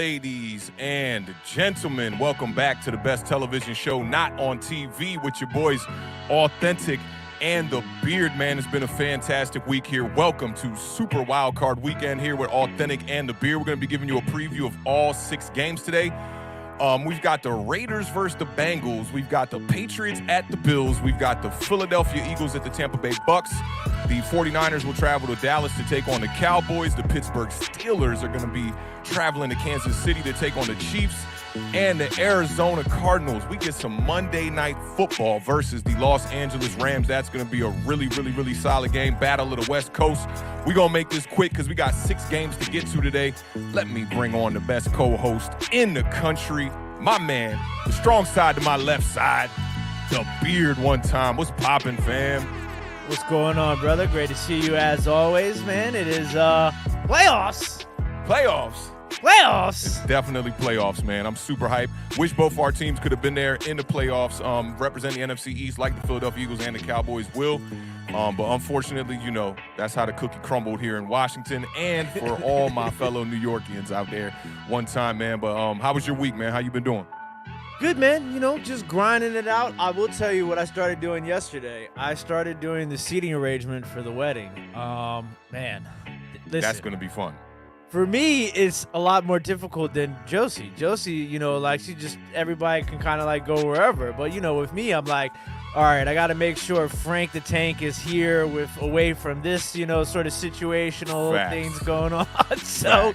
Ladies and gentlemen, welcome back to the best television show not on TV with your boys Awthentik and The Beard. Man, it's been a fantastic week here. Welcome to Super Wildcard Weekend here with Awthentik and The Beard. We're going to be giving you a preview of all 6 games today. We've got the Raiders versus the Bengals. We've got the Patriots at the Bills. We've got the Philadelphia Eagles at the Tampa Bay Bucks. The 49ers will travel to Dallas to take on the Cowboys. The Pittsburgh Steelers are going to be traveling to Kansas City to take on the Chiefs. And the Arizona Cardinals. We get some Monday Night Football versus the Los Angeles Rams. That's going to be a really solid game. Battle of the West Coast. We're going to make this quick because we got 6 games to get to today. Let me bring on the best co-host in the country, my man, the strong side to my left side, The Beard one time. What's poppin', fam? What's going on, brother? Great to see you as always, man. It is playoffs. It's definitely playoffs, man. I'm super hyped. Wish both our teams could have been there in the playoffs, representing the NFC East like the Philadelphia Eagles and the Cowboys will. But unfortunately, you know, that's how the cookie crumbled here in Washington and for all my fellow New Yorkians out there one time, man. But how was your week, man? How you been doing? Good, man. You know, just grinding it out. I will tell you what I started doing yesterday. I started doing the seating arrangement for the wedding. Man, listen. That's going to be fun. For me, it's a lot more difficult than Josie. Josie, you know, like everybody can kind of like go wherever. But, you know, with me, I'm like, all right, I got to make sure Frank the Tank is here away from this, you know, sort of situational things going on. So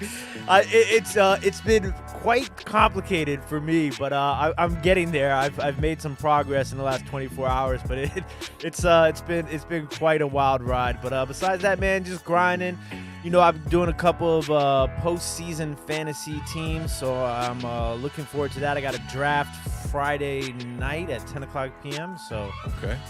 it's been quite complicated for me, but I'm getting there. I've made some progress in the last 24 hours, but it's been quite a wild ride. But besides that, man, just grinding. You know, I'm doing a couple of postseason fantasy teams, so I'm looking forward to that. I got a draft Friday night at 10 o'clock p.m., so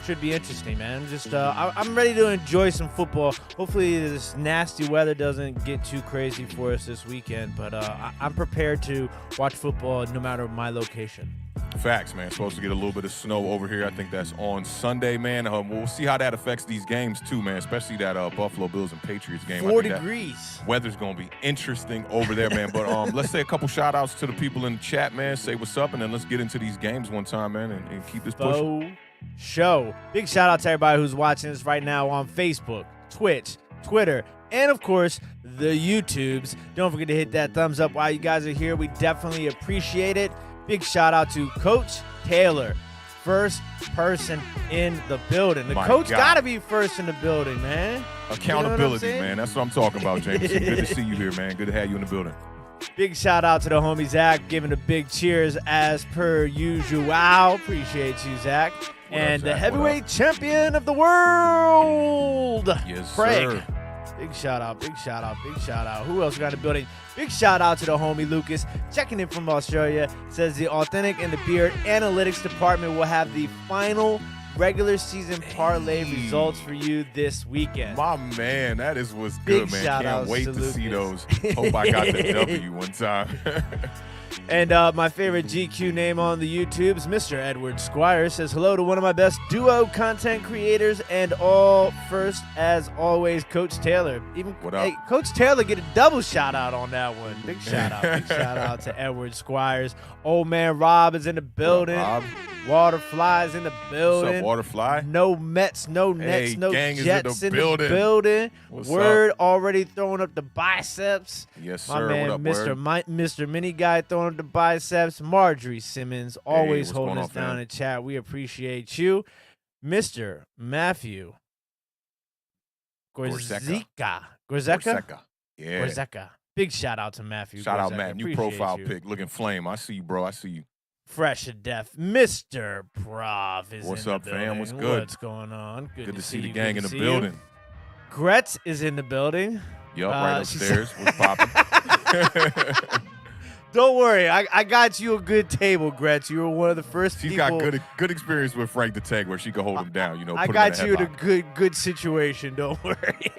should be interesting, man. Just I'm ready to enjoy some football. Hopefully this nasty weather doesn't get too crazy for us this weekend, but I'm prepared to watch football no matter my location. Facts, man. Supposed to get a little bit of snow over here. I think that's on Sunday, man. We'll see how that affects these games too, man, especially that Buffalo Bills and Patriots game. 4 degrees. Weather's going to be interesting over there, man. But let's say a couple shout-outs to the people in the chat, man. Say what's up, and then let's get into these games one time, man, and keep this pushing. Show. Big shout-out to everybody who's watching us right now on Facebook, Twitch, Twitter, and, of course, the YouTubes. Don't forget to hit that thumbs up while you guys are here. We definitely appreciate it. Big shout out to Coach Taylor, first person in the building. The coach got to be first in the building, man. Accountability, man. That's what I'm talking about, Jameson. Good to see you here, man. Good to have you in the building. Big shout out to the homie Zach, giving a big cheers as per usual. Appreciate you, Zach. And the heavyweight champion of the world, yes, Craig. Sir. Big shout out. Who else got in the building? Big shout out to the homie Lucas, checking in from Australia. Says the Awthentik and the Beard analytics department will have the final regular season parlay results for you this weekend. My man, that is what's good, man. Can't wait to see those. Hope I got the W one time. And my favorite GQ name on the YouTube is Mr. Edward Squire. Says hello to one of my best duo content creators and all first, as always, Coach Taylor. Hey, Coach Taylor get a double shout out on that one. Big shout out to Edward Squires. Old man Rob is in the building. Rob? Waterfly's in the building. What's up, Waterfly? No Mets, no Nets, no Jets in the building. What's Word up? Already throwing up the biceps. Yes, sir. My man, what up, Mr. Mini Guy throwing up the biceps. Marjorie Simmons always holding us down in chat. We appreciate you. Mr. Matthew Gorzeka. Yeah. Gorzeka. Big shout out to Matthew. Shout out, Gorzeka. Matt. New profile pic. Looking flame. I see you, bro. I see you. Fresh to death. Mr. Prov is What's in up, the building. fam? What's good? What's going on? Good to see the gang in the building. Gretz is in the building. Yup, right upstairs. What's poppin'? Don't worry, I got you a good table, Gretz. You were one of the first She's people. got good experience with Frank the Tank where she could hold him down. You know, I got you in a good situation. Don't worry.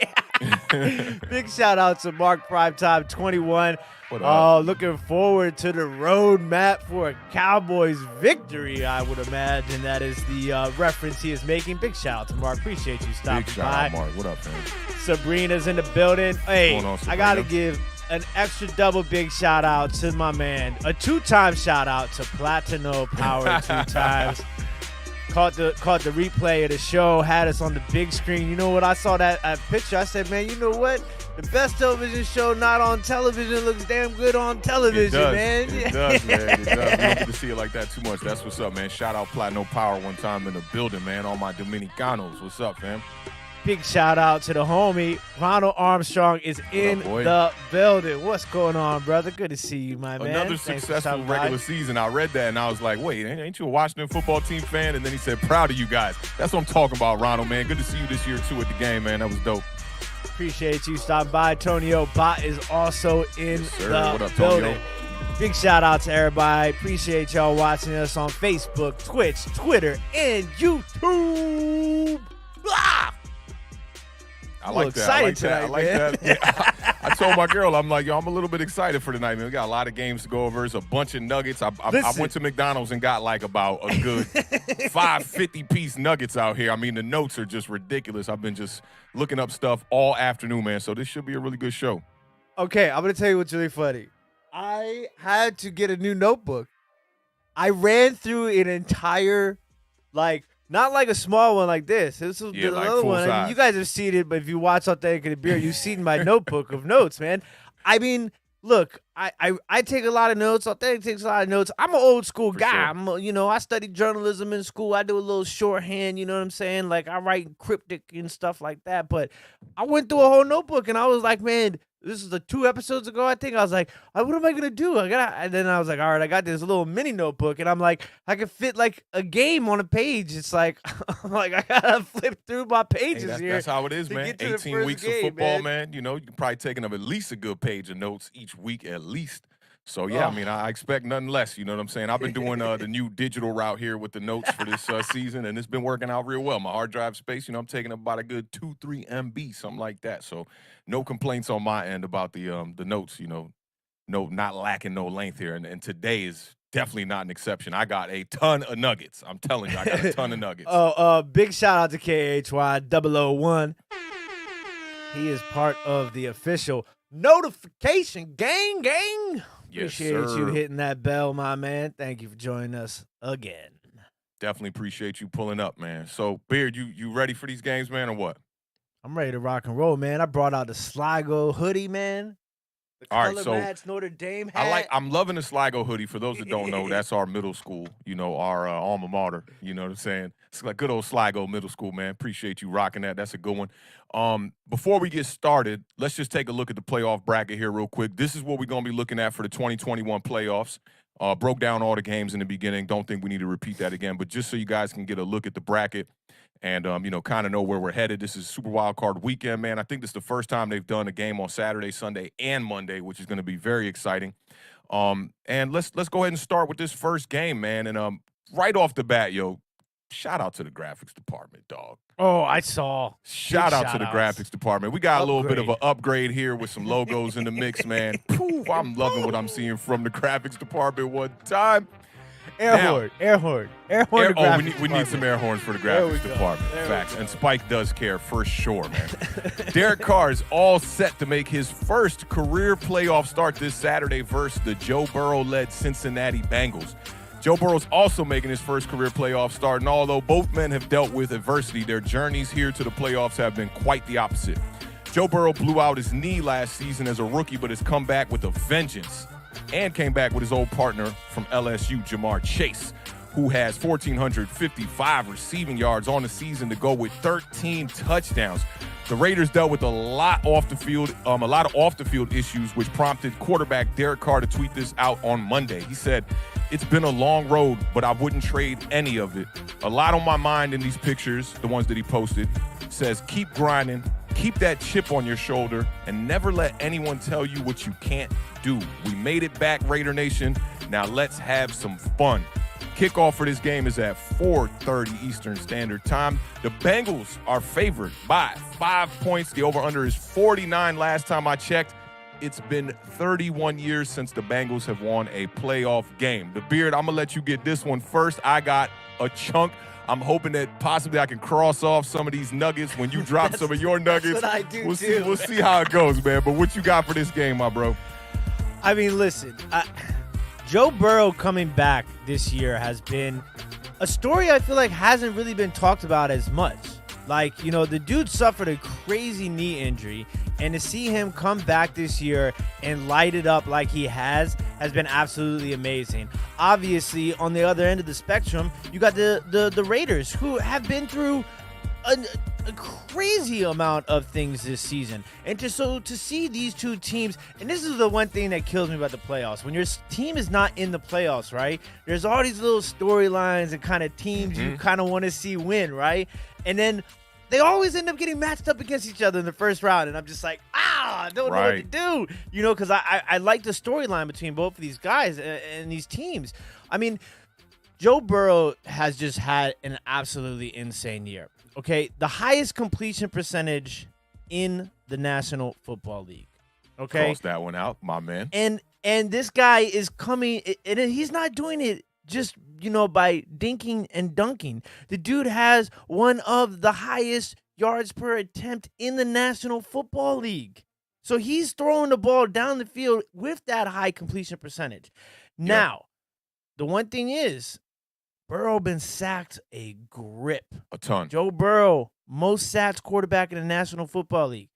Big shout out to Mark Primetime 21. What up? Looking forward to the roadmap for a Cowboys victory, I would imagine that is the reference he is making. Big shout out to Mark. Appreciate you stopping by. Big shout out, Mark. What up, man? Sabrina's in the building. Hey, What's going on, I got to give an extra double big shout out to my man. A 2-time shout out to Platino Power 2 times. Caught the replay of the show, had us on the big screen. You know what? I saw that picture. I said, man, you know what? The best television show not on television looks damn good on television, man. It does, man. It does. We don't get to see it like that too much. That's what's up, man. Shout out Platino Power one time in the building, man. All my Dominicanos. What's up, fam? Big shout out to the homie. Ronald Armstrong is in the building. What's going on, brother? Good to see you, my man. Another successful regular season. I read that and I was like, wait, ain't you a Washington football team fan? And then he said, proud of you guys. That's what I'm talking about, Ronald, man. Good to see you this year, too, at the game, man. That was dope. Appreciate you stopping by. Tonio Bot is also in the what up, building. Tonio? Big shout out to everybody. Appreciate y'all watching us on Facebook, Twitch, Twitter, and YouTube. Blah! I like that. I like that. Yeah. I told my girl, I'm like, yo, I'm a little bit excited for tonight, man. We got a lot of games to go over. It's a bunch of nuggets. I went to McDonald's and got like about a good 5 50-piece nuggets out here. I mean, the notes are just ridiculous. I've been just looking up stuff all afternoon, man. So this should be a really good show. Okay, I'm going to tell you what's really funny. I had to get a new notebook. I ran through an entire, not like a small one like this. This was the other one. I mean, you guys have seen it, but if you watch Awthentik and The Beard, you've seen my notebook of notes, man. I mean, look, I take a lot of notes. Awthentik takes a lot of notes. I'm an old school guy. Sure. I studied journalism in school. I do a little shorthand, you know what I'm saying? Like, I write cryptic and stuff like that. But I went through a whole notebook, and I was like, man, this is 2 episodes ago, I think. I was like, what am I going to do? And then I was like, all right, I got this little mini notebook. And I'm like, I could fit like a game on a page. It's like, I got to flip through my pages here. That's how it is, man. 18 weeks of football, man. You can probably take up at least a good page of notes each week at least. So, yeah, I mean, I expect nothing less. You know what I'm saying? I've been doing the new digital route here with the notes for this season, and it's been working out real well. My hard drive space, I'm taking up about a good 2-3 MB, something like that. So no complaints on my end about the notes, not lacking no length here. And today is definitely not an exception. I got a ton of nuggets. I'm telling you, I got a ton of nuggets. Big shout out to KHY001. He is part of the official notification gang. Yes, appreciate you hitting that bell, my man. Thank you for joining us again. Definitely appreciate you pulling up, man. So, Beard, you ready for these games, man, or what? I'm ready to rock and roll, man. I brought out the Sligo hoodie, man. The color match Notre Dame hat. I'm loving the Sligo hoodie. For those that don't know, that's our middle school, our alma mater. You know what I'm saying? It's like good old Sligo middle school, man. Appreciate you rocking that. That's a good one. Before we get started, let's just take a look at the playoff bracket here real quick. This is what we're going to be looking at for the 2021 playoffs. Broke down all the games in the beginning. Don't think we need to repeat that again, but just so you guys can get a look at the bracket and, kind of know where we're headed. This is Super Wildcard Weekend, man. I think this is the first time they've done a game on Saturday, Sunday, and Monday, which is going to be very exciting. And let's go ahead and start with this first game, man. And right off the bat, shout out to the graphics department, dog. Oh, I saw. Shout out to the graphics department. We got a little bit of an upgrade here with some logos in the mix, man. I'm loving what I'm seeing from the graphics department one time. Air horn. We need some air horns for the graphics department. Facts. And Spike does care for sure, man. Derek Carr is all set to make his first career playoff start this Saturday versus the Joe Burrow-led Cincinnati Bengals. Joe Burrow's also making his first career playoff start, and although both men have dealt with adversity, their journeys here to the playoffs have been quite the opposite. Joe Burrow blew out his knee last season as a rookie, but has come back with a vengeance and came back with his old partner from LSU, Jamar Chase, who has 1,455 receiving yards on the season to go with 13 touchdowns. The Raiders dealt with a lot of off-the-field issues, which prompted quarterback Derek Carr to tweet this out on Monday. He said, "It's been a long road, but I wouldn't trade any of it. A lot on my mind in these pictures," the ones that he posted, says, "Keep grinding, keep that chip on your shoulder, and never let anyone tell you what you can't do. We made it back, Raider Nation. Now let's have some fun." Kickoff for this game is at 4:30 Eastern Standard Time. The Bengals are favored by 5 points. The over-under is 49 last time I checked. It's been 31 years since the Bengals have won a playoff game. The Beard, I'm going to let you get this one first. I got a chunk. I'm hoping that possibly I can cross off some of these nuggets when you drop some of your nuggets. That's what I do We'll too. see. We'll see how it goes, man. But what you got for this game, my bro? I mean, listen, Joe Burrow coming back this year has been a story I feel like hasn't really been talked about as much. Like, you know, the dude suffered a crazy knee injury, and to see him come back this year and light it up like he has been absolutely amazing. Obviously, on the other end of the spectrum, you got the Raiders, who have been through a crazy amount of things this season. And to see these two teams, and this is the one thing that kills me about the playoffs. When your team is not in the playoffs, right, there's all these little storylines and kind of teams you kind of want to see win, right? And then they always end up getting matched up against each other in the first round, and I'm just like, I don't know what to do, you know, because I like the storyline between both of these guys and these teams. I mean, Joe Burrow has just had an absolutely insane year. Okay, the highest completion percentage in the National Football League. Okay, Cross that one out, my man. And this guy is coming, and he's not doing it just, you know, by dinking and dunking. The dude has one of the highest yards per attempt in the National Football League. So he's throwing the ball down the field with that high completion percentage. Now, the one thing is, Burrow been sacked a grip. A ton. Joe Burrow, most sacked quarterback in the National Football League.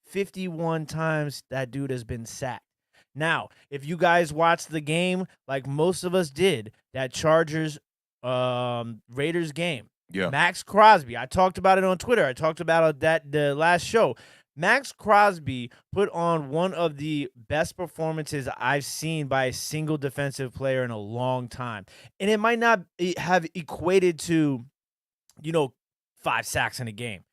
51 times that dude has been sacked. Now, if you guys watched the game like most of us did, that Chargers Raiders game, Max Crosby, I talked about it on Twitter. I talked about that the last show. Max Crosby put on one of the best performances I've seen by a single defensive player in a long time. And it might not have equated to, you know, 5 sacks in a game.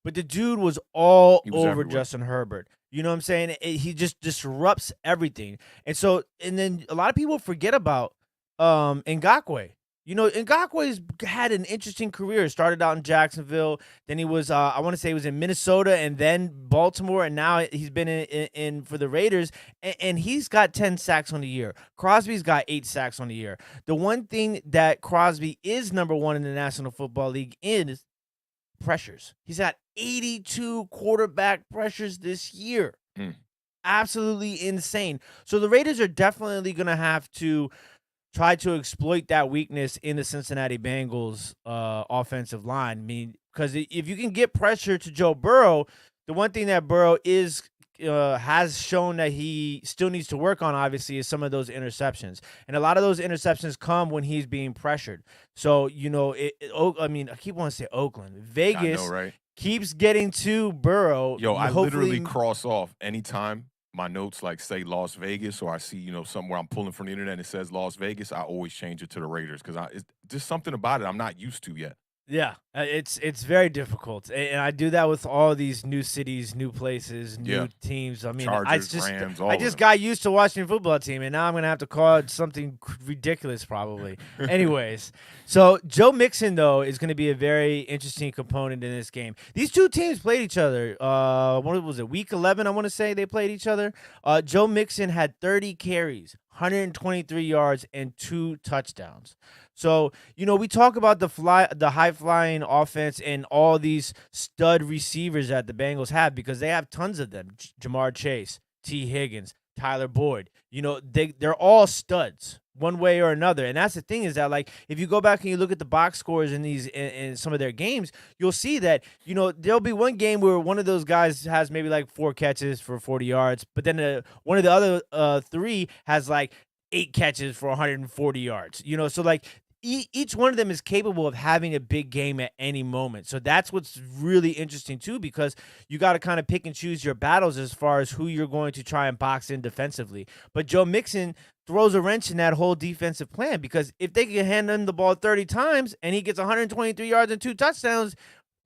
But the dude was all over everywhere. Justin Herbert. You know what I'm saying? He just disrupts everything. And then a lot of people forget about Ngakoue. You know, Ngakoue's had an interesting career. Started out in Jacksonville. Then he was, I want to say he was in Minnesota and then Baltimore. And now he's been in for the Raiders. And he's got 10 sacks on the year. Crosby's got 8 sacks on the year. The one thing that Crosby is number one in the National Football League is pressures. He's got 82 quarterback pressures this year. Absolutely insane. So the Raiders are definitely going to have to try to exploit that weakness in the Cincinnati Bengals offensive line. I mean, because if you can get pressure to Joe Burrow, the one thing that Burrow has shown that he still needs to work on, obviously, is some of those interceptions. And a lot of those interceptions come when he's being pressured. So, you know, I keep wanting to say Oakland. Vegas keeps getting to Burrow. Yo, I literally cross off anytime my notes like say Las Vegas, or I see, you know, somewhere I'm pulling from the internet and it says Las Vegas, I always change it to the Raiders because it's just something about it I'm not used to yet. Yeah, it's very difficult, and I do that with all these new cities, new places, new teams. I mean, Chargers, Rams, I just got used to watching a football team, and now I'm gonna have to call it something ridiculous probably. Anyways, so Joe Mixon though is gonna be a very interesting component in this game. These two teams played each other. What was it? Week 11, I want to say they played each other. Joe Mixon had 30 carries, 123 yards, and 2 touchdowns. So, you know, we talk about the high-flying offense and all these stud receivers that the Bengals have because they have tons of them. Jamar Chase, T. Higgins, Tyler Boyd. You know, they're all studs one way or another. And that's the thing is that, like, if you go back and you look at the box scores in some of their games, you'll see that, you know, there'll be one game where one of those guys has maybe like 4 catches for 40 yards, but then one of the other 3 has like 8 catches for 140 yards. You know, so like each one of them is capable of having a big game at any moment. So that's what's really interesting too, because you got to kind of pick and choose your battles as far as who you're going to try and box in defensively. But Joe Mixon throws a wrench in that whole defensive plan, because if they can hand him the ball 30 times and he gets 123 yards and 2 touchdowns,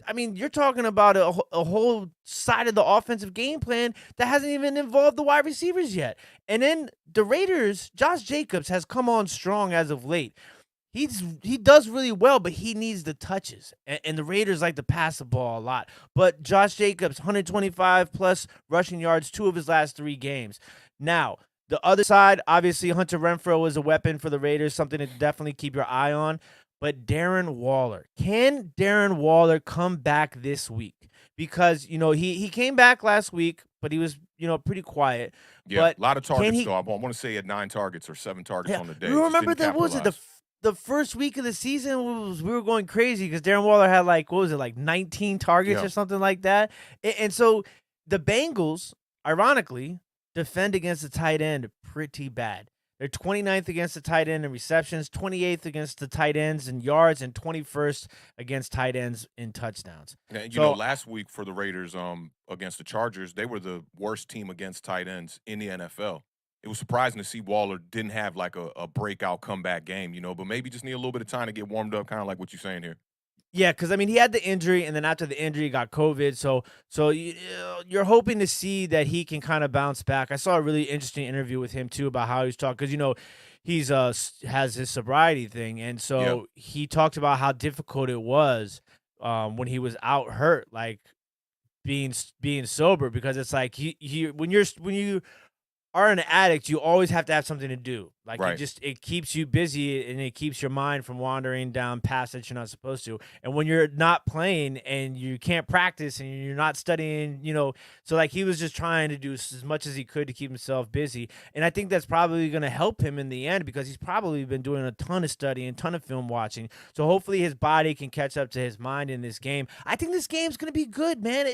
I mean, you're talking about a whole side of the offensive game plan that hasn't even involved the wide receivers yet. And then the Raiders, Josh Jacobs has come on strong as of late. He does really well, but he needs the touches. And the Raiders like to pass the ball a lot. But Josh Jacobs, 125-plus rushing yards, 2 of his last 3 games. Now, the other side, obviously Hunter Renfrow is a weapon for the Raiders, something to definitely keep your eye on. but Darren Waller. Can Darren Waller come back this week? Because, he came back last week, but he was, pretty quiet. Yeah, But a lot of can targets, he though. I want to say he had 9 targets or 7 targets Yeah, on the day. you Just remember didn't that? What was it? capitalize. The first week of the season we were going crazy because Darren Waller had like, what was it, like 19 targets Yeah. or something like that. And so the Bengals, ironically, defend against the tight end pretty bad. They're 29th against the tight end in receptions, 28th against the tight ends in yards, and 21st against tight ends in touchdowns. And, So last week for the Raiders against the Chargers, they were the worst team against tight ends in the NFL. It was surprising to see Waller didn't have like a breakout comeback game, but maybe just need a little bit of time to get warmed up, kind of like what you're saying here. yeah, because I mean, he had the injury, and then after the injury, he got COVID. So you're hoping to see that he can kind of bounce back. I saw a really interesting interview with him too about how he's talking because he's has his sobriety thing, and so Yeah. he talked about how difficult it was when he was out hurt, like being sober, because it's like when you are an addict, you always have to have something to do. Like Right. it keeps you busy and it keeps your mind from wandering down paths that you're not supposed to. And when you're not playing and you can't practice and you're not studying, so like he was just trying to do as much as he could to keep himself busy. And I think that's probably going to help him in the end because he's probably been doing a ton of studying, ton of film watching. So hopefully his body can catch up to his mind in this game. I think this game's going to be good, man.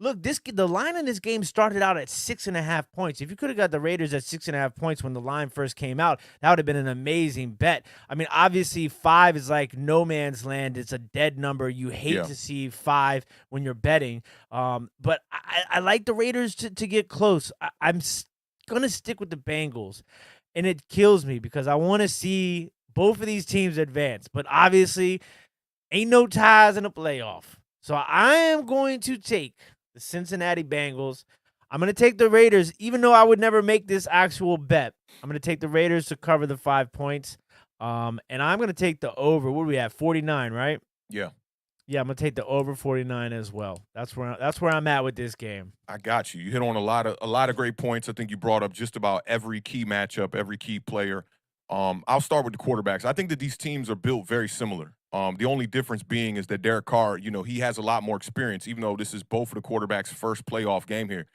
Look, the line in this game started out at 6.5 points. If you could have got the Raiders at 6.5 points when the line first came out, that would have been an amazing bet. I mean, obviously 5 is like no man's land. It's a dead number. You hate to see 5 when you're betting. But I like the Raiders to get close. I'm gonna stick with the Bengals, and it kills me because I want to see both of these teams advance. But obviously, ain't no ties in a playoff. So I am going to take the Cincinnati Bengals. I'm going to take the Raiders, even though I would never make this actual bet. I'm going to take the Raiders to cover the 5 points. And I'm going to take the over. What do we have? 49, right? Yeah. Yeah, I'm going to take the over 49 as well. That's where I'm at with this game. I got you. You hit on a lot of great points. I think you brought up just about every key matchup, every key player. I'll start with the quarterbacks. I think that these teams are built very similar. The only difference being is that Derek Carr, he has a lot more experience, even though this is both of the quarterbacks' first playoff game here.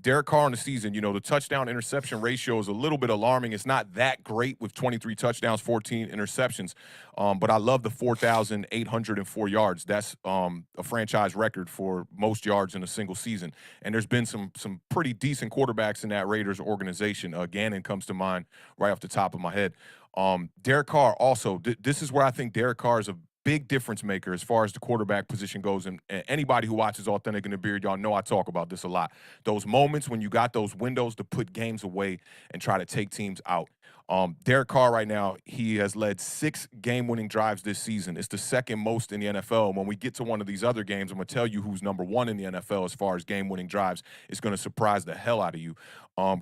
Derek Carr in the season, the touchdown interception ratio is a little bit alarming. It's not that great with 23 touchdowns, 14 interceptions. But I love the 4,804 yards. That's a franchise record for most yards in a single season. And there's been some pretty decent quarterbacks in that Raiders organization. Gannon comes to mind right off the top of my head. Derek Carr also, this is where I think Derek Carr is a big difference maker as far as the quarterback position goes. And anybody who watches Awthentik and The Beard, y'all know I talk about this a lot. Those moments when you got those windows to put games away and try to take teams out. Derek Carr right now, he has led 6 game-winning drives this season. It's the second most in the NFL. When we get to one of these other games, I'm going to tell you who's number 1 in the NFL as far as game-winning drives. It's going to surprise the hell out of you.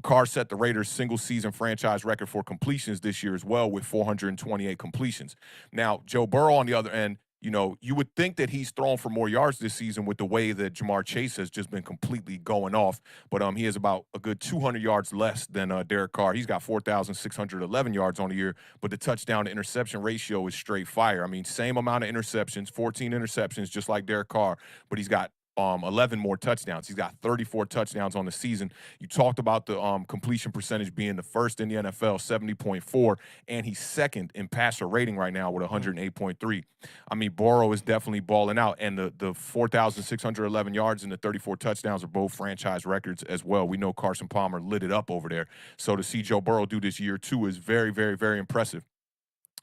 Carr set the Raiders' single-season franchise record for completions this year as well with 428 completions. Now, Joe Burrow on the other end, you would think that he's thrown for more yards this season with the way that Jamar Chase has just been completely going off. But he has about a good 200 yards less than Derek Carr. He's got 4,611 yards on the year, but the touchdown to interception ratio is straight fire. I mean, same amount of interceptions, 14 interceptions, just like Derek Carr, but he's got 11 more touchdowns. He's got 34 touchdowns on the season. You talked about the completion percentage being the first in the NFL, 70.4, and he's second in passer rating right now with 108.3. I mean, Burrow is definitely balling out, and the 4,611 yards and the 34 touchdowns are both franchise records as well. We know Carson Palmer lit it up over there. So to see Joe Burrow do this year too is very, very, very impressive.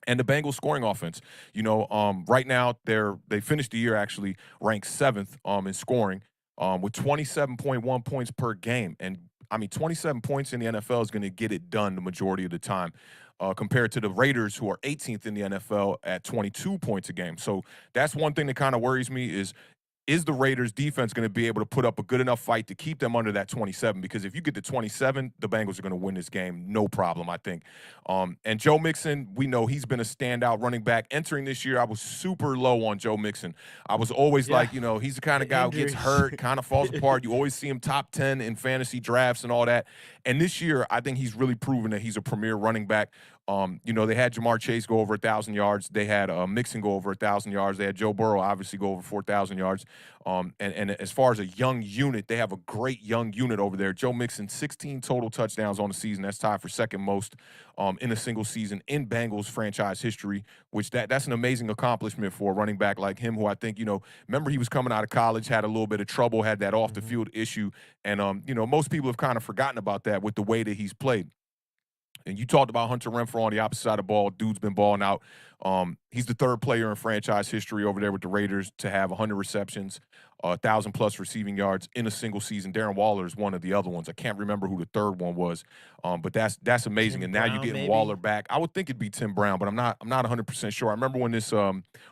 And the Bengals scoring offense, right now they finished the year actually ranked 7th in scoring with 27.1 points per game. And I mean, 27 points in the NFL is going to get it done the majority of the time. Compared to the Raiders, who are 18th in the NFL at 22 points a game. So that's one thing that kind of worries me is the Raiders defense going to be able to put up a good enough fight to keep them under that 27? Because if you get to 27, the Bengals are going to win this game, no problem, I think. And Joe Mixon, we know he's been a standout running back. Entering this year, I was super low on Joe Mixon. I was always like, he's the kind of guy who gets hurt, kind of falls apart. You always see him top 10 in fantasy drafts and all that. And this year, I think he's really proven that he's a premier running back. They had Jamar Chase go over 1,000 yards. They had Mixon go over 1,000 yards. They had Joe Burrow obviously go over 4,000 yards. And as far as a young unit, they have a great young unit over there. Joe Mixon, 16 total touchdowns on the season. That's tied for second most in a single season in Bengals franchise history, which that's an amazing accomplishment for a running back like him, who I think, remember he was coming out of college, had a little bit of trouble, had that off the field issue. And, most people have kind of forgotten about that with the way that he's played. And you talked about Hunter Renfrow on the opposite side of the ball. Dude's been balling out. He's the third player in franchise history over there with the Raiders to have 100 receptions, 1,000+ receiving yards in a single season. Darren Waller is one of the other ones. I can't remember who the third one was, but that's amazing. Tim and now Brown, you're getting maybe? Waller back. I would think it'd be Tim Brown, but I'm not 100% sure. I remember when this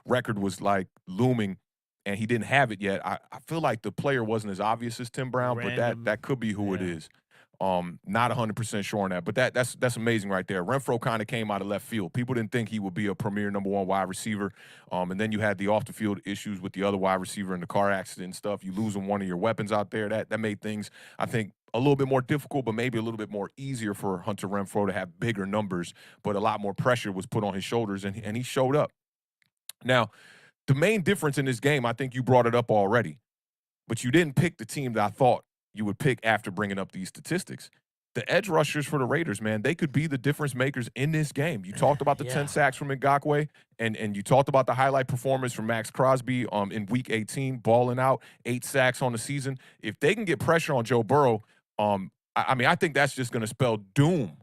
record was like looming and he didn't have it yet. I feel like the player wasn't as obvious as Tim Brown, Random. but that could be who it Yeah. is. Not 100% sure on that, but that's amazing right there. Renfrow kind of came out of left field. People didn't think he would be a premier number one wide receiver. And then you had the off the field issues with the other wide receiver and the car accident and stuff. You losing one of your weapons out there. That made things, I think, a little bit more difficult, but maybe a little bit more easier for Hunter Renfrow to have bigger numbers, but a lot more pressure was put on his shoulders, and he showed up. Now, the main difference in this game, I think you brought it up already, but you didn't pick the team that I thought you would pick after bringing up these statistics. The edge rushers for the Raiders, man, they could be the difference makers in this game. You talked about the 10 sacks from Ngakoue, and you talked about the highlight performance from Max Crosby in Week 18, balling out, 8 sacks on the season. If they can get pressure on Joe Burrow, I think that's just going to spell doom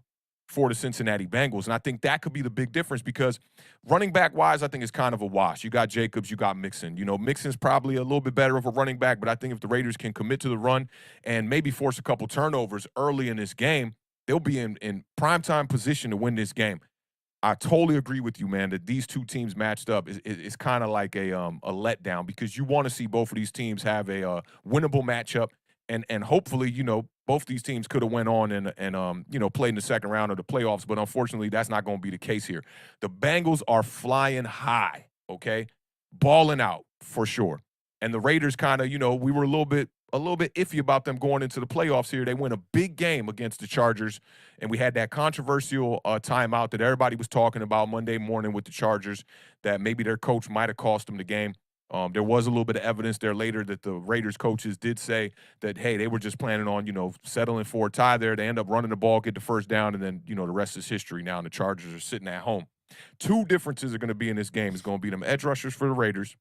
for the Cincinnati Bengals. And I think that could be the big difference because running back-wise, I think it's kind of a wash. You got Jacobs, you got Mixon. Mixon's probably a little bit better of a running back, but I think if the Raiders can commit to the run and maybe force a couple turnovers early in this game, they'll be in primetime position to win this game. I totally agree with you, man, that these two teams matched up is kind of like a letdown because you want to see both of these teams have a winnable matchup. And hopefully, both these teams could have went on and played in the second round of the playoffs, but unfortunately, that's not going to be the case here. The Bengals are flying high, okay, balling out for sure. And the Raiders kind of, we were a little bit iffy about them going into the playoffs here. They win a big game against the Chargers, and we had that controversial timeout that everybody was talking about Monday morning with the Chargers that maybe their coach might have cost them the game. There was a little bit of evidence there later that the Raiders coaches did say that, hey, they were just planning on, settling for a tie there. They end up running the ball, get the first down, and then, the rest is history now, and the Chargers are sitting at home. Two differences are going to be in this game. It's going to be them edge rushers for the Raiders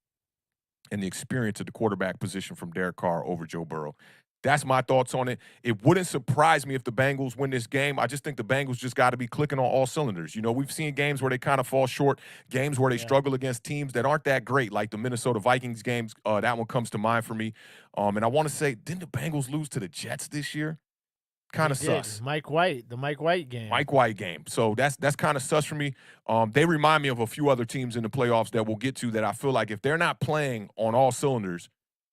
and the experience at the quarterback position from Derek Carr over Joe Burrow. That's my thoughts on it. It wouldn't surprise me if the Bengals win this game. I just think the Bengals just got to be clicking on all cylinders. We've seen games where they kind of fall short, games where they struggle against teams that aren't that great, like the Minnesota Vikings games. That one comes to mind for me. And I want to say, didn't the Bengals lose to the Jets this year? Kind of sus. The Mike White game. Mike White game. So that's kind of sus for me. They remind me of a few other teams in the playoffs that we'll get to that I feel like if they're not playing on all cylinders,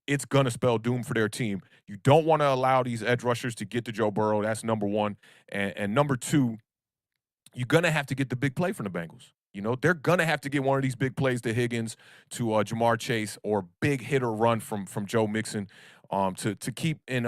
it's going to spell doom for their team. You don't want to allow these edge rushers to get to Joe Burrow. That's number one. And number two, you're going to have to get the big play from the Bengals. They're going to have to get one of these big plays to Higgins, to Jamar Chase, or big hitter run from Joe Mixon to keep in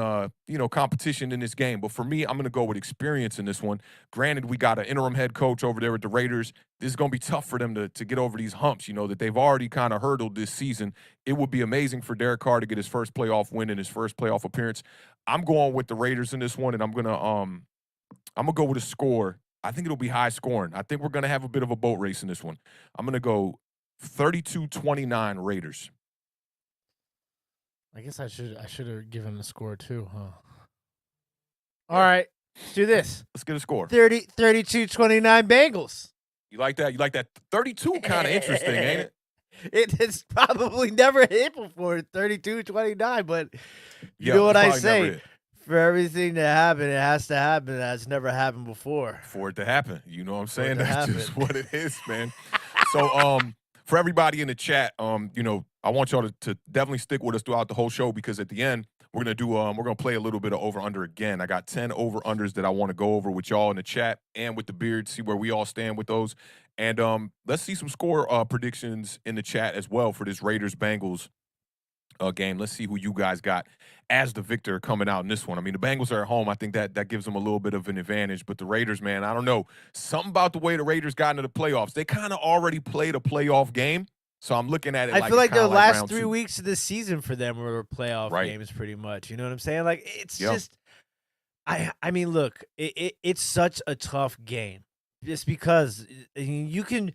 competition in this game. But for me, I'm going to go with experience in this one. Granted, we got an interim head coach over there with the Raiders. This is going to be tough for them to get over these humps, that they've already kind of hurdled this season. It would be amazing for Derek Carr to get his first playoff win and his first playoff appearance. I'm going with the Raiders in this one, and I'm gonna go with a score. I think it'll be high scoring. I think we're going to have a bit of a boat race in this one. I'm going to go 32-29 Raiders. I guess I should have given the score too, huh? All right, let's do this. Let's get a score. 32-29 Bengals. You like that? You like that? 32 kind of interesting, ain't it? It's probably never hit before, 32-29, but you know what I say? For everything to happen, it has to happen. That's never happened before. For it to happen. You know what I'm saying? That's just what it is, man. So, for everybody in the chat, I want y'all to definitely stick with us throughout the whole show because at the end, we're gonna play a little bit of over-under again. I got 10 over-unders that I want to go over with y'all in the chat and with the Beard, see where we all stand with those. And let's see some score predictions in the chat as well for this Raiders-Bengals game. Let's see who you guys got as the victor coming out in this one. I mean, the Bengals are at home. I think that gives them a little bit of an advantage. But the Raiders, man, I don't know. Something about the way the Raiders got into the playoffs. They kind of already played a playoff game. So I'm looking at it I feel like the last round 3 two. weeks of the season for them were playoff games pretty much. You know what I'm saying? Like, it's just – I mean, look, it's such a tough game just because you can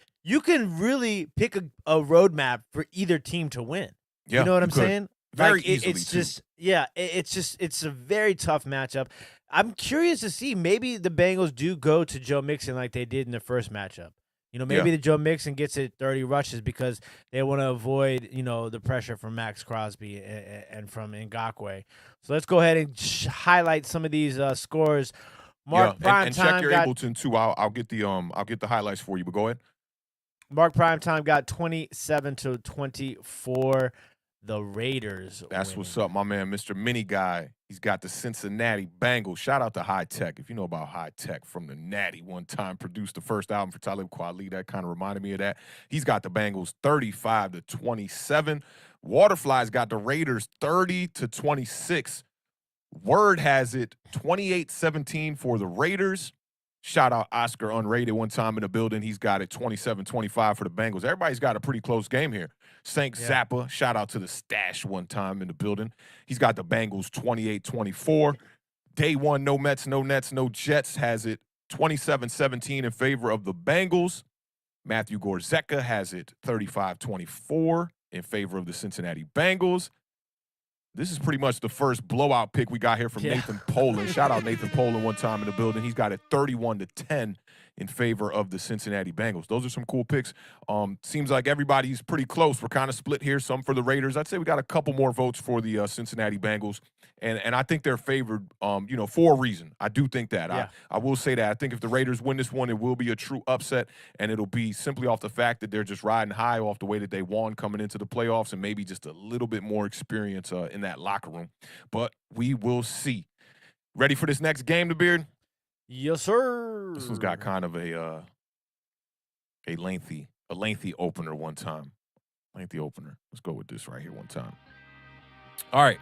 really pick a roadmap for either team to win. Yeah, you know what I'm saying? Very like, easily, it's just – yeah, it's a very tough matchup. I'm curious to see maybe the Bengals do go to Joe Mixon like they did in the first matchup. You know, maybe the Joe Mixon gets it 30 rushes because they want to avoid, the pressure from Max Crosby and from Ngakoue. So let's go ahead and highlight some of these scores. Mark Primetime check your Ableton too. I'll get the highlights for you. But go ahead. Mark Primetime got 27-24. The Raiders. That's winning. what's up, my man, Mr. Mini Guy. He's got the Cincinnati Bengals. Shout out to High Tech. If you know about High Tech from the Natty, one time produced the first album for Talib Kweli. That kind of reminded me of that. He's got the Bengals 35-27. Waterfly's got the Raiders 30-26. Word has it 28-17 for the Raiders. Shout out Oscar Unrated one time in the building. He's got it 27-25 for the Bengals. Everybody's got a pretty close game here. Sank Zappa, shout out to the Stash one time in the building. He's got the Bengals 28-24. Day one, no Mets, no Nets, no Jets has it 27-17 in favor of the Bengals. Matthew Gorzeka has it 35-24 in favor of the Cincinnati Bengals. This is pretty much the first blowout pick we got here from Nathan Poland. Shout out Nathan Poland one time in the building. He's got it 31-10 in favor of the Cincinnati Bengals. Those are some cool picks. Seems like everybody's pretty close. We're kind of split here, some for the Raiders. I'd say we got a couple more votes for the Cincinnati Bengals. And I think they're favored, for a reason. I do think that. Yeah. I will say that. I think if the Raiders win this one, it will be a true upset, and it'll be simply off the fact that they're just riding high off the way that they won coming into the playoffs and maybe just a little bit more experience in that locker room. But we will see. Ready for this next game, The Beard? Yes, sir. This one's got kind of a lengthy opener one time. Lengthy opener. Let's go with this right here one time. All right.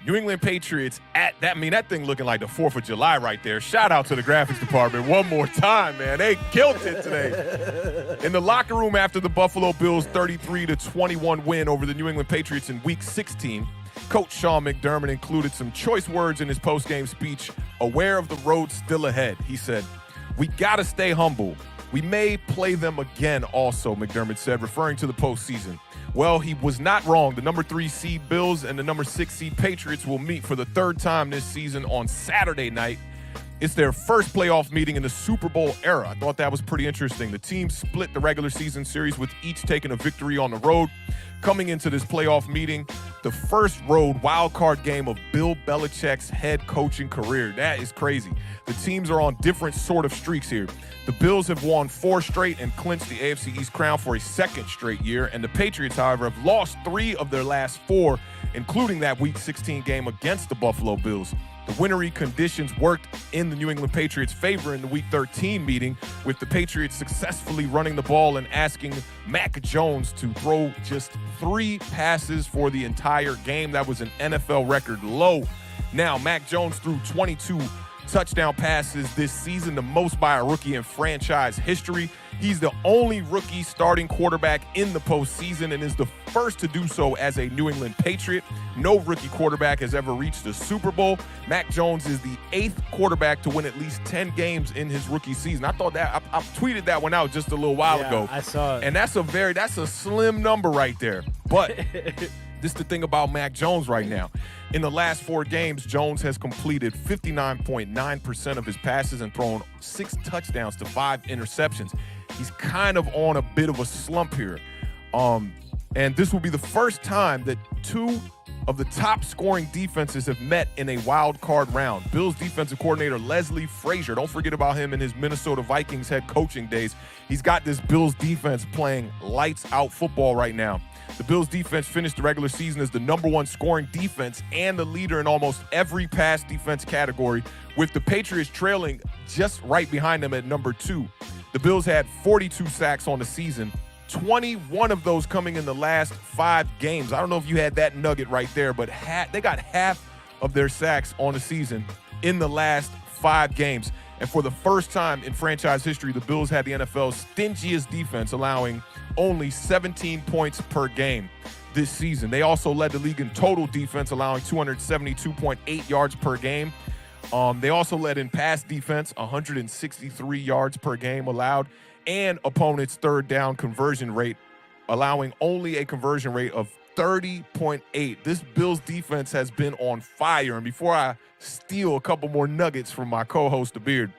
New England Patriots at that. I mean, that thing looking like the 4th of July right there. Shout out to the graphics department one more time, man. They killed it today. In the locker room after the Buffalo Bills 33-21 win over the New England Patriots in Week 16, Coach Sean McDermott included some choice words in his post-game speech, aware of the road still ahead. He said, "We got to stay humble. We may play them again also," McDermott said, referring to the postseason. Well, he was not wrong. The number 3 seed Bills and the number 6 seed Patriots will meet for the 3rd time this season on Saturday night. It's their first playoff meeting in the Super Bowl era. I thought that was pretty interesting. The teams split the regular season series with each taking a victory on the road. Coming into this playoff meeting, the first road wildcard game of Bill Belichick's head coaching career. That is crazy. The teams are on different sort of streaks here. The Bills have won 4 straight and clinched the AFC East crown for a 2nd straight year, and the Patriots, however, have lost 3 of their last 4, including that Week 16 game against the Buffalo Bills. The wintry conditions worked in the New England Patriots' favor in the Week 13 meeting, with the Patriots successfully running the ball and asking Mac Jones to throw just 3 passes for the entire game. That was an NFL record low. Now, Mac Jones threw 22 touchdown passes this season, the most by a rookie in franchise history. He's the only rookie starting quarterback in the postseason and is the first to do so as a New England Patriot. No rookie quarterback has ever reached the Super Bowl. Mac Jones is the 8th quarterback to win at least 10 games in his rookie season. I thought that I tweeted that one out just a little while ago. I saw it. And that's a slim number right there. But this is the thing about Mac Jones right now. In the last 4 games, Jones has completed 59.9% of his passes and thrown 6 touchdowns to 5 interceptions. He's kind of on a bit of a slump here. And this will be the first time that 2 of the top scoring defenses have met in a wild card round. Bills defensive coordinator Leslie Frazier, don't forget about him in his Minnesota Vikings head coaching days. He's got this Bills defense playing lights out football right now. The Bills defense finished the regular season as the number 1 scoring defense and the leader in almost every pass defense category, with the Patriots trailing just right behind them at number 2. The Bills had 42 sacks on the season, 21 of those coming in the last 5 games. I don't know if you had that nugget right there, but they got half of their sacks on the season in the last 5 games. And for the first time in franchise history, the Bills had the NFL's stingiest defense, allowing only 17 points per game this season. They also led the league in total defense, allowing 272.8 yards per game. They also led in pass defense, 163 yards per game allowed, and opponents' third down conversion rate, allowing only a conversion rate of 30.8. This Bills defense has been on fire. And before I steal a couple more nuggets from my co-host, The Beard,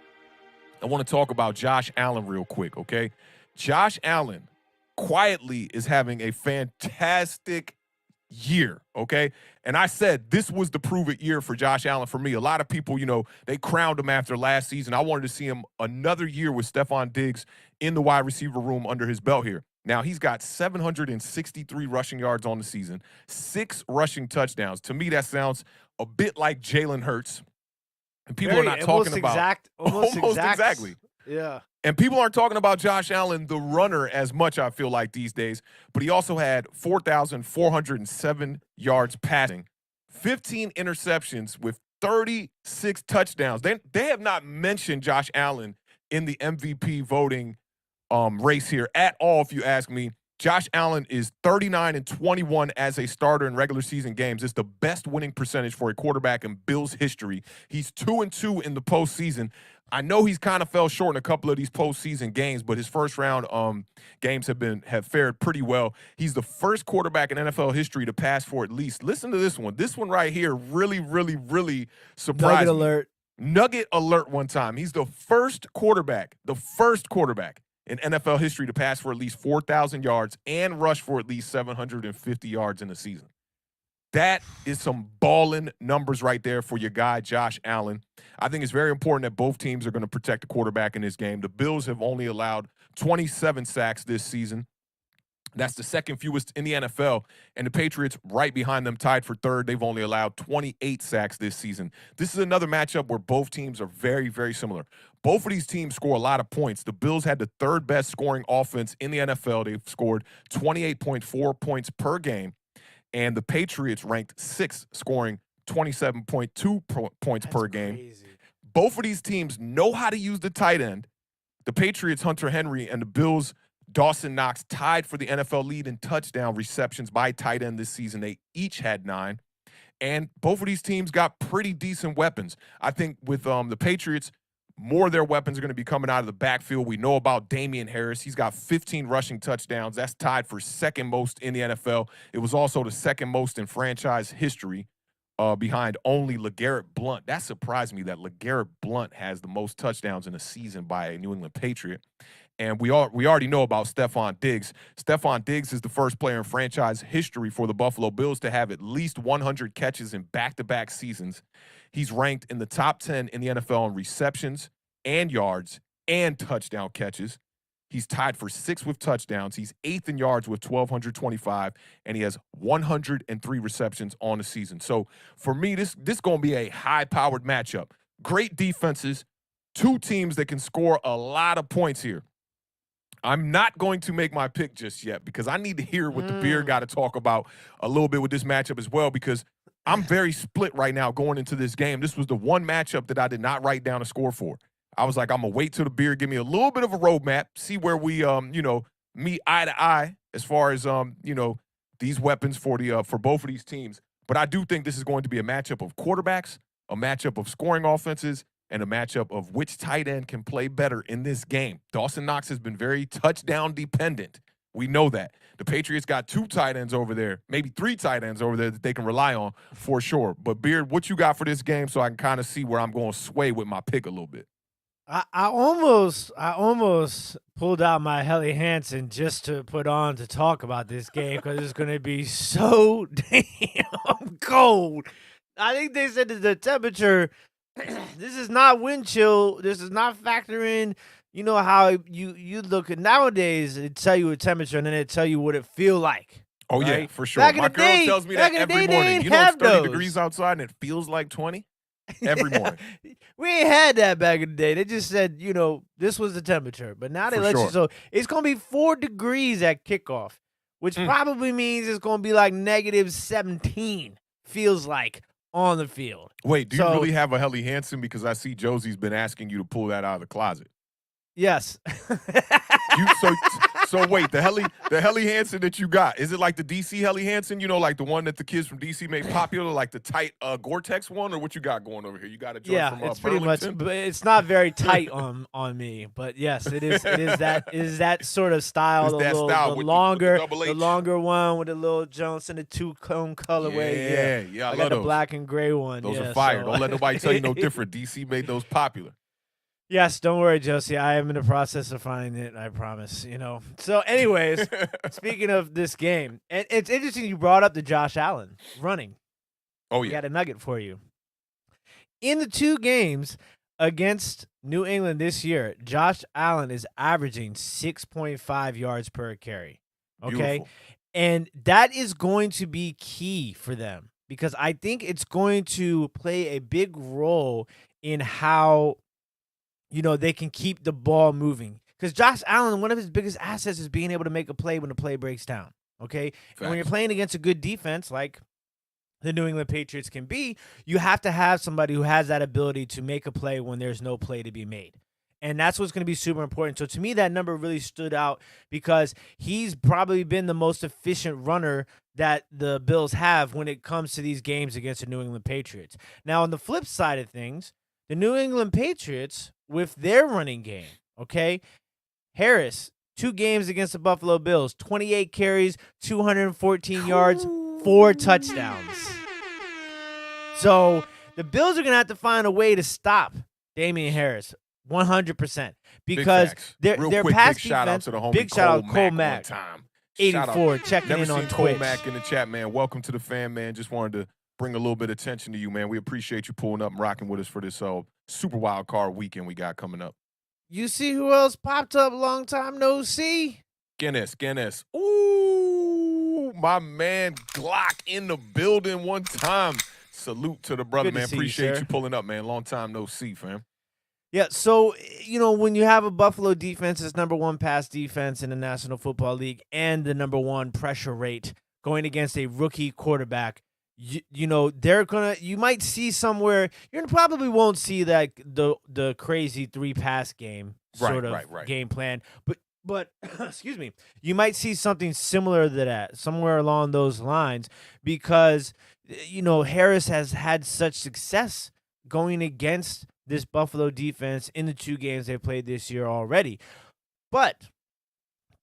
I want to talk about Josh Allen real quick, okay? Josh Allen quietly is having a fantastic year, okay? And I said this was the prove-it year for Josh Allen for me. A lot of people, they crowned him after last season. I wanted to see him another year with Stephon Diggs in the wide receiver room under his belt here. Now, he's got 763 rushing yards on the season, 6 rushing touchdowns. To me, that sounds a bit like Jalen Hurts. And people are not talking about almost exactly. Yeah. And people aren't talking about Josh Allen, the runner, as much, I feel like, these days. But he also had 4,407 yards passing, 15 interceptions with 36 touchdowns. They have not mentioned Josh Allen in the MVP voting race here at all, if you ask me. Josh Allen is 39-21 as a starter in regular season games. It's the best winning percentage for a quarterback in Bills history. He's 2-2 in the postseason. I know he's kind of fell short in a couple of these postseason games, but his first round games have fared pretty well. He's the first quarterback in NFL history to pass for at least. Listen to this one. This one right here really, really, really surprised me. Nugget alert one time. He's the first quarterback in NFL history to pass for at least 4,000 yards and rush for at least 750 yards in a season. That is some balling numbers right there for your guy, Josh Allen. I think it's very important that both teams are going to protect the quarterback in this game. The Bills have only allowed 27 sacks this season. That's the second fewest in the NFL, and the Patriots right behind them, tied for third. They've only allowed 28 sacks this season. This is another matchup where both teams are very, very similar. Both of these teams score a lot of points. The Bills had the third best scoring offense in the NFL. They've scored 28.4 points per game, and the Patriots ranked 6th, scoring 27.2 points per game. Crazy. Both of these teams know how to use the tight end. The Patriots, Hunter Henry, and the Bills, Dawson Knox, tied for the NFL lead in touchdown receptions by tight end this season. They each had 9. And both of these teams got pretty decent weapons. I think with the Patriots, more of their weapons are going to be coming out of the backfield. We know about Damian Harris. He's got 15 rushing touchdowns. That's tied for second most in the NFL. It was also the second most in franchise history, behind only LeGarrette Blount. That surprised me that LeGarrette Blount has the most touchdowns in a season by a New England Patriot. And we already know about Stephon Diggs. Stephon Diggs is the first player in franchise history for the Buffalo Bills to have at least 100 catches in back-to-back seasons. He's ranked in the top 10 in the NFL in receptions and yards and touchdown catches. He's tied for 6th with touchdowns. He's 8th in yards with 1,225, and he has 103 receptions on the season. So for me, this going to be a high-powered matchup. Great defenses, 2 teams that can score a lot of points here. I'm not going to make my pick just yet because I need to hear what the Beard got to talk about a little bit with this matchup as well, because I'm very split right now going into this game. This was the one matchup that I did not write down a score for. I was like, I'm going to wait till the Beard give me a little bit of a roadmap, see where we, meet eye to eye as far as, these weapons for both of these teams. But I do think this is going to be a matchup of quarterbacks, a matchup of scoring offenses, and a matchup of which tight end can play better in this game. Dawson Knox has been very touchdown dependent. We know that. The Patriots got 2 tight ends over there, maybe 3 tight ends over there that they can rely on for sure. But Beard, what you got for this game so I can kind of see where I'm going to sway with my pick a little bit? I almost pulled out my Helly Hansen just to put on to talk about this game because it's going to be so damn cold. I think they said that the temperature, this is not wind chill. This is not factoring. You know how you look at nowadays, it tell you a temperature and then it tell you what it feel like. Oh, right? yeah, for sure. Back in My the girl day, tells me that every morning. You know, it's 30 degrees outside and it feels like 20. every morning. We ain't had that back in the day. They just said, this was the temperature. But now they For let you. sure. So it's going to be 4 degrees at kickoff, which probably means it's going to be like -17, feels like, on the field. Wait, do you really have a Helly Hansen? Because I see Josie's been asking you to pull that out of the closet. Yes. So wait, the Helly Hansen that you got, is it like the DC Helly Hansen? Like the one that the kids from DC made popular, like the tight Gore-Tex one, or what you got going over here? You got a joint from it's pretty much, but it's not very tight on me. But yes, it is that sort of style. It's that style the with longer, the longer one with the little Jones and the 2-cone colorway. Yeah, I got love the those. black and gray one. Those are fire. Don't let nobody tell you no different. DC made those popular. Yes, don't worry, Josie. I am in the process of finding it, I promise, So anyways, speaking of this game, and it's interesting you brought up the Josh Allen running. Oh, yeah. I got a nugget for you. In the 2 games against New England this year, Josh Allen is averaging 6.5 yards per carry. Okay? Beautiful. And that is going to be key for them because I think it's going to play a big role in how they can keep the ball moving. Because Josh Allen, one of his biggest assets is being able to make a play when the play breaks down. Okay? And when you're playing against a good defense like the New England Patriots can be, you have to have somebody who has that ability to make a play when there's no play to be made. And that's what's going to be super important. So to me, that number really stood out because he's probably been the most efficient runner that the Bills have when it comes to these games against the New England Patriots. Now, on the flip side of things, the New England Patriots, with their running game, okay? Harris, 2 games against the Buffalo Bills, 28 carries, 214 yards, 4 touchdowns. So the Bills are going to have to find a way to stop Damian Harris 100% because their pass big shout out defense, to the homie big shout out Cole Mack. 84 checking Never in on seen Twitch. Cole Mack in the chat, man. Welcome to the fan, man. Just wanted to bring a little bit of attention to you, man. We appreciate you pulling up and rocking with us for this Super Wildcard Weekend we got coming up. You see who else popped up? Long time no see. Guinness. Ooh, my man Glock in the building one time. Salute to the brother, man. Appreciate you pulling up, man. Long time no see, fam. Yeah, so, when you have a Buffalo defense that's #1 pass defense in the National Football League and the #1 pressure rate going against a rookie quarterback, you might see somewhere, you probably won't see that the crazy 3-pass game sort of game plan, but excuse me, you might see something similar to that, somewhere along those lines, because, Harris has had such success going against this Buffalo defense in the 2 games they played this year already. But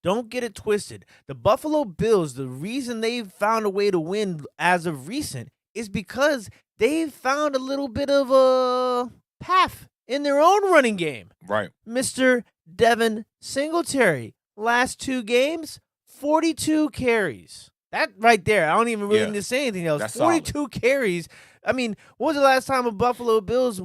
don't get it twisted. The Buffalo Bills, the reason they've found a way to win as of recent is because they've found a little bit of a path in their own running game. Right. Mr. Devin Singletary, last 2 games, 42 carries. That right there, I don't even really need to say anything else. That's 42 solid. Carries. I mean, when was the last time a Buffalo Bills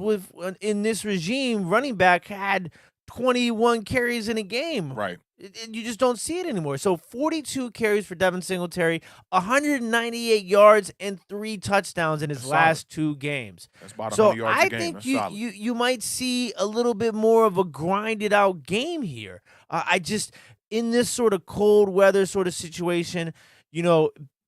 in this regime running back had 21 carries in a game? Right. You just don't see it anymore. So 42 carries for Devin Singletary, 198 yards and 3 touchdowns in his last 2 games. That's about 100 yards a game. I think That's you might see a little bit more of a grinded out game here. In this sort of cold weather sort of situation,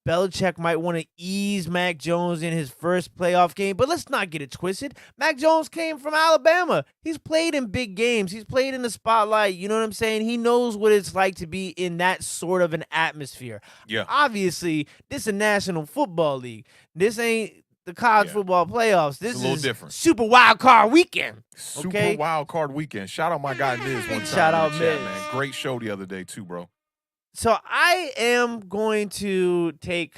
Belichick might want to ease Mac Jones in his first playoff game, but let's not get it twisted. Mac Jones came from Alabama. He's played in big games. He's played in the spotlight. You know what I'm saying? He knows what it's like to be in that sort of an atmosphere. Yeah. Obviously, this is a National Football League. This ain't the college football playoffs. This is different. Super Wildcard Weekend. Super Wildcard Weekend. Shout out my guy Miz one time. Shout out Miz, man. Great show the other day too, bro. So I am going to take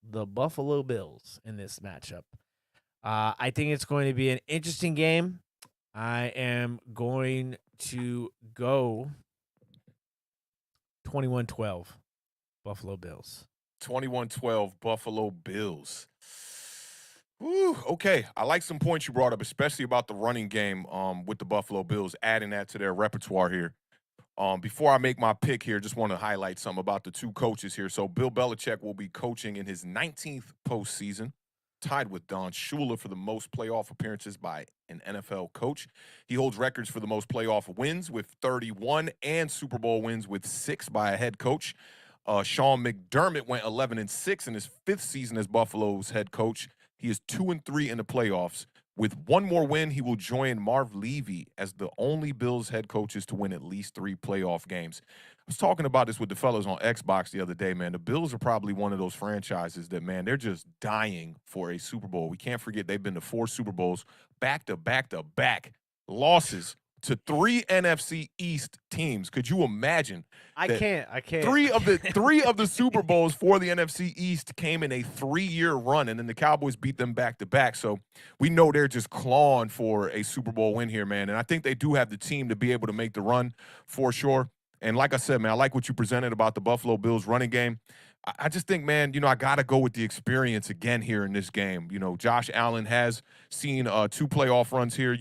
the Buffalo Bills in this matchup. I think it's going to be an interesting game. I am going to go 21-12 Buffalo Bills. 21-12 Buffalo Bills. Ooh, okay. I like some points you brought up, especially about the running game with the Buffalo Bills, adding that to their repertoire here. Before I make my pick here, just want to highlight something about the 2 coaches here. So Bill Belichick will be coaching in his 19th postseason. tied with Don Shula for the most playoff appearances by an NFL coach. He holds records for the most playoff wins with 31 and Super Bowl wins with 6 by a head coach. Sean McDermott went 11-6 in his 5th season as Buffalo's head coach. He is 2-3 in the playoffs. With one more win, he will join Marv Levy as the only Bills head coaches to win at least 3 playoff games. I was talking about this with the fellas on Xbox the other day, man. The Bills are probably one of those franchises that, man, they're just dying for a Super Bowl. We can't forget they've been to 4 Super Bowls, back-to-back-to-back losses to 3 NFC East teams. Could you imagine? I can't. 3 of the Super Bowls for the NFC East came in a 3-year run, and then the Cowboys beat them back-to-back. So we know they're just clawing for a Super Bowl win here, man. And I think they do have the team to be able to make the run for sure. And like I said, man, I like what you presented about the Buffalo Bills running game. I just think, man, I got to go with the experience again here in this game. Josh Allen has seen 2 playoff runs here,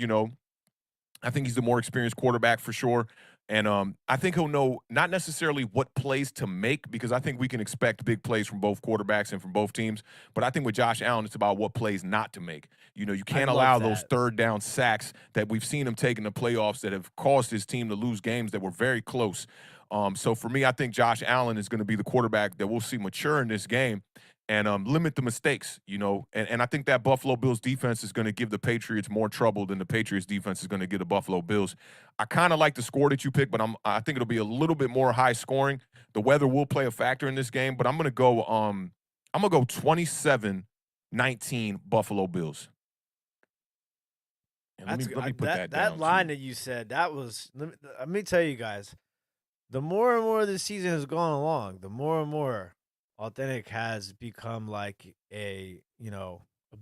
I think he's the more experienced quarterback for sure. And I think he'll know not necessarily what plays to make, because I think we can expect big plays from both quarterbacks and from both teams. But I think with Josh Allen, it's about what plays not to make. You can't allow those 3rd down sacks that we've seen him take in the playoffs that have caused his team to lose games that were very close. So for me, I think Josh Allen is going to be the quarterback that we'll see mature in this game and limit the mistakes, and I think that Buffalo Bills defense is going to give the Patriots more trouble than the Patriots defense is going to give the Buffalo Bills. I kind of like the score that you picked, but I think it'll be a little bit more high scoring. The weather will play a factor in this game, but I'm going to go 27-19 Buffalo Bills. And let me put that down. That line that you said, that was, let me tell you guys, the more and more this season has gone along, the more and more Awthentik has become like a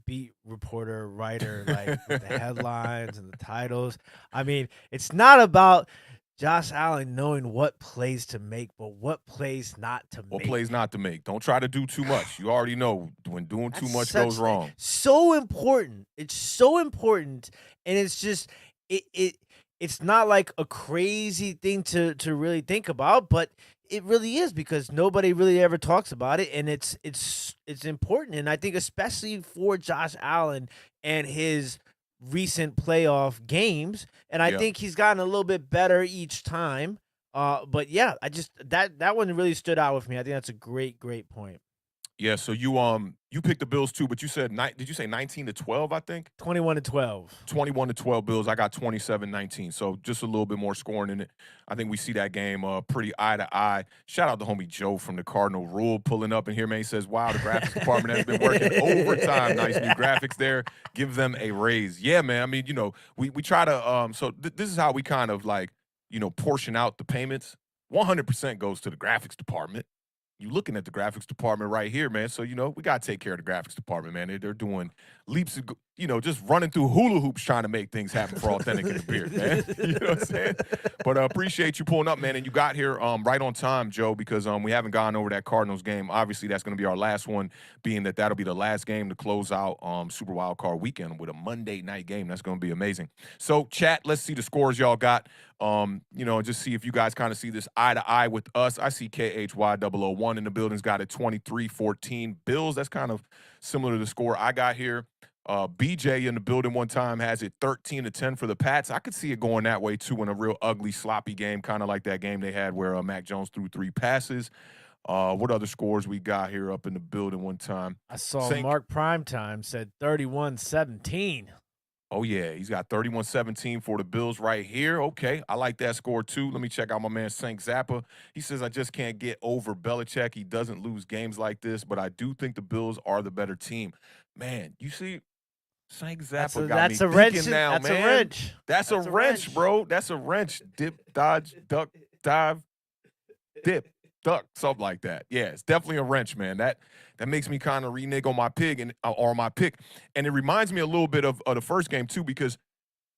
beat reporter, writer, like with the headlines and the titles. I mean, it's not about Josh Allen knowing what plays to make, but what plays not to make. What plays not to make. Don't try to do too much. You already know when doing too much goes wrong. So important. It's so important, and it's just it's not like a crazy thing to really think about, but it really is, because nobody really ever talks about it, and it's important. And I think especially for Josh Allen and his recent playoff games, and I think he's gotten a little bit better each time. But yeah, I just that one really stood out with me. I think that's a great point. Yeah, so you picked the Bills too, but you said did you say 19-12, I think? 21-12. 21-12 Bills. I got 27-19. So just a little bit more scoring in it. I think we see that game pretty eye to eye. Shout out to homie Joe from the Cardinal Rule pulling up in here, man. He says, wow, the graphics department has been working overtime. Nice new graphics there. Give them a raise. Yeah, man. I mean, we try to so this is how we kind of like, portion out the payments. 100% goes to the graphics department. You looking at the graphics department right here, man. So, we got to take care of the graphics department, man. They're doing leaps of, just running through hula hoops trying to make things happen for Awthentik and The Beard, man. You know what I'm saying? But appreciate you pulling up, man. And you got here right on time, Joe, because we haven't gone over that Cardinals game. Obviously, that's going to be our last one, being that'll be the last game to close out Super Wildcard Weekend with a Monday night game. That's going to be amazing. So, chat, let's see the scores y'all got. Just see if you guys kind of see this eye to eye with us. I see KHY001 in the building's got it 23-14 Bills. That's kind of similar to the score I got here. BJ in the building one time has it 13-10 for the Pats. I could see it going that way too in a real ugly, sloppy game, kind of like that game they had where Mac Jones threw 3 passes. What other scores we got here up in the building one time? I saw Mark Primetime said 31-17. Oh, yeah, he's got 31-17 for the Bills right here. Okay, I like that score, too. Let me check out my man, Saint Zappa. He says, I just can't get over Belichick. He doesn't lose games like this, but I do think the Bills are the better team. Man, you see, Saint Zappa got me thinking now, man. That's a wrench. That's a wrench, bro. That's a wrench. Dip, dodge, duck, dive, dip, duck, something like that. Yeah, it's definitely a wrench, man. That makes me kind of renege on my pick or my pick. And it reminds me a little bit of the first game, too, because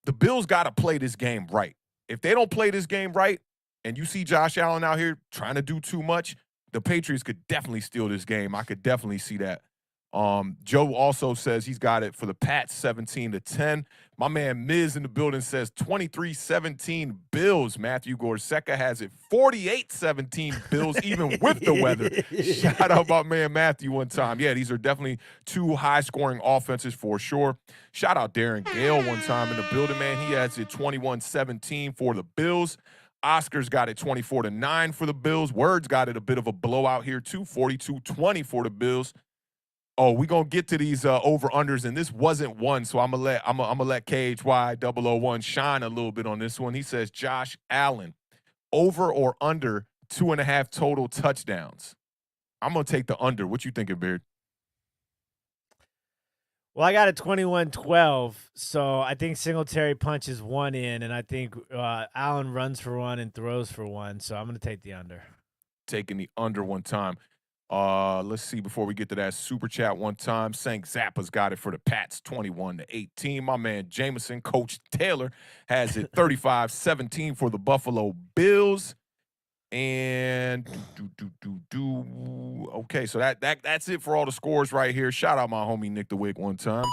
the Bills got to play this game right. If they don't play this game right, and you see Josh Allen out here trying to do too much, the Patriots could definitely steal this game. I could definitely see that. Joe also says he's got it for the Pats 17-10. My man Miz in the building says 23-17 Bills. Matthew Gorseca has it 48-17 Bills, even with the weather. Shout out my man Matthew one time. Yeah, these are definitely two high-scoring offenses for sure. Shout out Darren Gale one time in the building, man. He has it 21-17 for the Bills. Oscar's got it 24-9 for the Bills. Word's got it a bit of a blowout here too, 42-20 for the Bills. Oh, we're going to get to these over-unders, and this wasn't one, so I'm gonna let KHY001 shine a little bit on this one. He says Josh Allen, over or under 2.5 total touchdowns. I'm going to take the under. What you thinking, Beard? Well, I got a 21-12, so I think Singletary punches one in, and I think Allen runs for one and throws for one, so I'm going to take the under. Taking the under one time. Let's see, before we get to that super chat one time, Sank Zappa's got it for the Pats 21-18. My man Jameson, Coach Taylor, has it 35-17 for the Buffalo Bills. And okay, so that's it for all the scores right here. Shout out my homie Nick the Wig one time.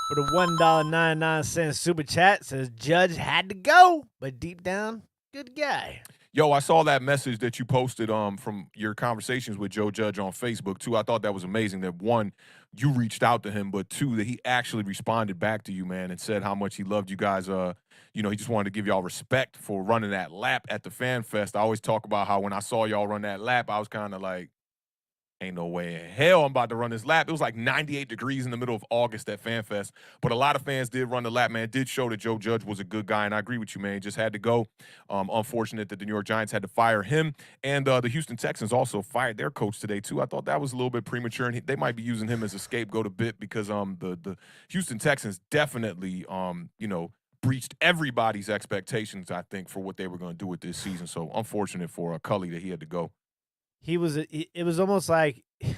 For the $1.99 super chat, says Judge had to go, but deep down, good guy. Yo, I saw that message that you posted from your conversations with Joe Judge on Facebook, too. I thought that was amazing that, one, you reached out to him, but, two, that he actually responded back to you, man, and said how much he loved you guys. He just wanted to give y'all respect for running that lap at the Fan Fest. I always talk about how when I saw y'all run that lap, I was kind of like, ain't no way in hell I'm about to run this lap. It was like 98 degrees in the middle of August at Fan Fest. But a lot of fans did run the lap, man. It did show that Joe Judge was a good guy, and I agree with you, man. He just had to go. Unfortunate that the New York Giants had to fire him. And the Houston Texans also fired their coach today, too. I thought that was a little bit premature, and they might be using him as a scapegoat a bit because the Houston Texans definitely, breached everybody's expectations, I think, for what they were going to do with this season. So unfortunate for Cully that he had to go. It was almost like, I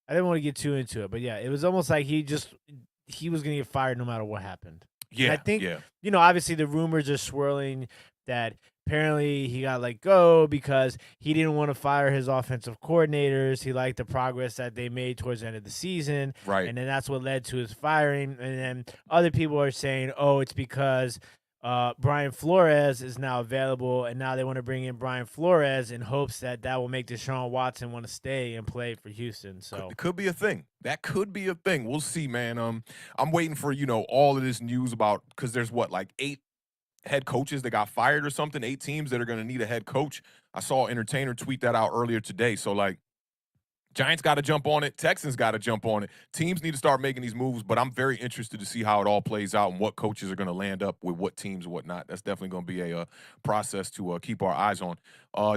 didn't want to get too into it, but yeah, it was almost like he was going to get fired no matter what happened. Yeah, and I think, obviously the rumors are swirling that apparently he got let go because he didn't want to fire his offensive coordinators. He liked the progress that they made towards the end of the season. Right. And then that's what led to his firing. And then other people are saying, oh, it's because Brian Flores is now available, and now they want to bring in Brian Flores in hopes that will make Deshaun Watson want to stay and play for Houston. So it could be a thing. That could be a thing. We'll see, man. I'm waiting for all of this news about, because there's 8 head coaches that got fired or something. 8 teams that are going to need a head coach. I saw Entertainer tweet that out earlier today. So Giants got to jump on it. Texans got to jump on it. Teams need to start making these moves, but I'm very interested to see how it all plays out and what coaches are going to land up with what teams and whatnot. That's definitely going to be a process to keep our eyes on.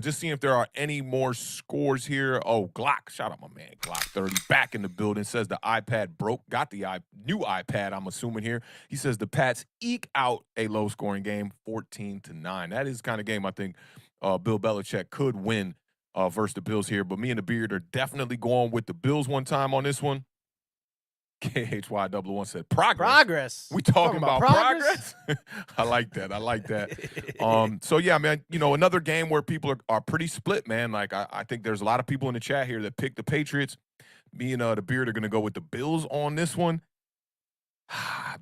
Just seeing if there are any more scores here. Oh, Glock. Shout out my man, Glock 30. Back in the building. Says the iPad broke. Got the new iPad, I'm assuming here. He says the Pats eke out a low-scoring game, 14-9. That is the kind of game I think Bill Belichick could win versus the Bills here, but me and the Beard are definitely going with the Bills one time on this one. KHY001 said progress. We talking about progress? I like that. So yeah, man, another game where people are pretty split, man. I think there's a lot of people in the chat here that picked the Patriots. Me and the Beard are going to go with the Bills on this one.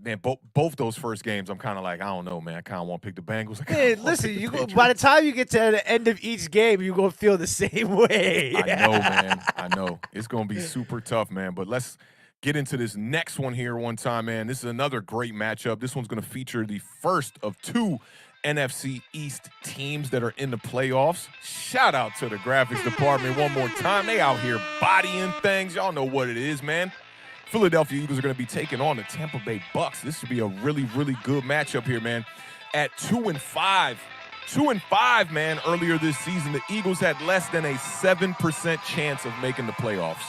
Man, both those first games, I'm kind of like, I don't know, man. I kind of want to pick the Bengals. Hey, listen, by the time you get to the end of each game, you're going to feel the same way. I know, man. I know. It's going to be super tough, man. But let's get into this next one here one time, man. This is another great matchup. This one's going to feature the first of 2 NFC East teams that are in the playoffs. Shout out to the graphics department one more time. They out here bodying things. Y'all know what it is, man. Philadelphia Eagles are going to be taking on the Tampa Bay Bucks. This should be a really, really good matchup here, man. At 2-5, 2-5, man, earlier this season, the Eagles had less than a 7% chance of making the playoffs.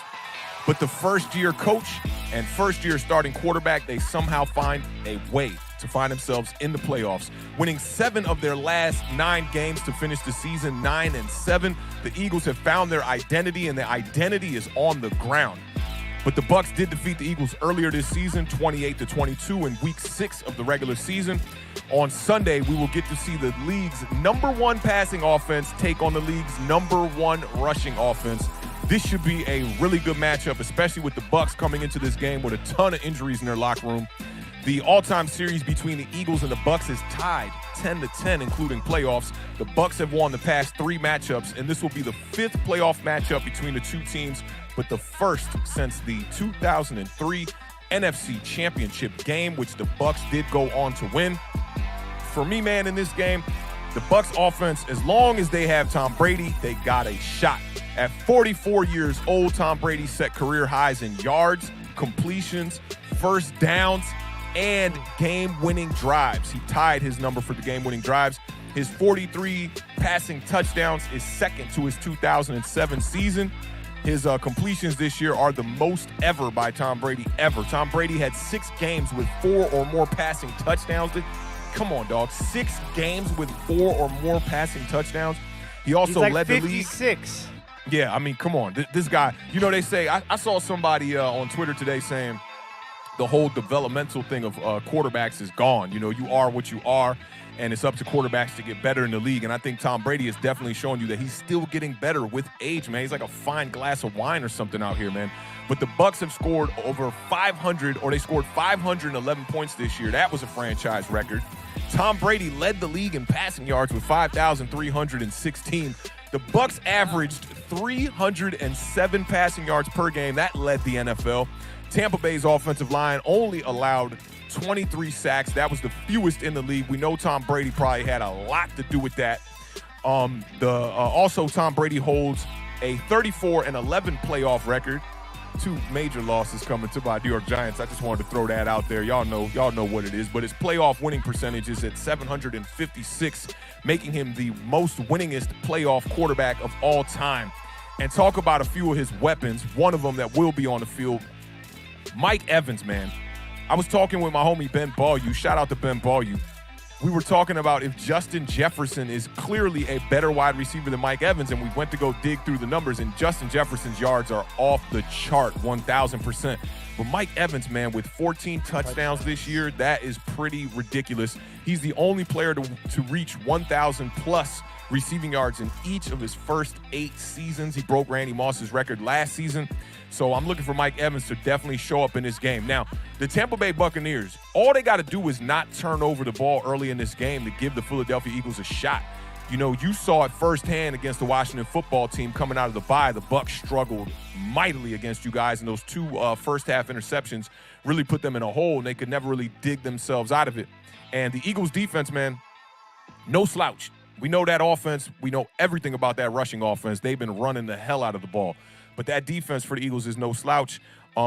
But the first-year coach and first-year starting quarterback, they somehow find a way to find themselves in the playoffs, winning 7 of their last 9 games to finish the season 9-7. The Eagles have found their identity, and the identity is on the ground. But the Bucs did defeat the Eagles earlier this season, 28-22 in Week 6 of the regular season. On Sunday, we will get to see the league's #1 passing offense take on the league's #1 rushing offense. This should be a really good matchup, especially with the Bucs coming into this game with a ton of injuries in their locker room. The all-time series between the Eagles and the Bucs is tied 10-10, including playoffs. The Bucs have won the past 3 matchups, and this will be the 5th playoff matchup between the two teams, but the first since the 2003 NFC Championship game, which the Bucs did go on to win. For me, man, in this game, the Bucs offense, as long as they have Tom Brady, they got a shot. At 44 years old, Tom Brady set career highs in yards, completions, first downs, and game-winning drives. He tied his number for the game-winning drives. His 43 passing touchdowns is second to his 2007 season. His completions this year are the most ever by Tom Brady ever. Tom Brady had 6 games with 4 or more passing touchdowns. Come on, dog. 6 games with 4 or more passing touchdowns. He also led the league. 56. Yeah, I mean, come on. This guy, you know, they say, I saw somebody on Twitter today saying the whole developmental thing of quarterbacks is gone. You know, you are what you are, and it's up to quarterbacks to get better in the league. And I think Tom Brady is definitely showing you that he's still getting better with age, man. He's like a fine glass of wine or something out here, man. But the Bucs have scored over 500, or they scored 511 points this year. That was a franchise record. Tom Brady led the league in passing yards with 5,316. The Bucs averaged 307 passing yards per game. That led the NFL. Tampa Bay's offensive line only allowed 23 sacks. That was the fewest in the league. We know Tom Brady probably had a lot to do with that. Also, Tom Brady holds a 34-11 playoff record. 2 major losses coming to my New York Giants. I just wanted to throw that out there. Y'all know what it is. But his playoff winning percentage is at 756, making him the most winningest playoff quarterback of all time. And talk about a few of his weapons. One of them that will be on the field, Mike Evans, man. I was talking with my homie Ben Ballew. Shout out to Ben Ballew. We were talking about if Justin Jefferson is clearly a better wide receiver than Mike Evans, and we went to go dig through the numbers, and Justin Jefferson's yards are off the chart, 1,000%. But Mike Evans, man, with 14 touchdowns this year, that is pretty ridiculous. He's the only player to reach 1,000-plus receiving yards in each of his first 8 seasons. He broke Randy Moss's record last season. So I'm looking for Mike Evans to definitely show up in this game. Now, the Tampa Bay Buccaneers, all they got to do is not turn over the ball early in this game to give the Philadelphia Eagles a shot. You know, you saw it firsthand against the Washington football team coming out of the bye. The Bucs struggled mightily against you guys, and those 2 first-half interceptions really put them in a hole, and they could never really dig themselves out of it. And the Eagles' defense, man, no slouch. We know that offense. We know everything about that rushing offense. They've been running the hell out of the ball. But that defense for the Eagles is no slouch.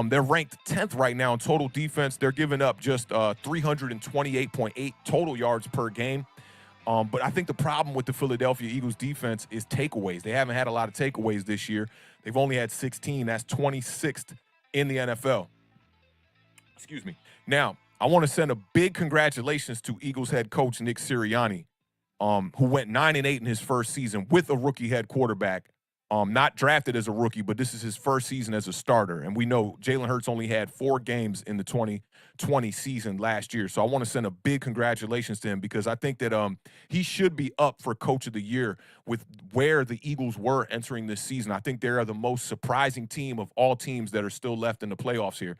They're ranked 10th right now in total defense. They're giving up just 328.8 total yards per game. But I think the problem with the Philadelphia Eagles defense is takeaways. They haven't had a lot of takeaways this year. They've only had 16. That's 26th in the NFL. Excuse me. Now, I want to send a big congratulations to Eagles head coach Nick Sirianni, who went 9-8 in his first season with a rookie head quarterback. Not drafted as a rookie, but this is his first season as a starter. And we know Jalen Hurts only had 4 games in the 2020 season last year. So I want to send a big congratulations to him because I think that he should be up for Coach of the Year with where the Eagles were entering this season. I think they are the most surprising team of all teams that are still left in the playoffs here.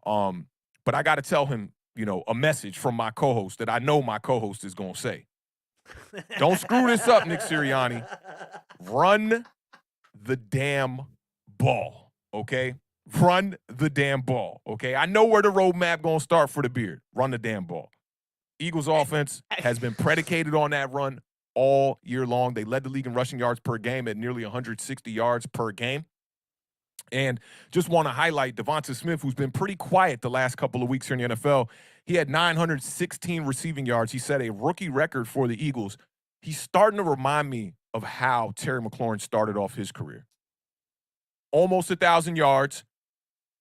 But I got to tell him, you know, a message from my co-host that I know my co-host is going to say. Don't screw this up, Nick Sirianni. Run the damn ball, okay? Run the damn ball, okay? I know where the roadmap going to start for the Beard. Run the damn ball. Eagles offense has been predicated on that run all year long. They led the league in rushing yards per game at nearly 160 yards per game. And just want to highlight Devonta Smith, who's been pretty quiet the last couple of weeks here in the NFL. He had 916 receiving yards. He set a rookie record for the Eagles. He's starting to remind me of how Terry McLaurin started off his career. Almost 1,000 yards,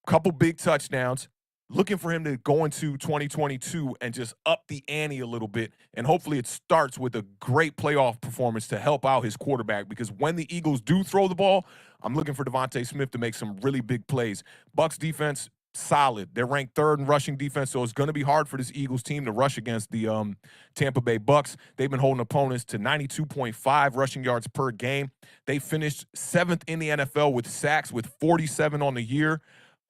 couple big touchdowns. Looking for him to go into 2022 and just up the ante a little bit. And hopefully it starts with a great playoff performance to help out his quarterback, because when the Eagles do throw the ball, I'm looking for Devonta Smith to make some really big plays. Bucs defense, solid. They're ranked 3rd in rushing defense, so it's going to be hard for this Eagles team to rush against the Tampa Bay Bucks. They've been holding opponents to 92.5 rushing yards per game. They finished 7th in the NFL with sacks, with 47 on the year.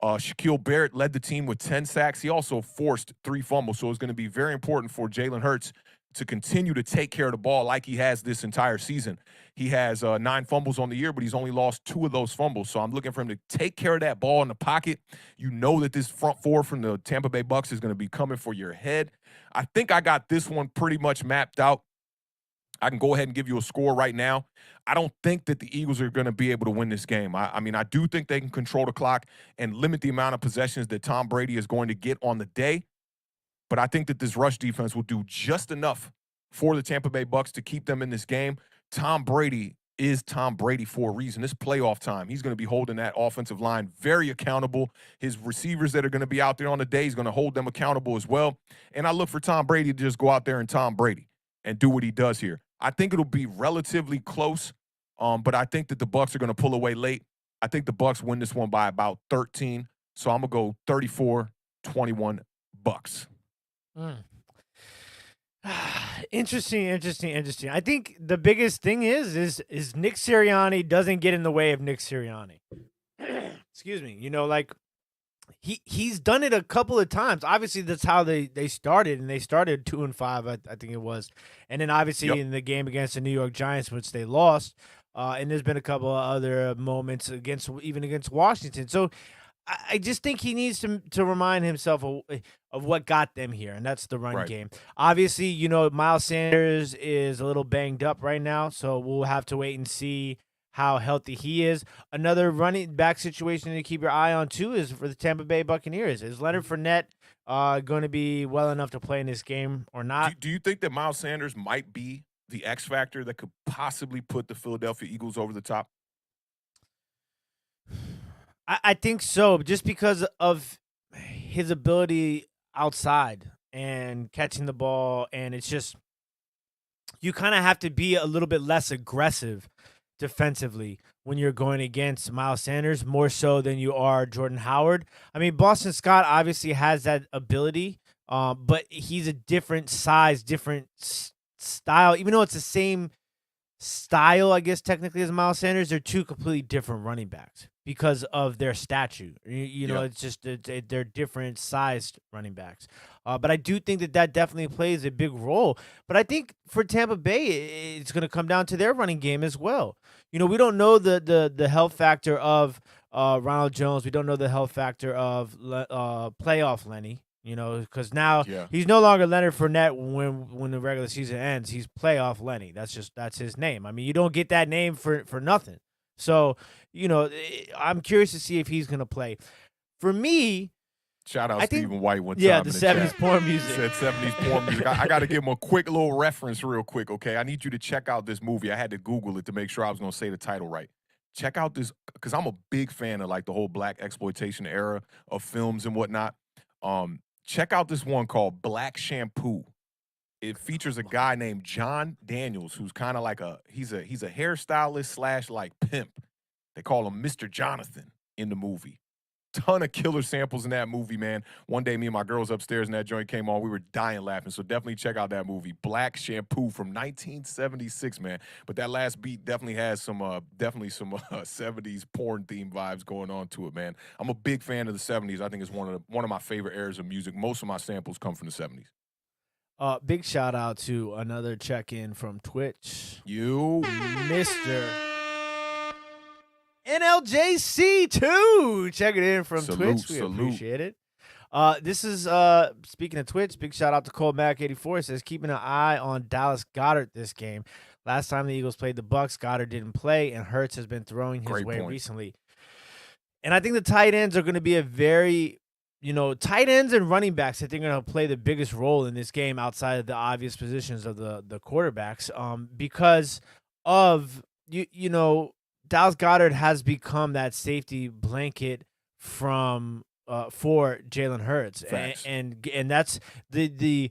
Shaquille Barrett led the team with 10 sacks. He also forced 3 fumbles, so it's going to be very important for Jalen Hurts to continue to take care of the ball like he has this entire season. He has 9 fumbles on the year, but he's only lost 2 of those fumbles. So I'm looking for him to take care of that ball in the pocket. You know that this front 4 from the Tampa Bay Bucks is going to be coming for your head. I think I got this one pretty much mapped out. I can go ahead and give you a score right now. I don't think that the Eagles are going to be able to win this game. I mean, I do think they can control the clock and limit the amount of possessions that Tom Brady is going to get on the day. But I think that this rush defense will do just enough for the Tampa Bay Bucks to keep them in this game. Tom Brady is Tom Brady for a reason. This playoff time, he's going to be holding that offensive line very accountable. His receivers that are going to be out there on the day, he's going to hold them accountable as well. And I look for Tom Brady to just go out there and Tom Brady and do what he does here. I think it'll be relatively close, but I think that the Bucks are going to pull away late. I think the Bucks win this one by about 13. So I'm going to go 34-21 Bucks. Interesting. I think the biggest thing is Nick Sirianni doesn't get in the way of Nick Sirianni. Excuse me. You know, like he's done it a couple of times. Obviously, that's how they started, and they started 2-5, I think it was. And then obviously in the game against the New York Giants, which they lost, and there's been a couple of other moments against Washington. So I just think he needs to remind himself of what got them here, and that's the run game. Obviously, you know, Miles Sanders is a little banged up right now, so we'll have to wait and see how healthy he is. Another running back situation to keep your eye on, too, is for the Tampa Bay Buccaneers. Is Leonard Fournette going to be well enough to play in this game or not? Do you think that Miles Sanders might be the X factor that could possibly put the Philadelphia Eagles over the top? I think so, just because of his ability outside and catching the ball, and it's just you kind of have to be a little bit less aggressive defensively when you're going against Miles Sanders, more so than you are Jordan Howard. I mean, Boston Scott obviously has that ability, but he's a different size, different style. Even though it's the same style, I guess, technically, as Miles Sanders, they're 2 completely different running backs because of their stature. You know, it's just they're different sized running backs. But I do think that definitely plays a big role. But I think for Tampa Bay, it's going to come down to their running game as well. You know, we don't know the health factor of Ronald Jones. We don't know the health factor of playoff Lenny. You know, because now he's no longer Leonard Fournette when the regular season ends. He's playoff Lenny. That's his name. I mean, you don't get that name for nothing. So, you know, I'm curious to see if he's going to play. For me, shout out Stephen White one time. Yeah, the 70s porn music. He said 70s porn music. I got to give him a quick little reference real quick, okay? I need you to check out this movie. I had to Google it to make sure I was going to say the title right. Check out this, because I'm a big fan of, like, the whole black exploitation era of films and whatnot. Check out this one called Black Shampoo. It features a guy named John Daniels, who's kind of like he's a hairstylist / like pimp. They call him Mr. Jonathan in the movie. Ton of killer samples in that movie, man. One day, me and my girls upstairs in that joint came on. We were dying laughing. So definitely check out that movie, Black Shampoo from 1976, man. But that last beat definitely has some 70s porn theme vibes going on to it, man. I'm a big fan of the 70s. I think it's one of my favorite eras of music. Most of my samples come from the 70s. Big shout out to another check-in from Twitch. You, Mr. NLJC2, check it in from Twitch. We appreciate it. This is speaking of Twitch. Big shout out to Cole Mac 84. It says keeping an eye on Dallas Goedert this game. Last time the Eagles played the Bucks, Goddard didn't play, and Hurts has been throwing his way recently. And I think the tight ends are going to be a very, tight ends and running backs, I think, are going to play the biggest role in this game outside of the obvious positions of the quarterbacks, because of Dallas Goedert has become that safety blanket for Jalen Hurts, and that's the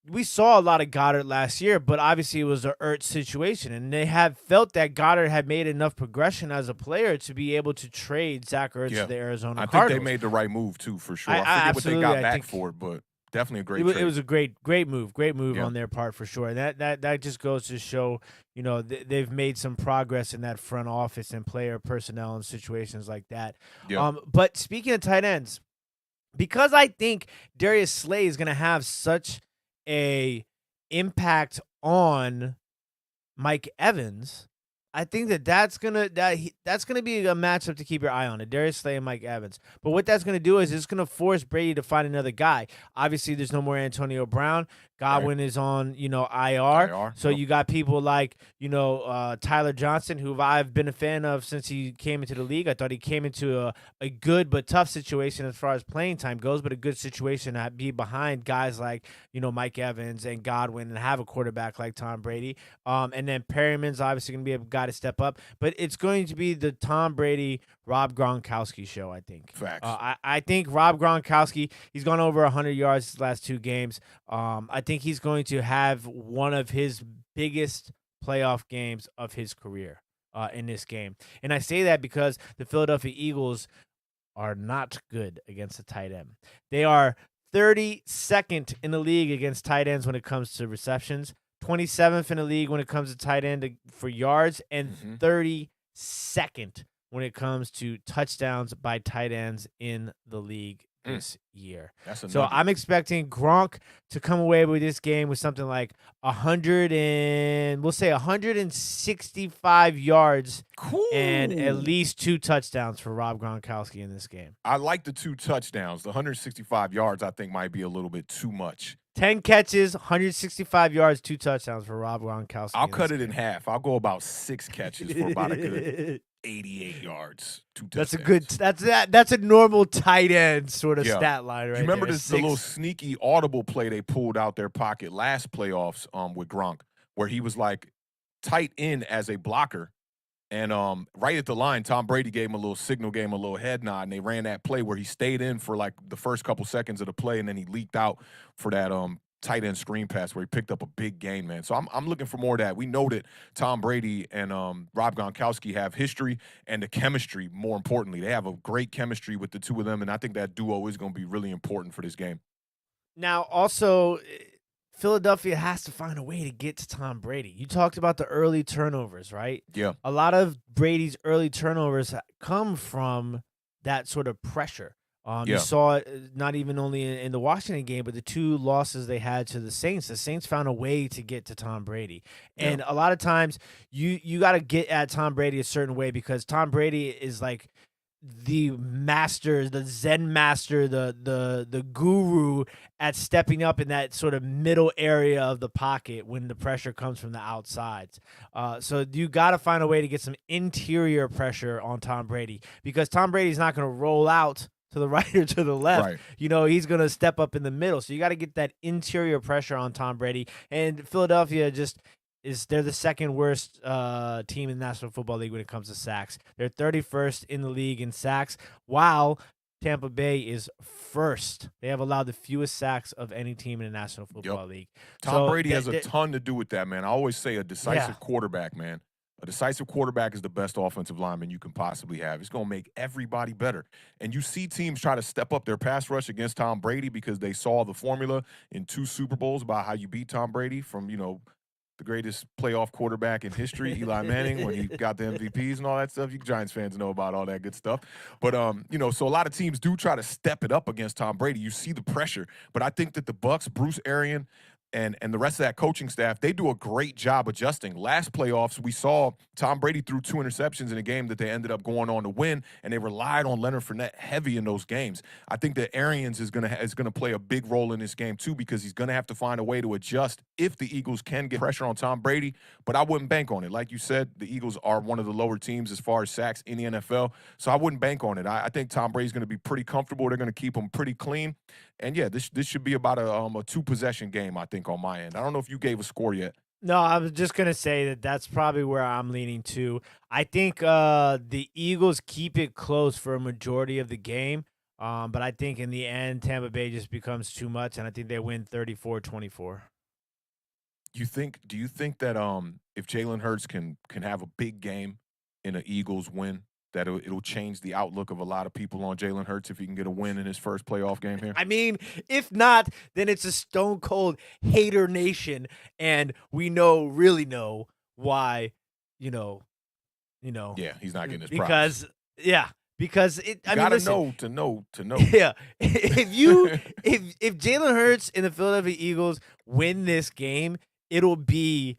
we saw a lot of Goddard last year, but obviously it was a Ertz situation, and they have felt that Goddard had made enough progression as a player to be able to trade Zach Ertz to the Arizona I Cardinals. think they made the right move too, for sure. I forget absolutely, what they got back for it, but definitely a great trade. It was a great move on their part for sure. And that just goes to show, they've made some progress in that front office and player personnel and situations like that. But speaking of tight ends, because I think Darius Slay is going to have such a impact on Mike Evans, I think that's gonna be a matchup to keep your eye on, Darius Slay and Mike Evans. But what that's gonna do is it's gonna force Brady to find another guy. Obviously, there's no more Antonio Brown. Godwin is on, IR. So you got people like, Tyler Johnson, who I've been a fan of since he came into the league. I thought he came into a good but tough situation as far as playing time goes, but a good situation to be behind guys like, Mike Evans and Godwin and have a quarterback like Tom Brady. And then Perryman's obviously going to be a guy to step up. But it's going to be the Tom Brady, Rob Gronkowski show, I think. Facts. I think Rob Gronkowski, he's gone over 100 yards his last 2 games. I think he's going to have one of his biggest playoff games of his career in this game. And I say that because the Philadelphia Eagles are not good against the tight end. They are 32nd in the league against tight ends when it comes to receptions, 27th in the league when it comes to tight end for yards, and 32nd when it comes to touchdowns by tight ends in the league this year. So I'm expecting Gronk to come away with this game with something like 165 yards and at least 2 touchdowns for Rob Gronkowski in this game. I like the 2 touchdowns. The 165 yards I think might be a little bit too much. 10 catches, 165 yards, 2 touchdowns for Rob Gronkowski. I'll cut it in half. I'll go about 6 catches for about a good 88 yards. 2 touchdowns. That's a normal tight end sort of stat line, right? You remember the little sneaky audible play they pulled out their pocket last playoffs with Gronk, where he was like tight in as a blocker. And right at the line, Tom Brady gave him a little signal, gave him a little head nod, and they ran that play where he stayed in for like the first couple seconds of the play, and then he leaked out for that tight end screen pass where he picked up a big gain, man. So I'm looking for more of that. We know that Tom Brady and Rob Gronkowski have history and the chemistry, more importantly. They have a great chemistry with the two of them, and I think that duo is going to be really important for this game. Now, also, Philadelphia has to find a way to get to Tom Brady. You talked about the early turnovers, right? Yeah. A lot of Brady's early turnovers come from that sort of pressure. You saw it not even only in the Washington game, but the 2 losses they had to the Saints. The Saints found a way to get to Tom Brady. And a lot of times you got to get at Tom Brady a certain way because Tom Brady is like the master, the Zen master, the guru at stepping up in that sort of middle area of the pocket when the pressure comes from the outsides. So you got to find a way to get some interior pressure on Tom Brady because Tom Brady's not going to roll out to the right or to the left. Right. He's going to step up in the middle. So you got to get that interior pressure on Tom Brady. And Philadelphia they're the second worst team in the National Football League when it comes to sacks. They're 31st in the league in sacks, while Tampa Bay is first. They have allowed the fewest sacks of any team in the National Football League. Tom Brady has a ton to do with that, man. I always say a decisive quarterback, man. A decisive quarterback is the best offensive lineman you can possibly have. It's going to make everybody better. And you see teams try to step up their pass rush against Tom Brady because they saw the formula in 2 Super Bowls about how you beat Tom Brady from, the greatest playoff quarterback in history, Eli Manning, when he got the MVPs and all that stuff. You Giants fans know about all that good stuff. But, so a lot of teams do try to step it up against Tom Brady. You see the pressure. But I think that the Bucs, Bruce Arians, and the rest of that coaching staff, they do a great job adjusting. Last playoffs, we saw Tom Brady threw 2 interceptions in a game that they ended up going on to win, and they relied on Leonard Fournette heavy in those games. I think that Arians is gonna play a big role in this game too because he's gonna have to find a way to adjust if the Eagles can get pressure on Tom Brady. But I wouldn't bank on it. Like you said, the Eagles are one of the lower teams as far as sacks in the NFL, so I wouldn't bank on it. I think Tom Brady's gonna be pretty comfortable. They're gonna keep him pretty clean. And, this should be about a 2-possession game, I think, on my end. I don't know if you gave a score yet. No, I was just going to say that's probably where I'm leaning to. I think the Eagles keep it close for a majority of the game, but I think in the end, Tampa Bay just becomes too much, and I think they win 34-24. Do you think that if Jalen Hurts can have a big game in an Eagles win, that it'll change the outlook of a lot of people on Jalen Hurts if he can get a win in his first playoff game here? I mean, if not, then it's a stone cold hater nation, and we really know why. You know, Yeah, he's not getting his props. because yeah, because it. You I mean, gotta listen, know to know to know. yeah. If Jalen Hurts and the Philadelphia Eagles win this game, it'll be.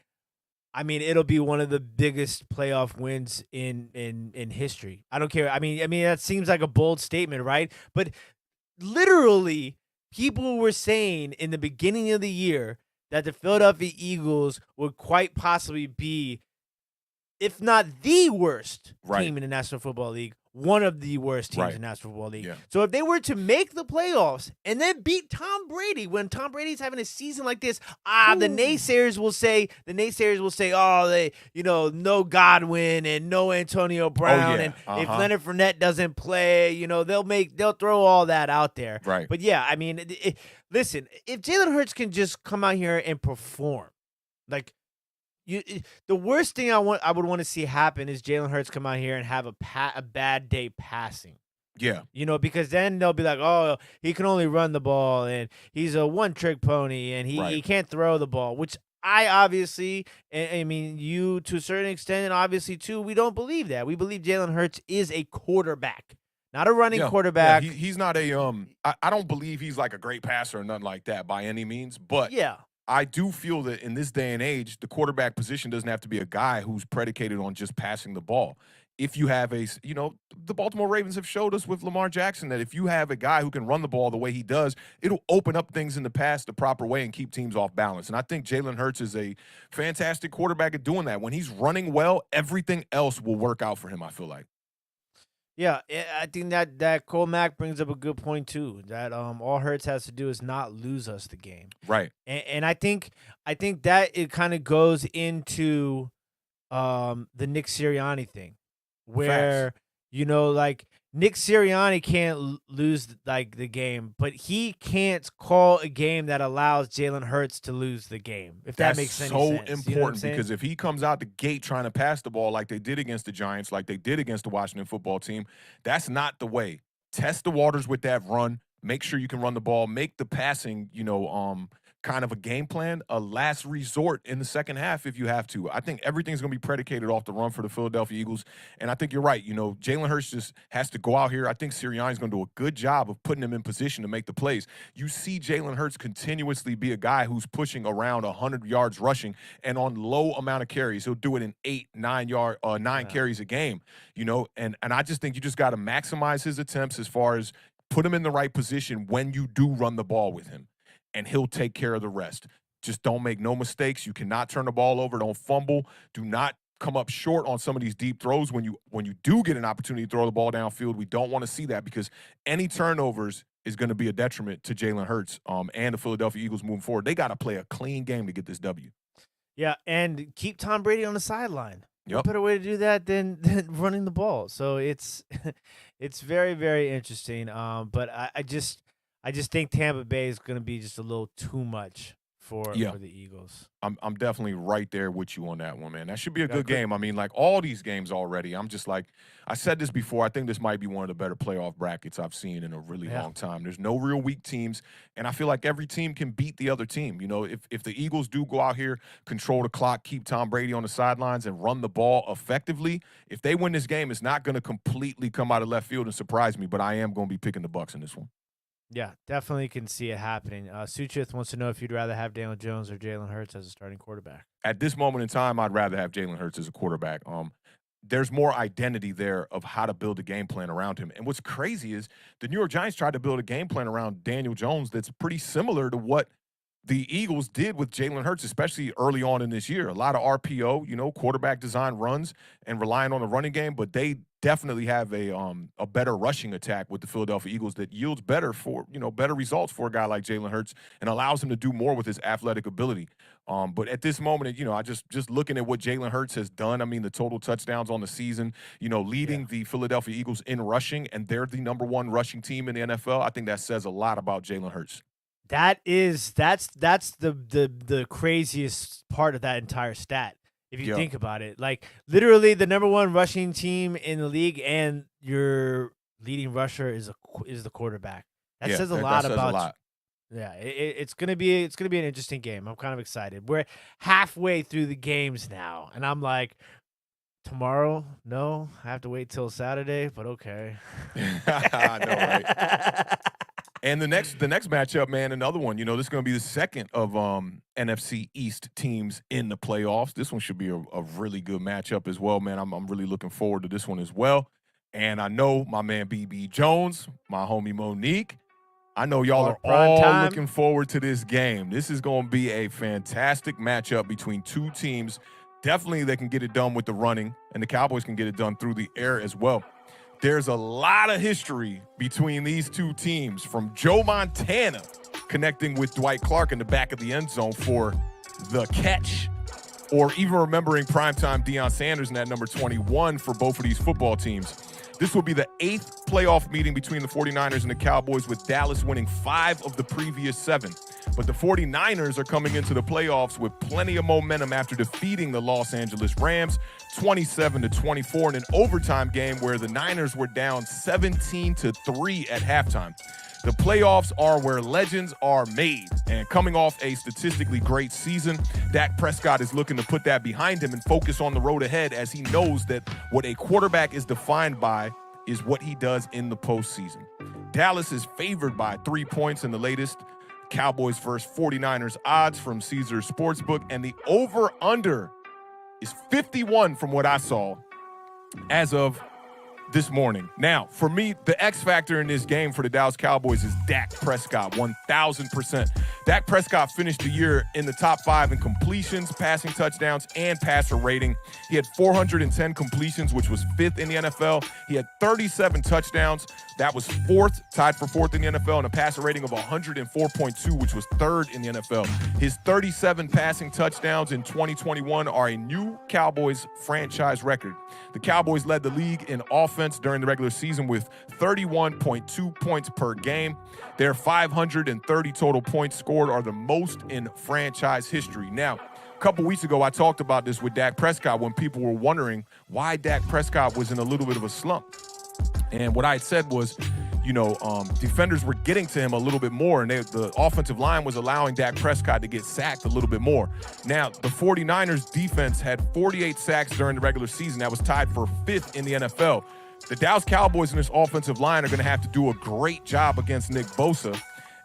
I mean, it'll be one of the biggest playoff wins in history. I don't care. I mean, that seems like a bold statement, right? But literally, people were saying in the beginning of the year that the Philadelphia Eagles would quite possibly be, if not the worst team in the National Football League, one of the worst teams in the National Football League. Yeah. So if they were to make the playoffs and then beat Tom Brady, when Tom Brady's having a season like this, the naysayers will say, oh, they, no Godwin and no Antonio Brown, and if Leonard Fournette doesn't play, they'll throw all that out there. Right. But yeah, I mean, listen, if Jalen Hurts can just come out here and perform, like. The worst thing I would want to see happen is Jalen Hurts come out here and have a bad day passing. Yeah. Because then they'll be like, oh, he can only run the ball and he's a one-trick pony and he can't throw the ball, which I obviously, I mean, you to a certain extent and obviously too, we don't believe that. We believe Jalen Hurts is a quarterback, not a running quarterback. Yeah, he's not a I don't believe he's like a great passer or nothing like that by any means, but yeah. I do feel that in this day and age, the quarterback position doesn't have to be a guy who's predicated on just passing the ball. If you have the Baltimore Ravens have showed us with Lamar Jackson that if you have a guy who can run the ball the way he does, it'll open up things in the pass the proper way and keep teams off balance. And I think Jalen Hurts is a fantastic quarterback at doing that. When he's running well, everything else will work out for him, I feel like. Yeah, I think that Cole Mack brings up a good point too. That all Hurts has to do is not lose us the game, right? And I think that it kind of goes into the Nick Sirianni thing, where like Nick Sirianni can't lose like the game, but he can't call a game that allows Jalen Hurts to lose the game. If that makes any sense. That's so important because if he comes out the gate trying to pass the ball like they did against the Giants, like they did against the Washington football team, that's not the way. Test the waters with that run. Make sure you can run the ball. Make the passing, kind of a game plan, a last resort in the second half if you have to. I think everything's going to be predicated off the run for the Philadelphia Eagles. And I think you're right. Jalen Hurts just has to go out here. I think Sirianni's going to do a good job of putting him in position to make the plays. You see Jalen Hurts continuously be a guy who's pushing around 100 yards rushing and on low amount of carries. He'll do it in 9 carries a game, and I just think you just got to maximize his attempts as far as put him in the right position when you do run the ball with him. And he'll take care of the rest. Just don't make no mistakes. You cannot turn the ball over. Don't fumble. Do not come up short on some of these deep throws when you do get an opportunity to throw the ball downfield. We don't want to see that because any turnovers is going to be a detriment to Jalen Hurts and the Philadelphia Eagles moving forward. They got to play a clean game to get this W. Yeah, and keep Tom Brady on the sideline. Yep. No better way to do that than running the ball. So it's very, very interesting. But I just think Tampa Bay is going to be just a little too much for the Eagles. I'm definitely right there with you on that one, man. That should be a good game. I mean, like all these games already, I'm just like, I said this before, I think this might be one of the better playoff brackets I've seen in a really long time. There's no real weak teams, and I feel like every team can beat the other team. If the Eagles do go out here, control the clock, keep Tom Brady on the sidelines, and run the ball effectively, if they win this game, it's not going to completely come out of left field and surprise me, but I am going to be picking the Bucs in this one. Yeah, definitely can see it happening. Suchith wants to know if you'd rather have Daniel Jones or Jalen Hurts as a starting quarterback. At this moment in time, I'd rather have Jalen Hurts as a quarterback. There's more identity there of how to build a game plan around him. And what's crazy is the New York Giants tried to build a game plan around Daniel Jones that's pretty similar to what the Eagles did with Jalen Hurts, especially early on in this year. A lot of RPO, quarterback design runs and relying on the running game, but they definitely have a better rushing attack with the Philadelphia Eagles that yields better results for a guy like Jalen Hurts and allows him to do more with his athletic ability. But at this moment, I just looking at what Jalen Hurts has done. I mean, the total touchdowns on the season, leading the Philadelphia Eagles in rushing, and they're the #1 rushing team in the NFL. I think that says a lot about Jalen Hurts. That's the craziest part of that entire stat. If you think about it, like literally the number one rushing team in the league, and your leading rusher is the quarterback. That says a lot that says about. a lot. Yeah, it's gonna be an interesting game. I'm kind of excited. We're halfway through the games now, and I'm like, tomorrow? No, I have to wait till Saturday. But okay. I know, right? And the next matchup, man, another one. You know, this is going to be the second of NFC East teams in the playoffs. This one should be a really good matchup as well, man. I'm really looking forward to this one as well. And I know my man BB Jones, my homie Monique, I know y'all are all looking forward to this game. This is going to be a fantastic matchup between two teams. Definitely they can get it done with the running, and the Cowboys can get it done through the air as well. There's a lot of history between these two teams, from Joe Montana connecting with Dwight Clark in the back of the end zone for the catch, or even remembering primetime Deion Sanders in that number 21 for both of these football teams. This will be the 8th playoff meeting between the 49ers and the Cowboys, with Dallas winning 5 of the previous 7. But the 49ers are coming into the playoffs with plenty of momentum after defeating the Los Angeles Rams 27-24 in an overtime game where the Niners were down 17-3 at halftime. The playoffs are where legends are made, and coming off a statistically great season, Dak Prescott is looking to put that behind him and focus on the road ahead, as he knows that what a quarterback is defined by is what he does in the postseason. Dallas is favored by 3 points in the latest Cowboys versus 49ers odds from Caesars Sportsbook, and the over-under is 51 from what I saw as of this morning. Now, for me, the X factor in this game for the Dallas Cowboys is Dak Prescott, 1,000%. Dak Prescott finished the year in the top 5 in completions, passing touchdowns, and passer rating. He had 410 completions, which was 5th in the NFL. He had 37 touchdowns. That was 4th, tied for 4th in the NFL, and a passer rating of 104.2, which was 3rd in the NFL. His 37 passing touchdowns in 2021 are a new Cowboys franchise record. The Cowboys led the league in offense during the regular season with 31.2 points per game. Their 530 total points scored are the most in franchise history. Now, a couple weeks ago, I talked about this with Dak Prescott when people were wondering why Dak Prescott was in a little bit of a slump. And what I had said was, defenders were getting to him a little bit more, and the offensive line was allowing Dak Prescott to get sacked a little bit more. Now, the 49ers defense had 48 sacks during the regular season. That was tied for 5th in the NFL. The Dallas Cowboys and this offensive line are going to have to do a great job against Nick Bosa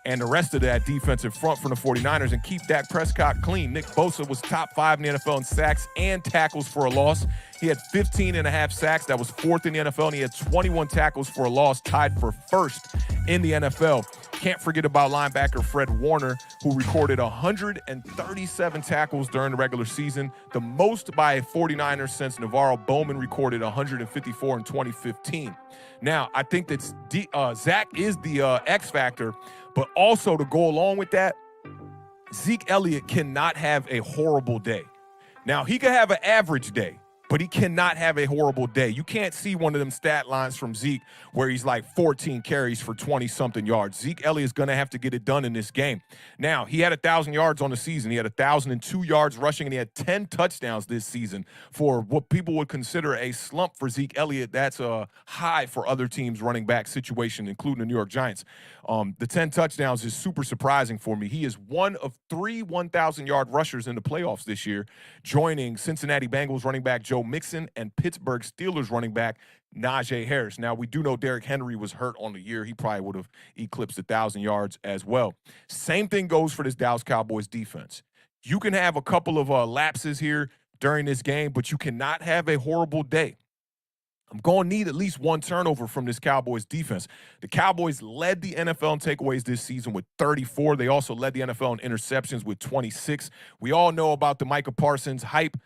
and the rest of that defensive front from the 49ers and keep Dak Prescott clean. Nick Bosa was top 5 in the NFL in sacks and tackles for a loss. He had 15.5 sacks. That was 4th in the NFL, and he had 21 tackles for a loss, tied for 1st in the NFL. Can't forget about linebacker Fred Warner, who recorded 137 tackles during the regular season, the most by a 49er since Navarro Bowman recorded 154 in 2015. Now, I think that Zach is the X factor, but also to go along with that, Zeke Elliott cannot have a horrible day. Now, he could have an average day, but he cannot have a horrible day. You can't see one of them stat lines from Zeke where he's like 14 carries for 20-something yards. Zeke Elliott's going to have to get it done in this game. Now, he had 1,000 yards on the season. He had 1,002 yards rushing, and he had 10 touchdowns this season. For what people would consider a slump for Zeke Elliott, that's a high for other teams' running back situation, including the New York Giants. The 10 touchdowns is super surprising for me. He is one of 3 1,000-yard rushers in the playoffs this year, joining Cincinnati Bengals running back Joe Mixon and Pittsburgh Steelers running back Najee Harris. Now, we do know Derrick Henry was hurt on the year. He probably would have eclipsed 1,000 yards as well. Same thing goes for this Dallas Cowboys defense. You can have a couple of lapses here during this game, but you cannot have a horrible day. I'm going to need at least one turnover from this Cowboys defense. The Cowboys led the NFL in takeaways this season with 34. They also led the NFL in interceptions with 26. We all know about the Micah Parsons hype.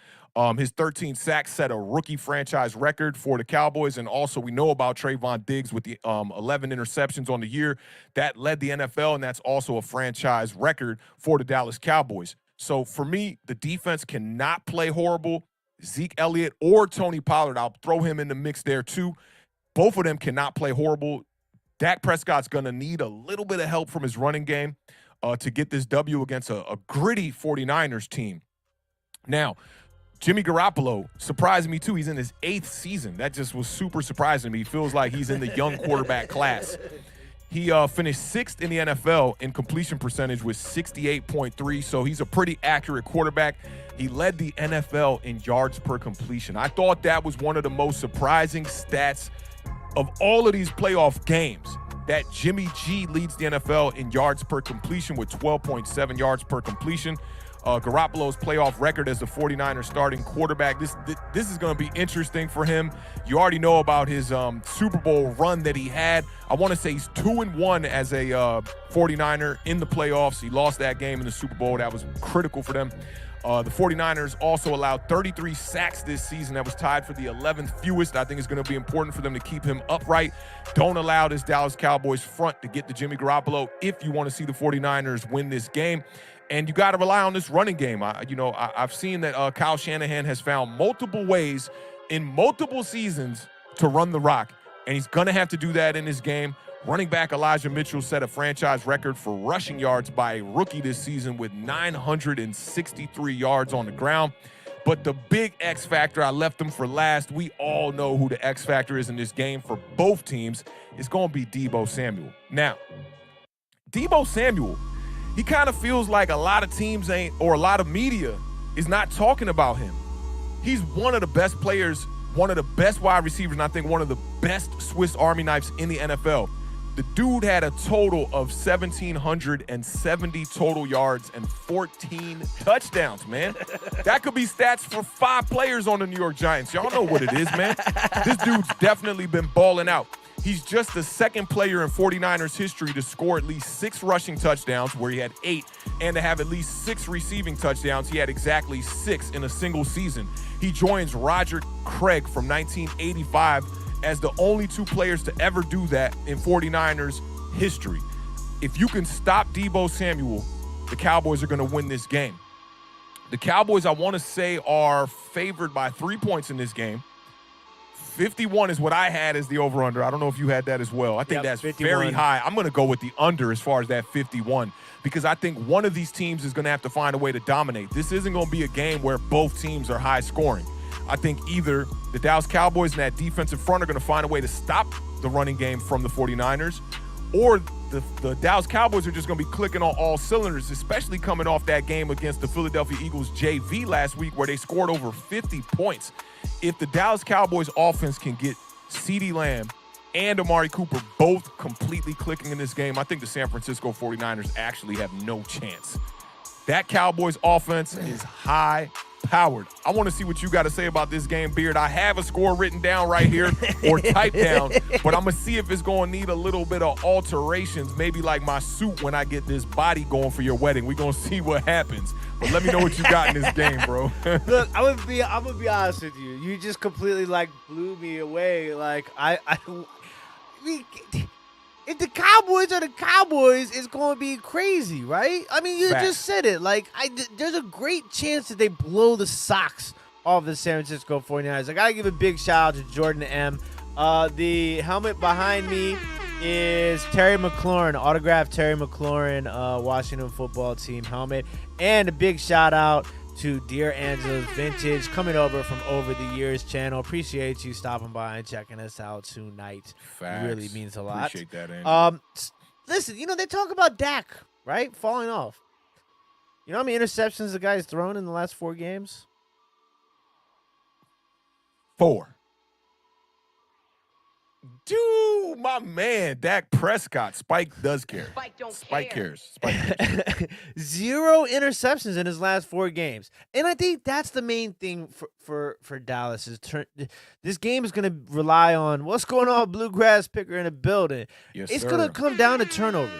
His 13 sacks set a rookie franchise record for the Cowboys, and also we know about Trayvon Diggs with the 11 interceptions on the year. That led the NFL, and that's also a franchise record for the Dallas Cowboys. So for me, the defense cannot play horrible. Zeke Elliott or Tony Pollard, I'll throw him in the mix there too. Both of them cannot play horrible. Dak Prescott's going to need a little bit of help from his running game. to get this W against a gritty 49ers team. Now, Jimmy Garoppolo surprised me too. He's in his 8th season. That just was super surprising to me. He feels like he's in the young quarterback class. He finished 6th in the NFL in completion percentage with 68.3, so he's a pretty accurate quarterback. He led the NFL in yards per completion. I thought that was one of the most surprising stats of all of these playoff games, that Jimmy G leads the NFL in yards per completion with 12.7 yards per completion. Garoppolo's playoff record as the 49ers starting quarterback. This is going to be interesting for him. You already know about his Super Bowl run that he had. I want to say he's 2-1 as a 49er in the playoffs. He lost that game in the Super Bowl. That was critical for them. The 49ers also allowed 33 sacks this season. That was tied for the 11th fewest. I think it's going to be important for them to keep him upright. Don't allow this Dallas Cowboys front to get to Jimmy Garoppolo if you want to see the 49ers win this game. And you got to rely on this running game. I've seen that Kyle Shanahan has found multiple ways in multiple seasons to run the rock, and he's going to have to do that in this game. Running back Elijah Mitchell set a franchise record for rushing yards by a rookie this season with 963 yards on the ground. But the big X factor, I left them for last. We all know who the X factor is in this game for both teams. It's going to be Deebo Samuel. Now, Deebo Samuel, he kind of feels like a lot of teams or a lot of media is not talking about him. He's one of the best players, one of the best wide receivers, and I think one of the best Swiss Army knives in the NFL. The dude had a total of 1,770 total yards and 14 touchdowns, man. That could be stats for 5 players on the New York Giants. Y'all know what it is, man. This dude's definitely been balling out. He's just the second player in 49ers history to score at least 6 rushing touchdowns, where he had 8, and to have at least 6 receiving touchdowns. He had exactly 6 in a single season. He joins Roger Craig from 1985 as the only 2 players to ever do that in 49ers history. If you can stop Deebo Samuel, the Cowboys are going to win this game. The Cowboys, I want to say, are favored by 3 points in this game. 51 is what I had as the over-under. I don't know if you had that as well. I think that's 51. Very high. I'm going to go with the under as far as that 51, because I think one of these teams is going to have to find a way to dominate. This isn't going to be a game where both teams are high scoring. I think either the Dallas Cowboys and that defensive front are going to find a way to stop the running game from the 49ers, or the Dallas Cowboys are just going to be clicking on all cylinders, especially coming off that game against the Philadelphia Eagles JV last week where they scored over 50 points. If the Dallas Cowboys offense can get CeeDee Lamb and Amari Cooper both completely clicking in this game, I think the San Francisco 49ers actually have no chance. That Cowboys offense is high-powered. I want to see what you got to say about this game, Beard. I have a score written down right here or typed down, but I'm going to see if it's going to need a little bit of alterations, maybe like my suit when I get this body going for your wedding. We're going to see what happens. But let me know what you got in this game, bro. Look, I'm gonna be honest with you. You just completely blew me away. If the Cowboys are the Cowboys, it's going to be crazy, right? I mean, you just said it. There's a great chance that they blow the socks off the San Francisco 49ers. I got to give a big shout out to Jordan M. The helmet behind me is Terry McLaurin, autographed Terry McLaurin, Washington football team helmet. And a big shout out to Dear Angela's Vintage, coming over from Over the Years channel. Appreciate you stopping by and checking us out tonight. Facts. It really means a lot. Appreciate that, Angela. Listen, they talk about Dak, right? Falling off. You know how many interceptions the guy's thrown in the last 4 games? 4. Dude, my man, Dak Prescott. Spike does care. Spike cares. Spike cares. 0 interceptions in his last 4 games. And I think that's the main thing for Dallas. This game is going to rely on what's going on, Bluegrass Picker in the building. Yes, it's sir. going to come down to turnovers.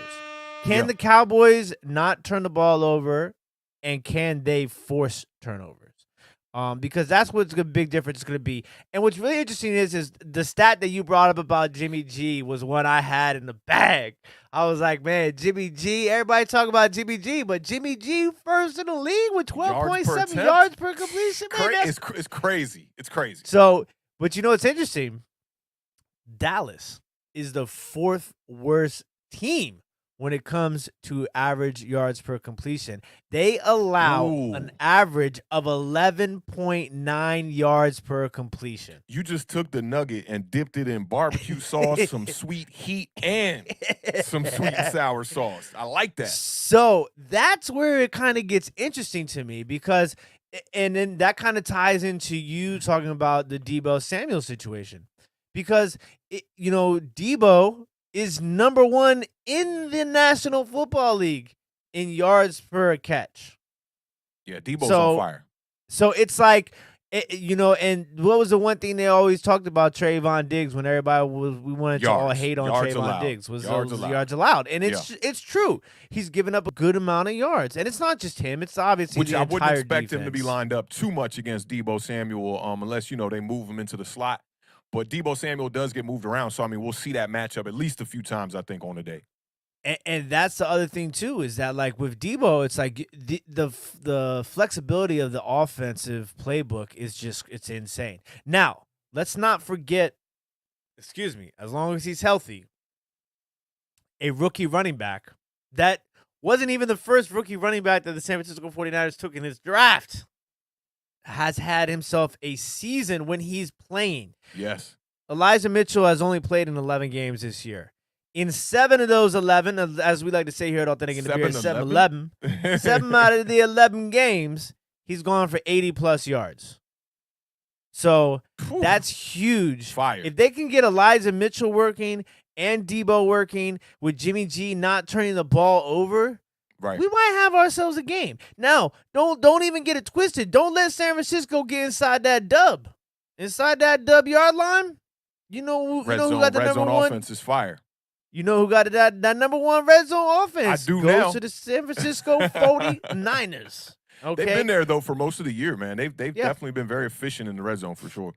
Can the Cowboys not turn the ball over, and can they force turnovers? Because that's what's a big difference is going to be. And what's really interesting is the stat that you brought up about Jimmy G was one I had in the bag. I was like, man, Jimmy G, everybody talk about Jimmy G, but Jimmy G first in the league with 12.7 yards per completion. It's crazy. It's crazy. So, but what's interesting? Dallas is the 4th worst team when it comes to average yards per completion. They allow an average of 11.9 yards per completion. You just took the nugget and dipped it in barbecue sauce, some sweet heat, and some sweet and sour sauce. I like that. So that's where it kind of gets interesting to me because, and then that kind of ties into you talking about the Deebo Samuel situation because, Deebo is number 1 in the National Football League in yards per catch. Yeah, Deebo's on fire. So it's like, and what was the one thing they always talked about Trayvon Diggs when everybody we wanted to all hate on Trayvon Diggs was yards allowed. And it's true. He's given up a good amount of yards. And it's not just him. It's obviously the entire defense. Which I wouldn't expect him to be lined up too much against Deebo Samuel unless, they move him into the slot. But Deebo Samuel does get moved around, so, we'll see that matchup at least a few times, I think, on the day. And that's the other thing, too, is that, like, with Deebo, it's like the flexibility of the offensive playbook is just – it's insane. Now, let's not forget – as long as he's healthy, a rookie running back that wasn't even the first rookie running back that the San Francisco 49ers took in this draft – has had himself a season when he's playing. Yes. Elijah Mitchell has only played in 11 games this year. In 7 of those 11, as we like to say here at Awthentik and The Beard, 7-11. 7 out of the 11 games, he's gone for 80-plus yards. So that's huge. Fire. If they can get Elijah Mitchell working and Deebo working with Jimmy G not turning the ball over, right, we might have ourselves a game. Now, don't even get it twisted. Don't let San Francisco get inside that dub. Inside that dub yard line, who got the number 1 offense is fire. You know who got that number 1 red zone offense? I do Goes now. to the San Francisco 49ers. Okay? They've been there though for most of the year, man. They've definitely been very efficient in the red zone for sure.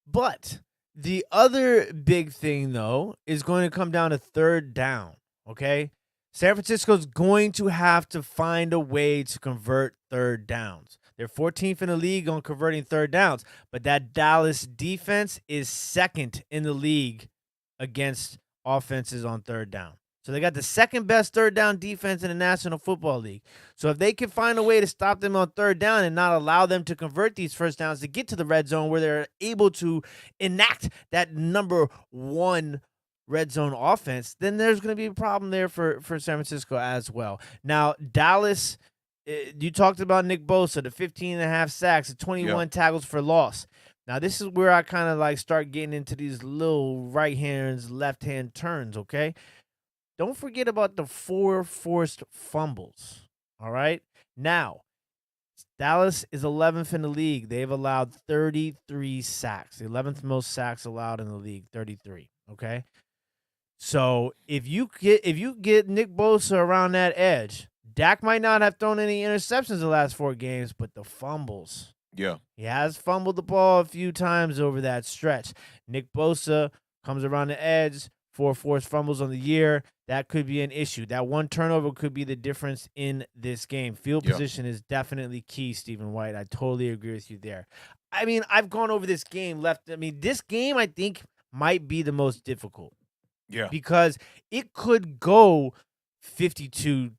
But the other big thing though is going to come down to third down. Okay. San Francisco's going to have to find a way to convert third downs. They're 14th in the league on converting third downs, but that Dallas defense is 2nd in the league against offenses on third down. So they got the 2nd best third down defense in the National Football League. So if they can find a way to stop them on third down and not allow them to convert these first downs to get to the red zone where they're able to enact that number 1 red zone offense, then there's going to be a problem there for San Francisco as well. Now, Dallas, you talked about Nick Bosa, the 15.5 sacks, the 21 tackles for loss. Now, this is where I kind of like start getting into these little right hands, left hand turns, okay? Don't forget about the 4 forced fumbles, all right? Now, Dallas is 11th in the league. They've allowed 33 sacks, the 11th most sacks allowed in the league, 33, okay? So if you get Nick Bosa around that edge, Dak might not have thrown any interceptions the last 4 games, but the fumbles. Yeah. He has fumbled the ball a few times over that stretch. Nick Bosa comes around the edge, 4 forced fumbles on the year. That could be an issue. That 1 turnover could be the difference in this game. Field position is definitely key, Stephen White. I totally agree with you there. I've gone over this game this game I think might be the most difficult. Yeah. Because it could go 52-21.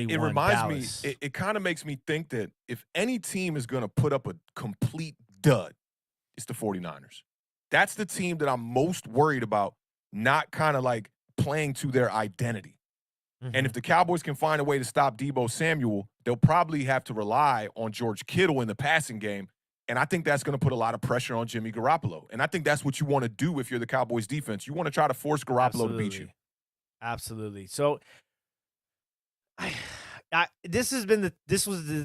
It reminds Dallas. me, it kind of makes me think that if any team is going to put up a complete dud, it's the 49ers. That's the team that I'm most worried about not kind of like playing to their identity. Mm-hmm. And if the Cowboys can find a way to stop Deebo Samuel, they'll probably have to rely on George Kittle in the passing game. And I think that's going to put a lot of pressure on Jimmy Garoppolo. And I think that's what you want to do if you're the Cowboys defense. You want to try to force Garoppolo to beat you. Absolutely. So this was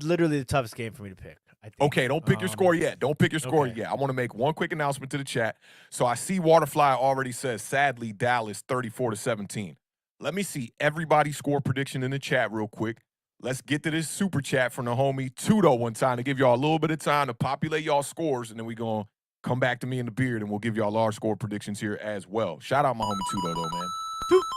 literally the toughest game for me to pick, I think. Okay, don't pick your score yet. Don't pick your score yet. I want to make one quick announcement to the chat. So I see Waterfly already says, sadly, Dallas 34-17. Let me see everybody's score prediction in the chat real quick. Let's get to this super chat from the homie Tudo one time to give y'all a little bit of time to populate y'all scores, and then we're going to come back to me and the Beard, and we'll give y'all our score predictions here as well. Shout out my homie Tudo, though, man. Tudo!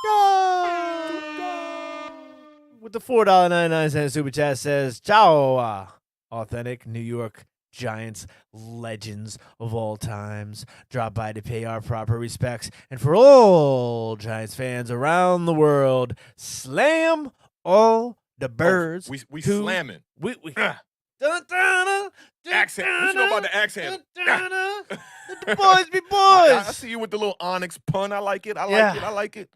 With the $4.99 super chat says, Ciao, Awthentik, New York Giants legends of all times drop by to pay our proper respects. And for all Giants fans around the world, slam all the birds. We slamming. We Accent. What you know about the accent? the boys be boys. I see you with the little Onyx pun. I like it. I like it.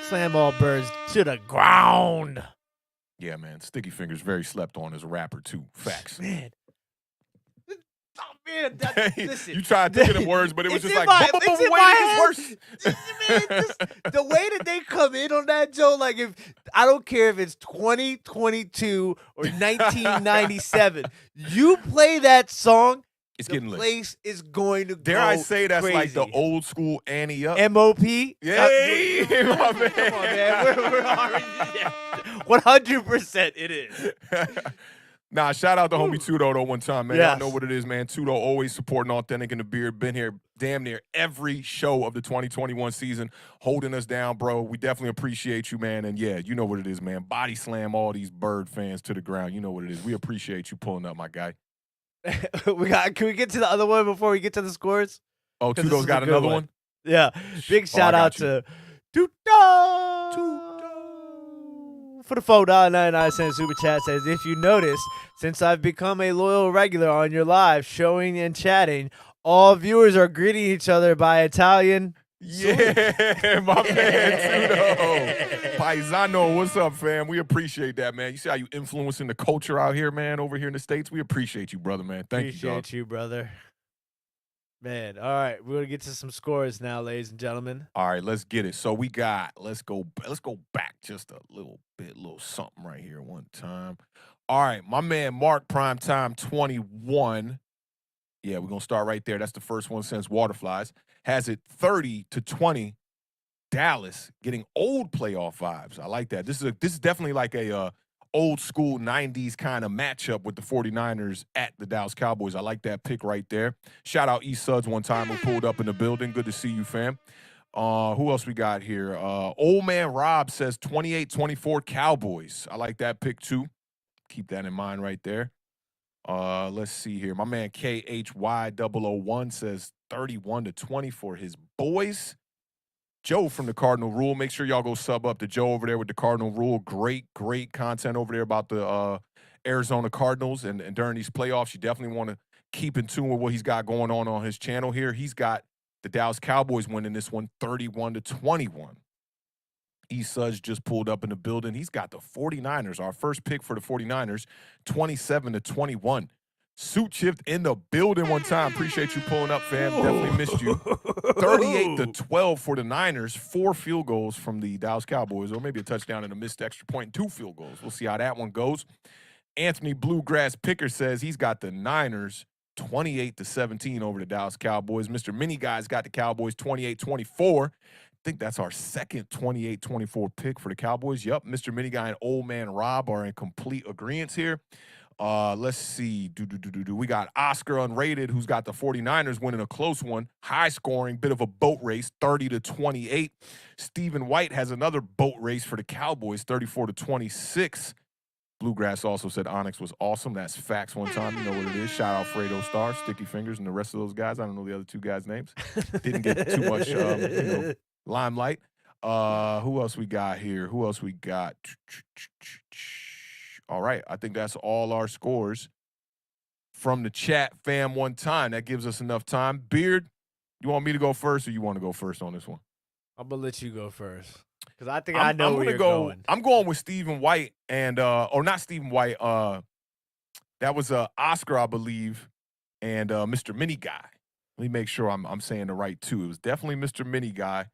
Slam all birds to the ground. Yeah, man. Sticky Fingers very slept on as a rapper too. Facts. Man. Oh, man, listen. You tried to get words, but it was just like, wait, it's worse. The way that they come in on that, Joe, like I don't care if it's 2022 or 1997, you play that song, it's the getting lit. place is going to Dare go I say that's crazy. like the old school Annie Up? M.O.P.? Yay, my man. Come on, man. We're already, 100% it is. Nah, shout out to homie Tudo though one time, man. Yes. Y'all know what it is, man. Tudo always supporting Awthentik and The Beard. Been here damn near every show of the 2021 season, holding us down, bro. We definitely appreciate you, man. And yeah, you know what it is, man. Body slam all these bird fans to the ground. You know what it is. We appreciate you pulling up, my guy. Can we get to the other one before we get to the scores? Oh, Tudo's got another one? Yeah. Big shout out to Tudo for the $4.99 super chat. Says, if you notice, since I've become a loyal regular on your live showing and chatting, all viewers are greeting each other by Italian. Yeah, my man Tudo. Paisano, what's up, fam? We appreciate that, man. You see how you influencing the culture out here, man, over here in the States? We appreciate you, brother, man. Thank you, dog. Appreciate you, brother. Man, all right, we're gonna get to some scores now, ladies and gentlemen. All right, let's get it. So let's go back just a little bit, little something right here one time. All right, my man Mark Primetime 21. Yeah, we're gonna start right there. That's the first one since Waterflies. Has it 30-20. Dallas getting old playoff vibes. I like that. This is definitely like a old school 90s kind of matchup with the 49ers at the Dallas Cowboys. I like that pick right there. Shout out E Suds one time who pulled up in the building. Good to see you, fam. Who else we got here? Old man Rob says 28-24 Cowboys. I like that pick too. Keep that in mind right there. Let's see here. My man KHY001 says 31-20 for his boys. Joe from the Cardinal Rule. Make sure y'all go sub up to Joe over there with the Cardinal Rule. Great content over there about the Arizona Cardinals and during these playoffs. You definitely want to keep in tune with what he's got going on his channel here. He's got the Dallas Cowboys winning this one 31-21. E Suds just pulled up in the building. He's got the 49ers, our first pick for the 49ers, 27-21. Suit shift in the building one time. Appreciate you pulling up, fam. Definitely missed you. 38-12 for the Niners. 4 field goals from the Dallas Cowboys, or maybe a touchdown and a missed extra point and 2 field goals. We'll see how that one goes. Anthony Bluegrass Picker says he's got the Niners 28-17 over the Dallas Cowboys. Mr. Mini Guy's got the Cowboys 28-24. I think that's our second 28-24 pick for the Cowboys. Yep, Mr. Mini Guy and Old Man Rob are in complete agreement here. Let's see. We got Oscar Unrated, who's got the 49ers winning a close one. High scoring, bit of a boat race, 30-28. Stephen White has another boat race for the Cowboys, 34-26. Bluegrass also said Onyx was awesome. That's facts one time. You know what it is. Shout out Fredo Star, Sticky Fingers, and the rest of those guys. I don't know the other 2 guys' names. Didn't get too much limelight. Who else we got here? Who else we got? All right, I think that's all our scores from the chat fam one time. That gives us enough time. Beard, you want me to go first or you want to go first on this one? I'm going to let you go first because I think I know where you're going. I'm going with Stephen White and or not Stephen White. That was Oscar, I believe, and Mr. Mini Guy. Let me make sure I'm saying the right 2. It was definitely Mr. Mini Guy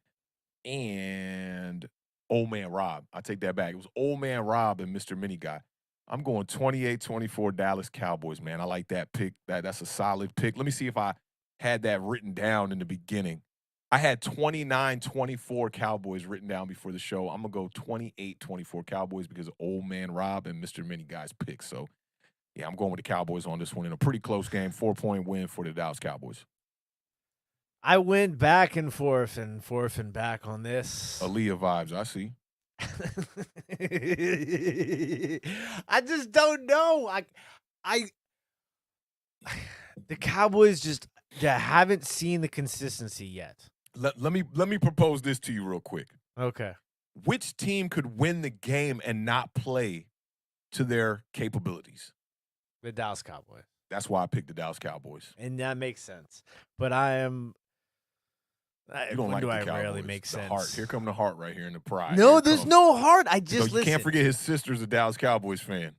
and Old Man Rob. I take that back. It was Old Man Rob and Mr. Mini Guy. I'm going 28-24 Dallas Cowboys, man. I like that pick. That's a solid pick. Let me see if I had that written down in the beginning. I had 29-24 Cowboys written down before the show. I'm going to go 28-24 Cowboys because of Old Man Rob and Mr. Mini Guy's pick. So, yeah, I'm going with the Cowboys on this one in a pretty close game. 4-point win for the Dallas Cowboys. I went back and forth and back on this. Aaliyah vibes, I see. I just don't know. The Cowboys just haven't seen the consistency yet. Let me propose this to you real quick. Okay. Which team could win the game and not play to their capabilities? The Dallas Cowboys. That's why I picked the Dallas Cowboys. And that makes sense. But I am. You don't like the Cowboys. Rarely make the sense. Heart. Here come the heart right here in the pride. No, there's no heart. I just you can't forget his sister's a Dallas Cowboys fan.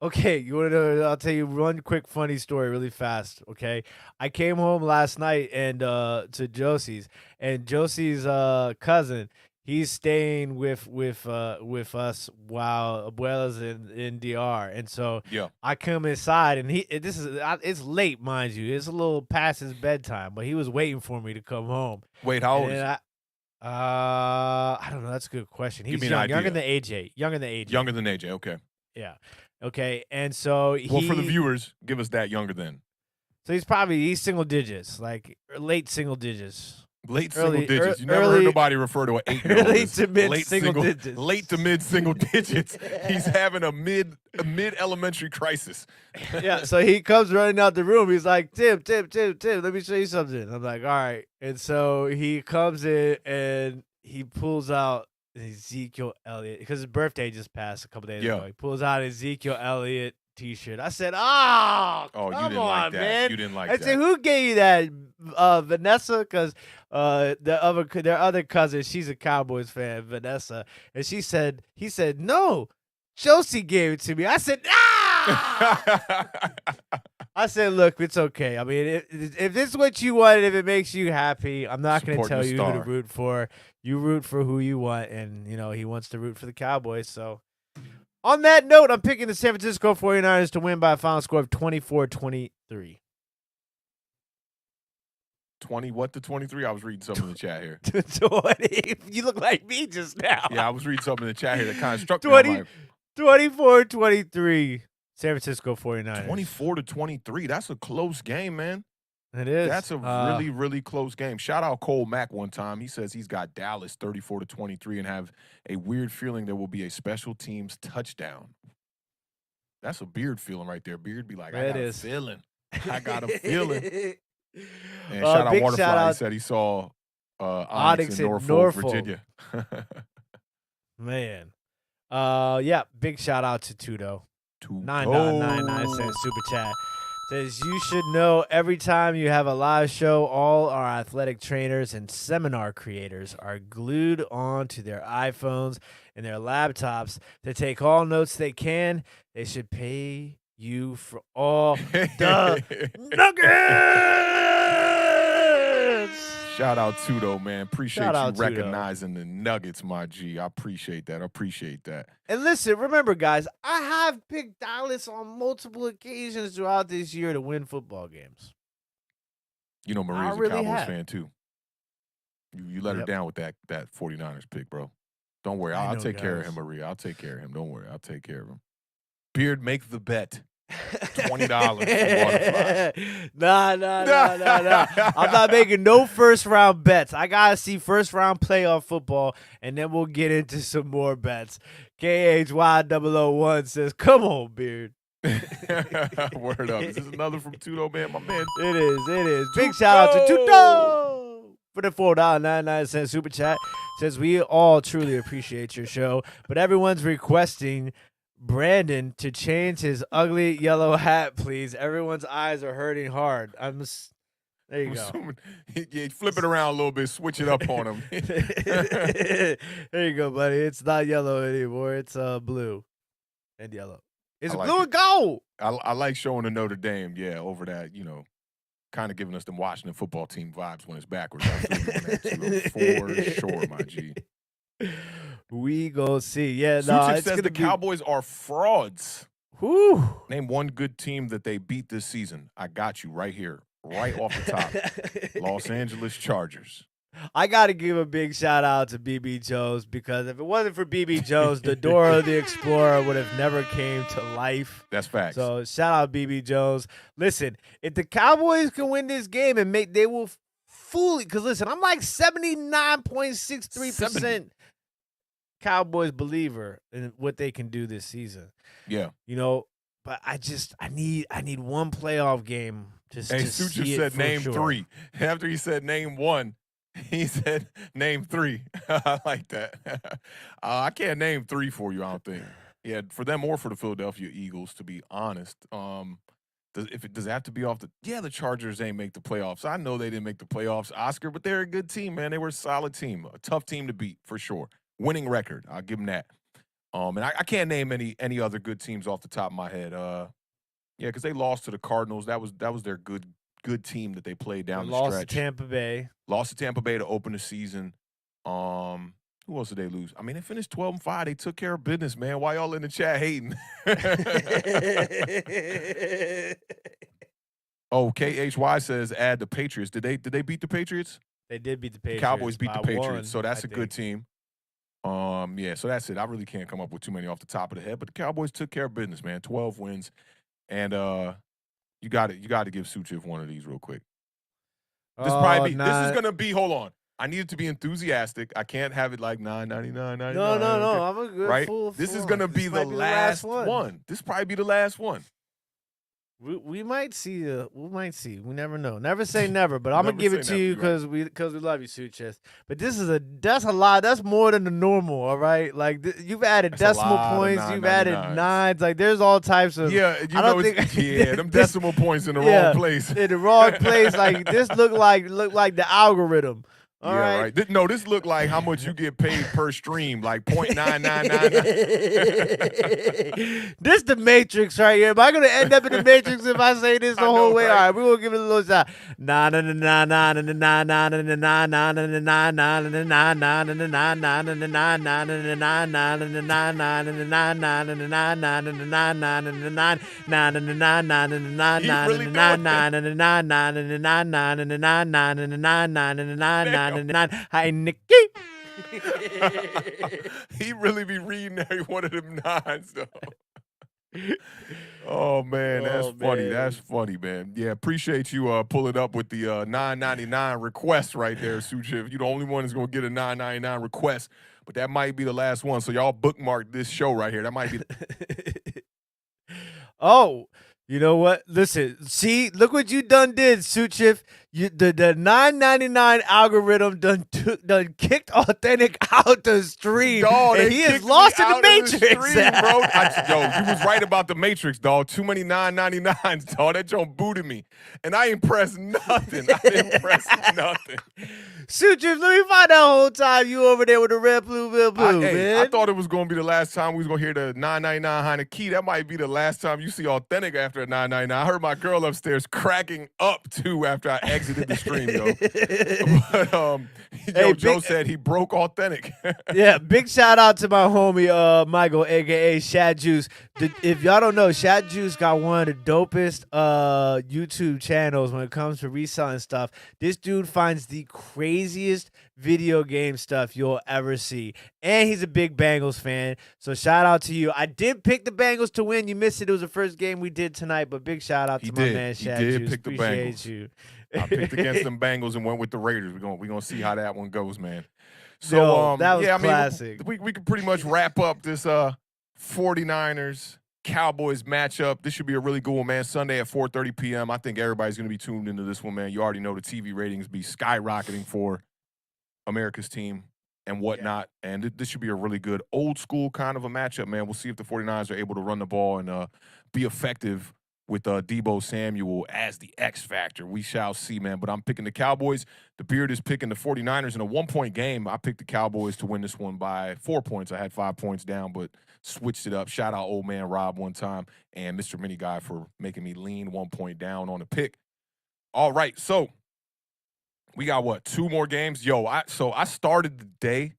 Okay, you want to know? I'll tell you one quick funny story really fast, okay? I came home last night and to Josie's, and Josie's cousin, he's staying with us while Abuela's in DR. And so I come inside, and it's late, mind you. It's a little past his bedtime, but he was waiting for me to come home. Wait, how old is he? I don't know. That's a good question. He's younger than AJ. Younger than AJ, okay. Yeah. Okay, and so well, for the viewers, give us that younger than. So he's single digits, like late single digits. Single digits. You never heard nobody refer to an 8-year-old late to mid single digits. Late to mid single digits. He's having a mid elementary crisis. Yeah, so he comes running out the room. He's like, Tim, let me show you something. I'm like, all right. And so he comes in and he pulls out Ezekiel Elliott, because his birthday just passed a couple days ago. He pulls out an Ezekiel Elliott T-shirt. I said, "Oh, come you didn't on, like that. man! You didn't like that." I said, "Who gave you that, Vanessa?" Because their other cousin, she's a Cowboys fan, Vanessa, and he said, "No, Josie gave it to me." I said, "Ah!" I said, "Look, it's okay. I mean, if this is what you wanted, if it makes you happy, I'm not going to tell you who to root for. You root for who you want, and he wants to root for the Cowboys." So, on that note, I'm picking the San Francisco 49ers to win by a final score of 24-23. 20 what to 23? I was reading something in the chat here. 20. You look like me just now. Yeah, I was reading something in the chat here that kind of struck me. 24-23. San Francisco 49ers. 24-23. That's a close game, man. It is. That's a really, really close game. Shout out Cole Mack one time. He says he's got Dallas 34-23 and have a weird feeling there will be a special teams touchdown. That's a Beard feeling right there. Beard be like, I got a feeling. I got a feeling. And shout out Waterfly. He said he saw Onyx in Norfolk, Virginia. Man. Yeah, big shout out to Tudo. 9999 cents super chat. Says, you should know every time you have a live show, all our athletic trainers and seminar creators are glued on to their iPhones and their laptops to take all notes they can. They should pay you for all the nuggets. Shout out Tudo, man. Appreciate you recognizing the nuggets, my G. I appreciate that. And listen, remember, guys, I have picked Dallas on multiple occasions throughout this year to win football games. You know, Maria's a Cowboys fan, too. You let her down with that 49ers pick, bro. Don't worry. I'll take care of him, Maria. I'll take care of him. Don't worry. I'll take care of him. Beard, make the bet. $20 for Waterfly. Nah. I'm not making no first-round bets. I got to see first-round playoff football, and then we'll get into some more bets. KHY001 says, come on, Beard. Word up. Is this another from Tudo, man? My man. It is. Big shout out to Tudo for the $4.99 super chat. Says, we all truly appreciate your show, but everyone's requesting Brandon to change his ugly yellow hat, please. Everyone's eyes are hurting hard. There you go. Yeah, flip it around a little bit, switch it up on him. There you go, buddy. It's not yellow anymore. It's blue and yellow. It's like blue and gold. I like showing the Notre Dame, over that, kind of giving us the Washington football team vibes when it's backwards. For sure, my G. We go see. Yeah, Suchik says the Cowboys are frauds. Whew. Name one good team that they beat this season. I got you right here, right off the top. Los Angeles Chargers. I got to give a big shout out to BB Jones, because if it wasn't for BB Jones, the Dora the Explorer would have never came to life. That's facts. So shout out BB Jones. Listen, if the Cowboys can win this game and they will fully, because listen, I'm like 79.63% Cowboys believer in what they can do this season. Yeah. but I need one playoff game just Hey, to Sucha see it said for name sure. 3. After he said name 1, he said name 3. I like that. I can't name 3 for you, I don't think. Yeah, for them or for the Philadelphia Eagles, to be honest. Does it have to be off the? Yeah, the Chargers ain't make the playoffs. I know they didn't make the playoffs, Oscar, but they're a good team, man. They were a solid team, a tough team to beat for sure. Winning record, I'll give them that. And I can't name any other good teams off the top of my head. Yeah, because they lost to the Cardinals. That was their good team that they played down the Lost stretch. to Tampa Bay. Lost to Tampa Bay to open the season. Who else did they lose? I mean, they finished 12-5. They took care of business, man. Why y'all in the chat hating? Oh, KHY says add the Patriots. Did they beat the Patriots? They did beat the Patriots. The Cowboys beat the Patriots, one, so that's a good team. Yeah, so that's it. I really can't come up with too many off the top of the head, but the Cowboys took care of business, man. 12 wins, and you got to give Suchiv one of these real quick. This is gonna be. Hold on, I need it to be enthusiastic. I can't have it like $9.99. No. I'm a good right. Full this is gonna be the last one. This probably be the last one. We might see. We might see. We never know. Never say never. But I'm gonna give it to you because we love you, Suchess. But that's a lot. That's more than the normal. All right. Like you've added decimal points. You've added nines. Like there's all types of. Yeah. Them decimal points in the wrong place. In the wrong place. Like this look like the algorithm. All right. No, this looked like how much you get paid per stream, like 0.9999. This the Matrix right here. Am I gonna end up in the Matrix if I say this the whole way? Right? All right, we're gonna give it a little shot. Hi, Nikki. He really be reading every one of them nines, though. Oh, man, that's funny. That's funny, man. Yeah, appreciate you pulling up with the $9.99 request right there, Suchiv. You're the only one that's going to get a $9.99 request, but that might be the last one. So y'all bookmark this show right here. That might be Oh, you know what? Listen, see, look what you done did, Suchiv. The $9.99 algorithm done kicked Awthentik out the stream. Dog, and he is lost in the Matrix. Bro. You was right about the Matrix, dog. Too many $9.99s, dog. That joint booted me. And I ain't pressed nothing. I didn't press nothing. Suchiv, let me find out whole time you over there with the red, blue, man. I thought it was going to be the last time we was going to hear the $9.99 behind the key. That might be the last time you see Awthentik after a $9.99. I heard my girl upstairs cracking up, too, after I exited the stream, yo. But, Joe said he broke Awthentik. Yeah, big shout out to my homie, Michael, a.k.a. Shad Juice. If y'all don't know, Shad Juice got one of the dopest YouTube channels when it comes to reselling stuff. This dude finds the craziest video game stuff you'll ever see. And he's a big Bengals fan. So shout out to you. I did pick the Bengals to win. You missed it. It was the first game we did tonight, but big shout out to my man Shad Juice. He did pick the Bengals. You. I picked against them Bengals and went with the Raiders. We're gonna see how that one goes, man. So that was classic. We can pretty much wrap up this 49ers Cowboys matchup. This should be a really good one, man. Sunday at 4:30 p.m. I think everybody's going to be tuned into this one, man. You already know the TV ratings be skyrocketing for America's team and whatnot. Yeah. And this should be a really good old school kind of a matchup, man. We'll see if the 49ers are able to run the ball and be effective with Deebo Samuel as the X factor. We shall see, man. But I'm picking the Cowboys. The Beard is picking the 49ers in a 1-point game. I picked the Cowboys to win this one by 4 points. I had 5 points down, but switched it up. Shout out old man Rob one time and Mr. Mini Guy for making me lean 1 point down on the pick. All right, so we got, 2 more games? Yo, I started the day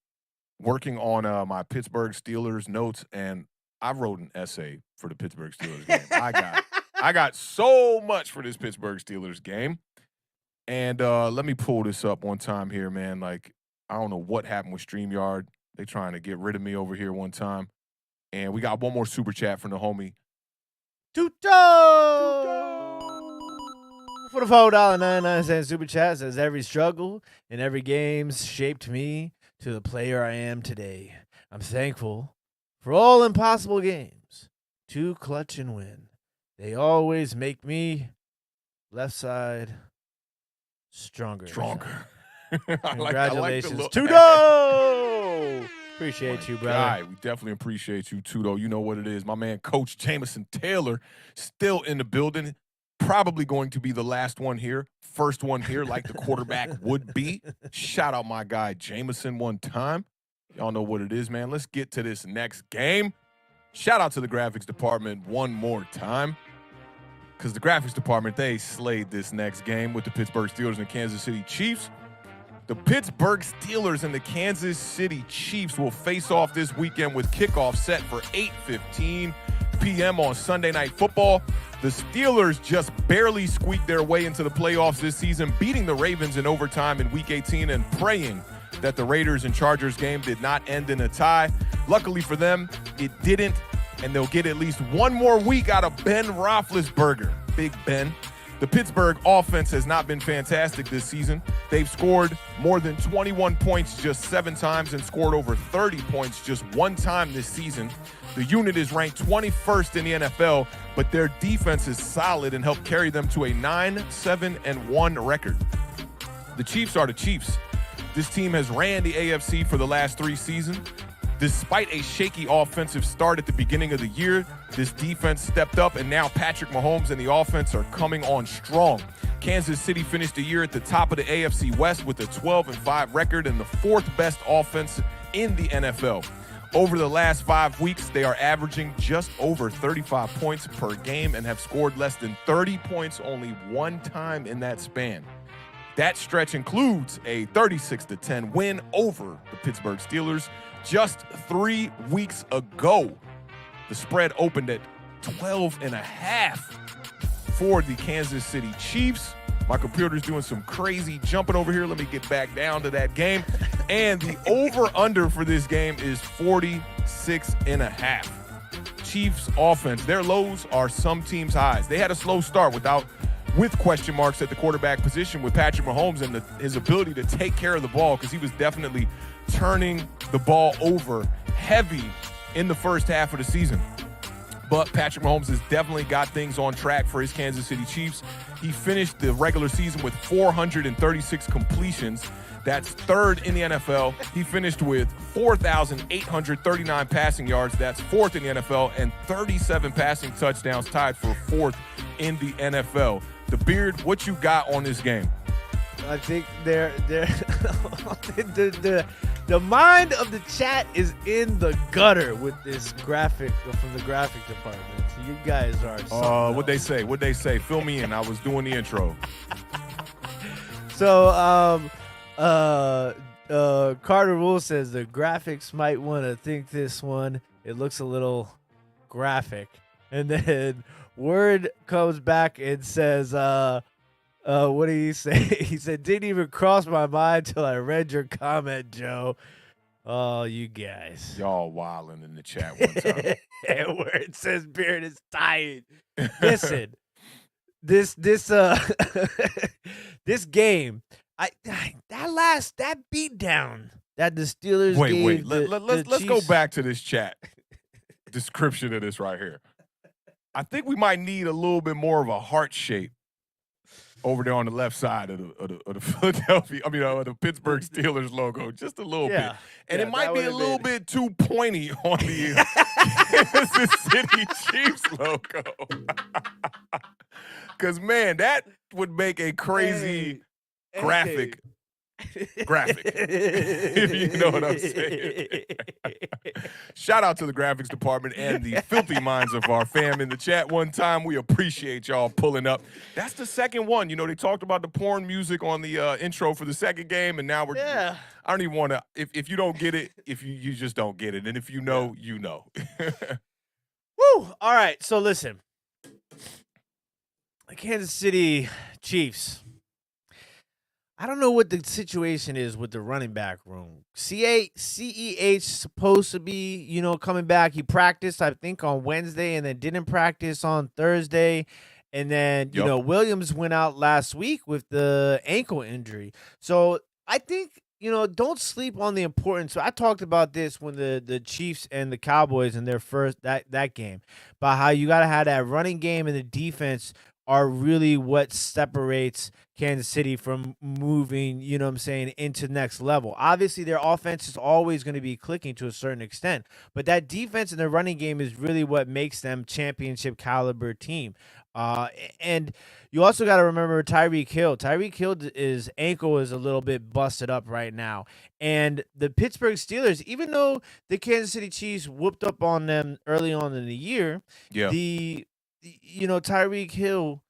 working on my Pittsburgh Steelers notes, and I wrote an essay for the Pittsburgh Steelers game. I got so much for this Pittsburgh Steelers game. And let me pull this up one time here, man. Like, I don't know what happened with StreamYard. They trying to get rid of me over here one time. And we got one more super chat from the homie. Tuto! For the $4.99 super chat, says every struggle and every game's shaped me to the player I am today. I'm thankful for all impossible games to clutch and win. They always make me left side stronger. Stronger. Congratulations, Tudo! Appreciate you, brother. Guy, we definitely appreciate you, Tudo. You know what it is. My man, Coach Jameson Taylor, still in the building. Probably going to be the last one here. First one here, like the quarterback would be. Shout out my guy, Jameson, one time. Y'all know what it is, man. Let's get to this next game. Shout out to the graphics department one more time. Because the graphics department, they slayed this next game with the Pittsburgh Steelers and Kansas City Chiefs. The Pittsburgh Steelers and the Kansas City Chiefs will face off this weekend with kickoff set for 8:15 p.m. on Sunday Night Football. The Steelers just barely squeaked their way into the playoffs this season, beating the Ravens in overtime in Week 18 and praying that the Raiders and Chargers game did not end in a tie. Luckily for them, it didn't, and they'll get at least one more week out of Ben Roethlisberger. Big Ben. The Pittsburgh offense has not been fantastic this season. They've scored more than 21 points just 7 times and scored over 30 points just 1 time this season. The unit is ranked 21st in the NFL, but their defense is solid and helped carry them to a 9-7-1 record. The Chiefs are the Chiefs. This team has ran the AFC for the last 3 seasons. Despite a shaky offensive start at the beginning of the year, this defense stepped up, and now Patrick Mahomes and the offense are coming on strong. Kansas City finished the year at the top of the AFC West with a 12-5 record and the 4th best offense in the NFL. Over the last 5 weeks, they are averaging just over 35 points per game and have scored less than 30 points only 1 time in that span. That stretch includes a 36-10 win over the Pittsburgh Steelers just 3 weeks ago. The spread opened at 12.5 for the Kansas City Chiefs. My computer's doing some crazy jumping over here. Let me get back down to that game. And the over-under for this game is 46.5. Chiefs offense, their lows are some teams' highs. They had a slow start with question marks at the quarterback position with Patrick Mahomes and his ability to take care of the ball, because he was definitely turning the ball over heavy in the first half of the season. But Patrick Mahomes has definitely got things on track for his Kansas City Chiefs. He finished the regular season with 436 completions. That's 3rd in the NFL. He finished with 4,839 passing yards. That's 4th in the NFL, and 37 passing touchdowns, tied for 4th in the NFL. The Beard, what you got on this game? I think they're the mind of the chat is in the gutter with this graphic from the graphic department. So you guys are. What'd they say? What'd they say? Fill me in. I was doing the intro. So Carter Rule says the graphics might want to think this one. It looks a little graphic, and then Word comes back and says, what did he say? He said, didn't even cross my mind till I read your comment, Joe. Oh, you guys. Y'all wilding in the chat one time. Where it says Beard is tired. Listen, this game, that beat down that the Steelers gave let's go back to this chat description of this right here. I think we might need a little bit more of a heart shape over there on the left side of the Philadelphia, of the Pittsburgh Steelers logo, just a little bit. And it might be a little bit too pointy on the Kansas City Chiefs logo. Because, man, that would make a crazy graphic. If you know what I'm saying. Shout out to the graphics department and the filthy minds of our fam in the chat one time. We appreciate y'all pulling up. That's the second one. You know, they talked about the porn music on the intro for the second game, and now I don't even want to. If you don't get it, if you just don't get it, and if you know, you know. Woo! All right, so listen, the Kansas City Chiefs. I don't know what the situation is with the running back room. CEH supposed to be, coming back. He practiced, I think, on Wednesday and then didn't practice on Thursday. And then, Williams went out last week with the ankle injury. So I think, don't sleep on the importance. So I talked about this when the Chiefs and the Cowboys in their first that game, about how you got to have that running game and the defense are really what separates Kansas City from moving, what I'm saying, into next level. Obviously, their offense is always going to be clicking to a certain extent, but that defense and their running game is really what makes them championship caliber team. And you also got to remember Tyreek Hill. Tyreek Hill's ankle is a little bit busted up right now. And the Pittsburgh Steelers, even though the Kansas City Chiefs whooped up on them early on in the year, Yeah. Tyreek Hill,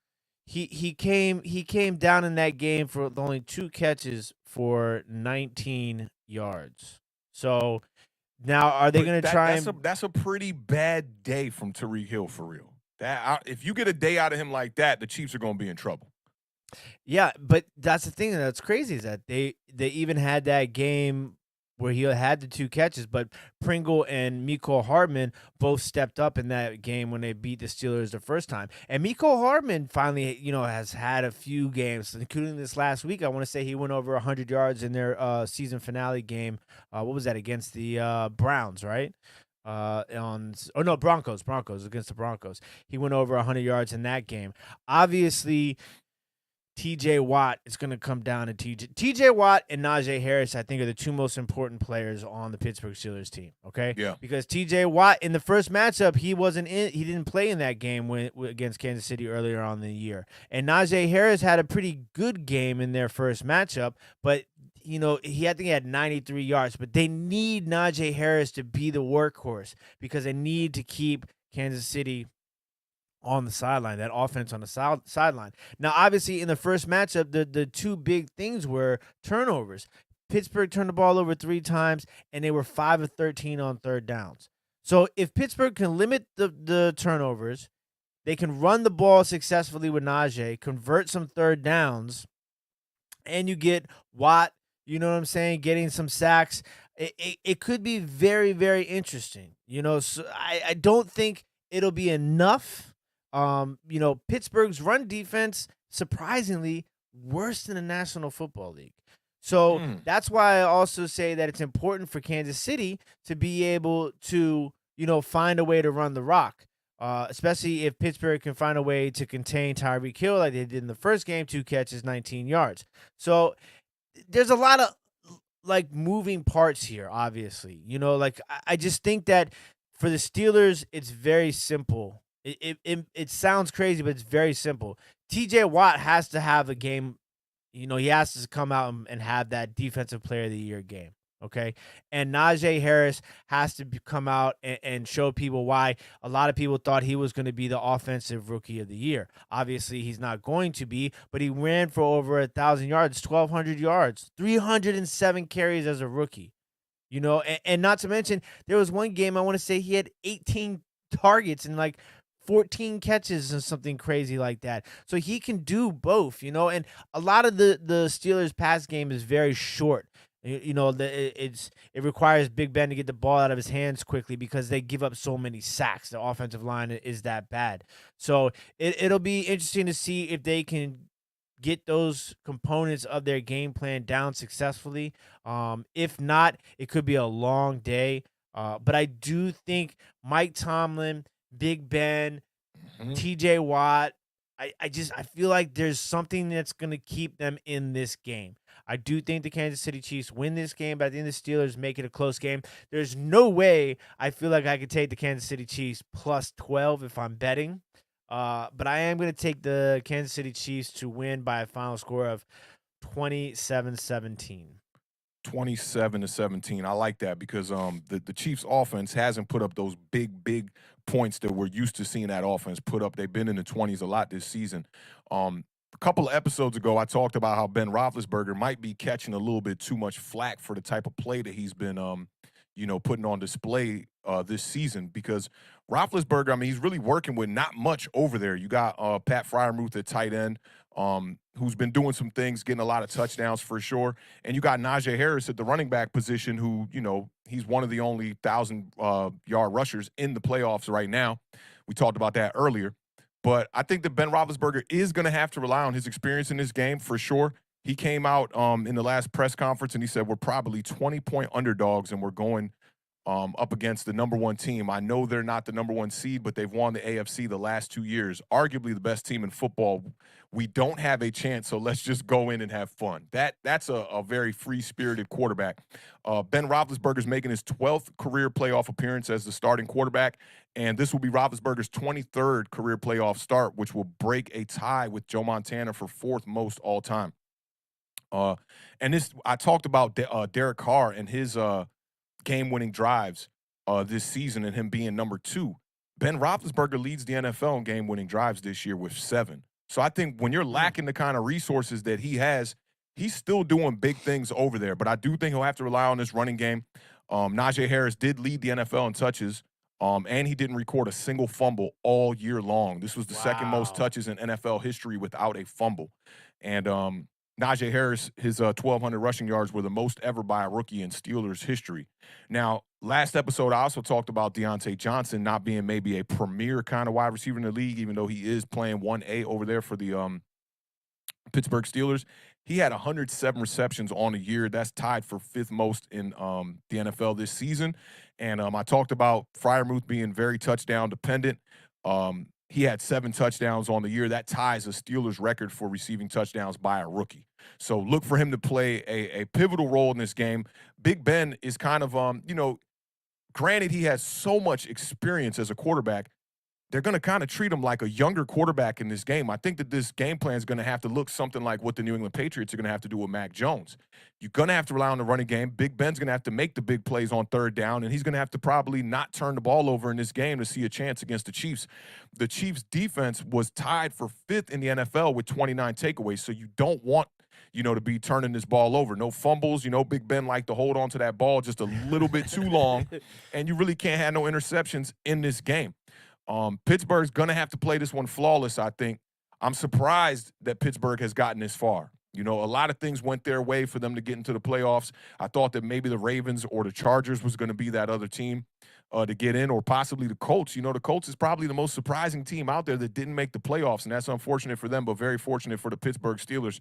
he came down in that game for only 2 catches for 19 yards. So now are they going to try that's a pretty bad day from Tariq Hill for real. If you get a day out of him like that, the Chiefs are going to be in trouble. Yeah, but that's the thing that's crazy is that they even had that game where he had the 2 catches, but Pringle and Mecole Hardman both stepped up in that game when they beat the Steelers the first time. And Mecole Hardman finally, has had a few games, including this last week. I want to say he went over 100 yards in their season finale game. What was that, against the Browns, right? Broncos, against the Broncos. He went over 100 yards in that game. Obviously, TJ Watt is going to come down to TJ Watt and Najee Harris, I think, are the 2 most important players on the Pittsburgh Steelers team. Okay. Yeah. Because TJ Watt in the first matchup, he didn't play in that game against Kansas City earlier on in the year. And Najee Harris had a pretty good game in their first matchup, but I think he had 93 yards, but they need Najee Harris to be the workhorse because they need to keep Kansas City on the sideline, that offense on the sideline. Now, obviously, in the first matchup, the 2 big things were turnovers. Pittsburgh turned the ball over 3 times, and they were 5 of 13 on third downs. So if Pittsburgh can limit the turnovers, they can run the ball successfully with Najee, convert some third downs, and you get Watt, getting some sacks. It could be very, very interesting. So I don't think it'll be enough. Pittsburgh's run defense, surprisingly, worse than the National Football League. So that's why I also say that it's important for Kansas City to be able to, find a way to run the rock, especially if Pittsburgh can find a way to contain Tyreek Hill like they did in the first game, 2 catches, 19 yards. So there's a lot of moving parts here, obviously. I just think that for the Steelers, it's very simple. It sounds crazy, but it's very simple. TJ Watt has to have a game. He has to come out and have that Defensive Player of the Year game. Okay. And Najee Harris has to come out and show people why a lot of people thought he was going to be the Offensive Rookie of the Year. Obviously, he's not going to be, but he ran for over 1,000 yards, 1,200 yards, 307 carries as a rookie. And not to mention, there was one game I want to say he had 18 targets and 14 catches and something crazy like that. So he can do both, and a lot of the Steelers pass game is very short. It requires Big Ben to get the ball out of his hands quickly because they give up so many sacks. The offensive line is that bad. So it'll be interesting to see if they can get those components of their game plan down successfully. If not, it could be a long day. But I do think Mike Tomlin, Big Ben, TJ Watt, I feel like there's something that's going to keep them in this game. I do think the Kansas City Chiefs win this game, but I think the Steelers make it a close game. There's no way I feel like I could take the Kansas City Chiefs plus 12 if I'm betting. But I am going to take the Kansas City Chiefs to win by a final score of 27-17. 27-17. I like that because the Chiefs offense hasn't put up those big points that we're used to seeing that offense put up. They've been in the 20s a lot this season. A couple of episodes ago, I talked about how Ben Roethlisberger might be catching a little bit too much flack for the type of play that he's been putting on display this season because Roethlisberger, he's really working with not much over there. You got Pat Freiermuth at tight end, who's been doing some things, getting a lot of touchdowns for sure. And you got Najee Harris at the running back position who, he's one of the only 1,000-yard rushers in the playoffs right now. We talked about that earlier. But I think that Ben Roethlisberger is going to have to rely on his experience in this game for sure. He came out in the last press conference and he said we're probably 20-point underdogs and we're going up against the number one team. I know they're not the number one seed, but they've won the AFC the last 2 years, arguably the best team in football. We don't have a chance, so let's just go in and have fun. That's a very free-spirited quarterback. Ben Roethlisberger's making his 12th career playoff appearance as the starting quarterback, and this will be Roethlisberger's 23rd career playoff start, which will break a tie with Joe Montana for fourth most all time. And this, I talked about Derek Carr and his game-winning drives this season and him being number 2. Ben Roethlisberger leads the NFL in game-winning drives this year with 7. So I think when you're lacking the kind of resources that he has, he's still doing big things over there. But I do think he'll have to rely on this running game. Najee Harris did lead the NFL in touches, and he didn't record a single fumble all year long. This was the second most touches in NFL history without a fumble. And Najee Harris, his 1,200 rushing yards were the most ever by a rookie in Steelers history. Now, last episode, I also talked about Deontay Johnson not being maybe a premier kind of wide receiver in the league, even though he is playing 1A over there for the Pittsburgh Steelers. He had 107 receptions on the year. That's tied for 5th most in the NFL this season. And I talked about Freiermuth being very touchdown dependent. He had 7 touchdowns on the year. That ties a Steelers record for receiving touchdowns by a rookie. So look for him to play a pivotal role in this game. Big Ben is kind of, granted he has so much experience as a quarterback, they're going to kind of treat him like a younger quarterback in this game. I think that this game plan is going to have to look something like what the New England Patriots are going to have to do with Mac Jones. You're going to have to rely on the running game. Big Ben's going to have to make the big plays on 3rd down, and he's going to have to probably not turn the ball over in this game to see a chance against the Chiefs. The Chiefs' defense was tied for 5th in the NFL with 29 takeaways, so you don't want to be turning this ball over. No fumbles. Big Ben liked to hold on to that ball just a little bit too long, and you really can't have no interceptions in this game. Pittsburgh's going to have to play this one flawless, I think. I'm surprised that Pittsburgh has gotten this far. A lot of things went their way for them to get into the playoffs. I thought that maybe the Ravens or the Chargers was going to be that other team to get in, or possibly the Colts. The Colts is probably the most surprising team out there that didn't make the playoffs, and that's unfortunate for them, but very fortunate for the Pittsburgh Steelers.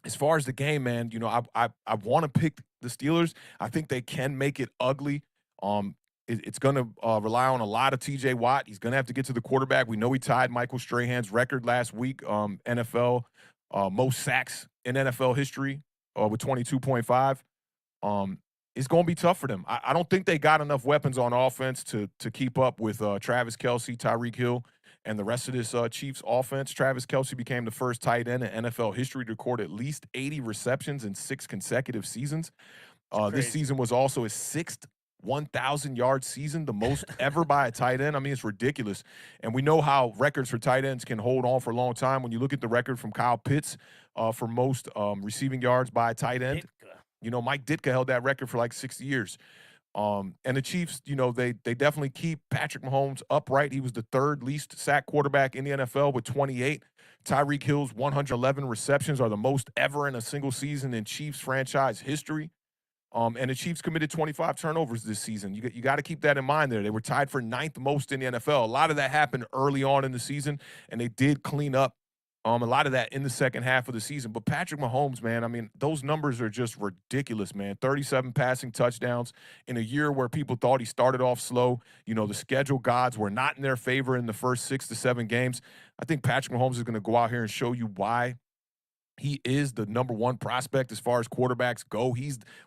As far as the game, man, I want to pick the Steelers. I think they can make it ugly. It's going to rely on a lot of T.J. Watt. He's going to have to get to the quarterback. We know he tied Michael Strahan's record last week, NFL most sacks in NFL history with 22.5. It's going to be tough for them. I don't think they got enough weapons on offense to keep up with Travis Kelce, Tyreek Hill, and the rest of this Chiefs offense. Travis Kelce became the first tight end in NFL history to record at least 80 receptions in 6 consecutive seasons. This season was also his 6th 1,000-yard season, the most ever by a tight end. I mean, it's ridiculous. And we know how records for tight ends can hold on for a long time. When you look at the record from Kyle Pitts for most receiving yards by a tight end, Mike Ditka held that record for like 60 years. And the Chiefs, they definitely keep Patrick Mahomes upright. He was the 3rd least sack quarterback in the NFL with 28. Tyreek Hill's 111 receptions are the most ever in a single season in Chiefs franchise history. And the Chiefs committed 25 turnovers this season. You got to keep that in mind there. They were tied for 9th most in the NFL. A lot of that happened early on in the season, and they did clean up a lot of that in the second half of the season. But Patrick Mahomes, man, I mean, those numbers are just ridiculous, man. 37 passing touchdowns in a year where people thought he started off slow. The schedule gods were not in their favor in the first 6 to 7 games. I think Patrick Mahomes is going to go out here and show you why he is the number 1 prospect as far as quarterbacks go.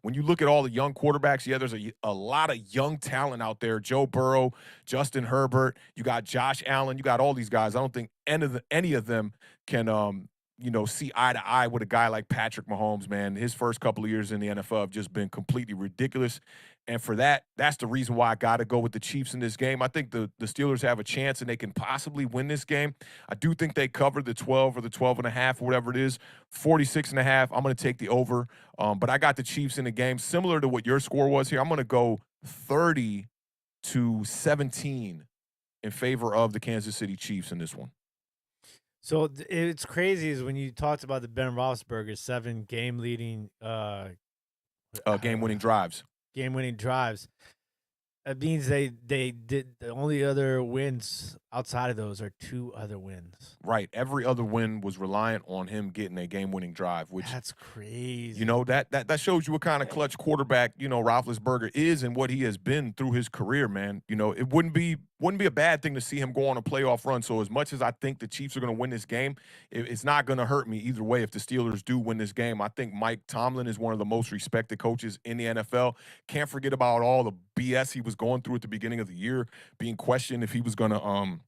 When you look at all the young quarterbacks, there's a lot of young talent out there. Joe Burrow, Justin Herbert, you got Josh Allen, you got all these guys. I don't think any of them can see eye to eye with a guy like Patrick Mahomes, man. His first couple of years in the NFL have just been completely ridiculous. And for that's the reason why I got to go with the Chiefs in this game. I think the Steelers have a chance and they can possibly win this game. I do think they cover the 12 or the 12.5 or whatever it is. 46.5, I'm going to take the over. But I got the Chiefs in the game. Similar to what your score was here, I'm going to go 30-17 in favor of the Kansas City Chiefs in this one. So it's crazy is when you talked about the Ben Roethlisberger 7 game-leading game-winning drives. Game-winning drives. That means they did the only other wins outside of those are 2 other wins. Right. Every other win was reliant on him getting a game-winning drive, which That's crazy. you know, that shows you what kind of clutch quarterback, you know, Roethlisberger is and what he has been through his career, man. You know, it wouldn't be a bad thing to see him go on a playoff run. So as much as I think the Chiefs are going to win this game, it's not going to hurt me either way if the Steelers do win this game. I think Mike Tomlin is one of the most respected coaches in the NFL. Can't forget about all the BS he was going through at the beginning of the year, being questioned if he was going to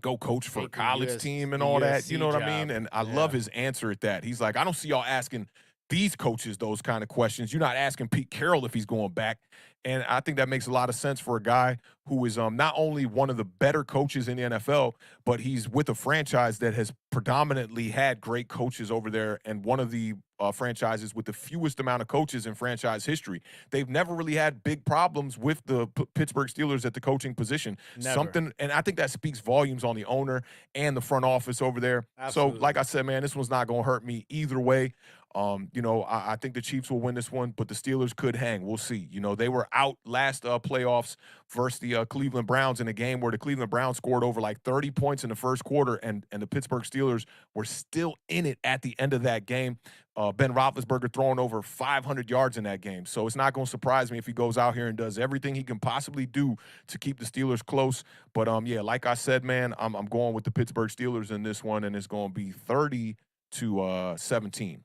go coach for a college team and all that. You know what I mean? And I love his answer at that. He's like, I don't see y'all asking these coaches those kind of questions. You're not asking Pete Carroll if he's going back. And I think that makes a lot of sense for a guy who is not only one of the better coaches in the NFL, but he's with a franchise that has predominantly had great coaches over there, and one of the franchises with the fewest amount of coaches in franchise history. They've never really had big problems with the Pittsburgh Steelers at the coaching position. Never. And I think that speaks volumes on the owner and the front office over there. Absolutely. So, like I said, man, this one's not going to hurt me either way. You know, I think the Chiefs will win this one, but the Steelers could hang. We'll see. You know, they were out last playoffs versus the Cleveland Browns in a game where the Cleveland Browns scored over like 30 points in the first quarter, and the Pittsburgh Steelers were still in it at the end of that game. Ben Roethlisberger throwing over 500 yards in that game. So it's not going to surprise me if he goes out here and does everything he can possibly do to keep the Steelers close. But, yeah, like I said, man, I'm going with the Pittsburgh Steelers in this one, and it's going to be 30-17.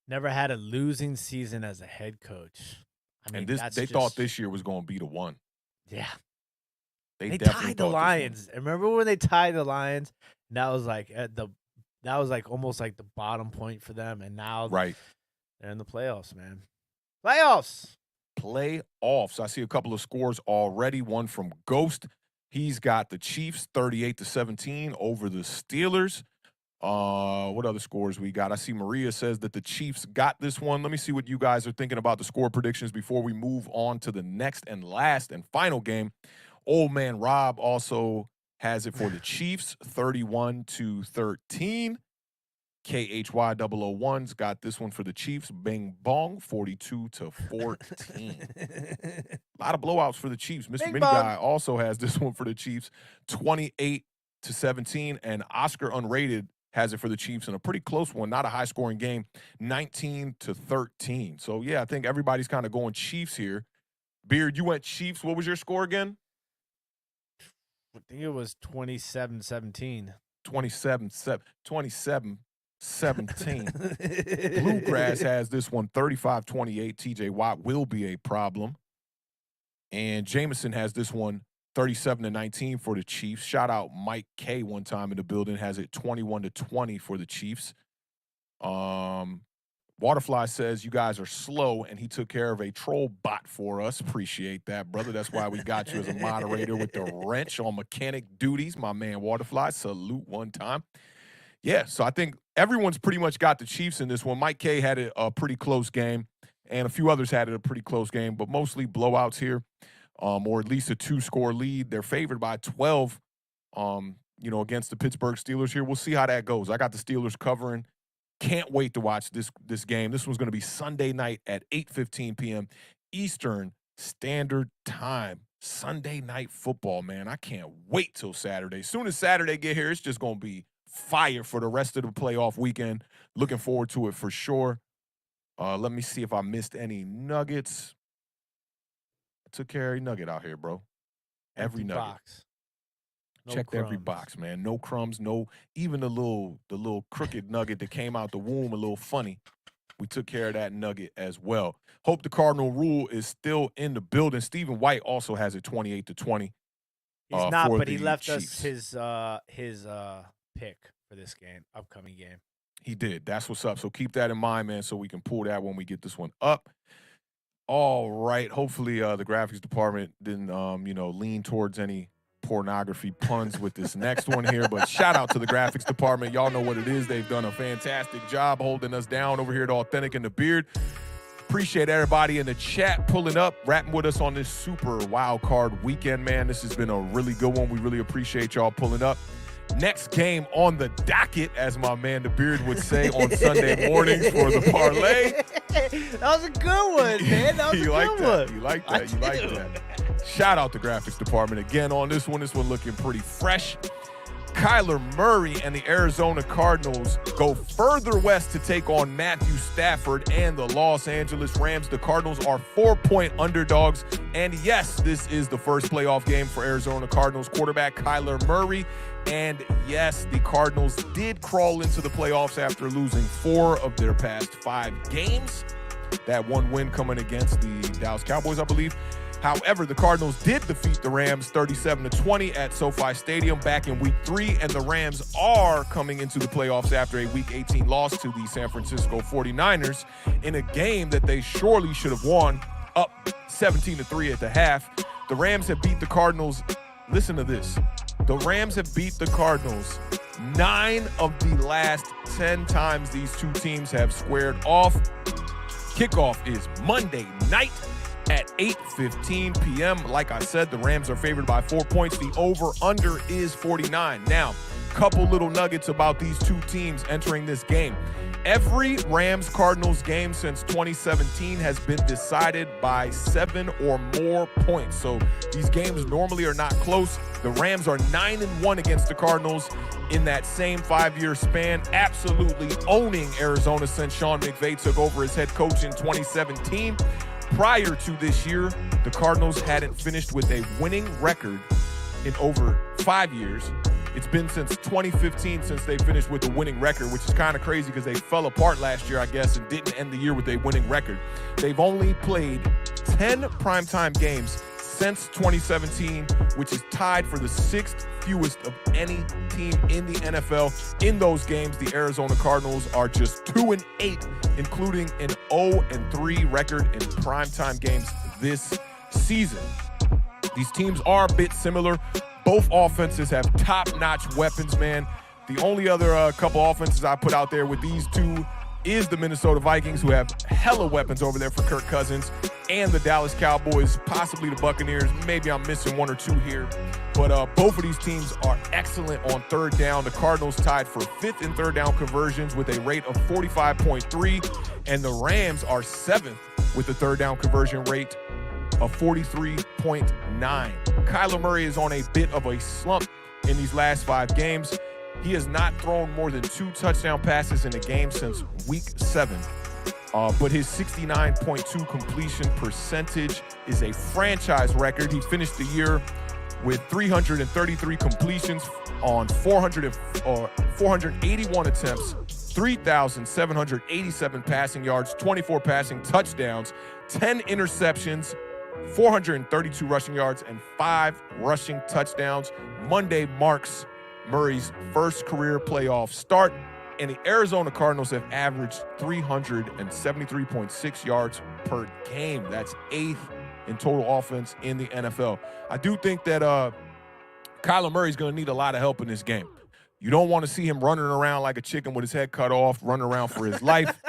Never had a losing season as a head coach. I mean, And they thought this year was going to be the one. Yeah. They They definitely tied the thought this one- Lions. Remember when they tied the Lions? And that was like almost like the bottom point for them. And now Right. they're in the playoffs, man. Playoffs. Playoffs. I see a couple of scores already. One from Ghost. He's got the Chiefs 38-17 over the Steelers. What other scores we got? I see Maria says that the Chiefs got this one. Let me see what you guys are thinking about the score predictions before we move on to the next and last and final game. Old man Rob also has it for the Chiefs 31-13. KHY001's got this one for the Chiefs. Bing bong 42-14. A lot of blowouts for the Chiefs. Mr. Bing Mini bong. Guy also has this one for the Chiefs 28-17. And Oscar Unrated has it for the Chiefs in a pretty close one, not a high-scoring game, 19-13. So, yeah, I think everybody's kind of going Chiefs here. Beard, you went Chiefs. What was your score again? I think it was 27-17. 27-17. Bluegrass has this one 35-28. TJ Watt will be a problem. And Jameson has this one 37-19 for the Chiefs. Shout out Mike K one time in the building, has it 21-20 for the Chiefs. Waterfly says you guys are slow, and he took care of a troll bot for us. Appreciate that, brother. That's why we got you as a moderator with the wrench on mechanic duties, my man Waterfly. Salute one time. Yeah, so I think everyone's pretty much got the Chiefs in this one. Mike K had it a pretty close game, and a few others had it a pretty close game, but mostly blowouts here. Or at least a 2-score lead. They're favored by 12, against the Pittsburgh Steelers here. We'll see how that goes. I got the Steelers covering. Can't wait to watch this game. This one's going to be Sunday night at 8:15 p.m. Eastern Standard Time. Sunday night football, man. I can't wait till Saturday. As soon as Saturday get here, it's just going to be fire for the rest of the playoff weekend. Looking forward to it for sure. Let me see if I missed any nuggets. Took care of every nugget out here, bro. Every nugget. Box. No Checked every crumbs. box, man. No crumbs, no, even the little crooked nugget that came out the womb a little funny. We took care of that nugget as well. Hope the Cardinal Rule is still in the building. Stephen White also has it 28-20. He's not, for but he the left Chiefs. us his pick for this game, upcoming game. He did. That's what's up. So keep that in mind, man, so we can pull that when we get this one up. All right. Hopefully the graphics department didn't, lean towards any pornography puns with this next one here. But shout out to the graphics department. Y'all know what it is. They've done a fantastic job holding us down over here at Awthentik and The Beard. Appreciate everybody in the chat pulling up, rapping with us on this Super Wildcard Weekend, man. This has been a really good one. We really appreciate y'all pulling up. Next game on the docket, as my man The Beard would say on Sunday mornings for the parlay. That was a good one, man. That was a good one. You like that. Shout out the graphics department again on this one. This one looking pretty fresh. Kyler Murray and the Arizona Cardinals go further west to take on Matthew Stafford and the Los Angeles Rams. The Cardinals are 4-point underdogs. And yes, this is the first playoff game for Arizona Cardinals quarterback Kyler Murray. And yes, the Cardinals did crawl into the playoffs after losing 4 of their past 5 games. That one win coming against the Dallas Cowboys, I believe. However, the Cardinals did defeat the Rams 37-20 at SoFi Stadium back in Week 3, and the Rams are coming into the playoffs after a Week 18 loss to the San Francisco 49ers in a game that they surely should have won, up 17-3 at the half. The Rams have beat the Cardinals. Listen to this. The Rams have beat the Cardinals 9 of the last 10 times these two teams have squared off. Kickoff is Monday night at 8:15 p.m. Like I said, the Rams are favored by 4 points. The over-under is 49. Now, couple little nuggets about these two teams entering this game. Every Rams-Cardinals game since 2017 has been decided by 7 or more points. So these games normally are not close. The Rams are 9-1 against the Cardinals in that same 5-year span, absolutely owning Arizona since Sean McVay took over as head coach in 2017. Prior to this year, the Cardinals hadn't finished with a winning record in over 5 years. It's been since 2015 since they finished with a winning record, which is kind of crazy because they fell apart last year, I guess, and didn't end the year with a winning record. They've only played 10 primetime games since 2017, which is tied for the 6th fewest of any team in the NFL. In those games, the Arizona Cardinals are just 2-8, including an 0-3 record in primetime games this season. These teams are a bit similar. Both offenses have top-notch weapons, man. The only other couple offenses I put out there with these two is the Minnesota Vikings, who have hella weapons over there for Kirk Cousins, and the Dallas Cowboys, possibly the Buccaneers. Maybe I'm missing 1 or 2 here. But both of these teams are excellent on third down. The Cardinals tied for 5th in third down conversions with a rate of 45.3, and the Rams are 7th with a third down conversion rate of 43.9. Kyler Murray is on a bit of a slump in these last 5 games. He has not thrown more than 2 touchdown passes in a game since Week 7. But his 69.2 completion percentage is a franchise record. He finished the year with 333 completions on 481 attempts, 3,787 passing yards, 24 passing touchdowns, 10 interceptions, 432 rushing yards, and 5 rushing touchdowns. Monday marks Murray's first career playoff start, and the Arizona Cardinals have averaged 373.6 yards per game. That's 8th in total offense in the NFL. I do think that Kyler Murray's going to need a lot of help in this game. You don't want to see him running around like a chicken with his head cut off, running around for his life.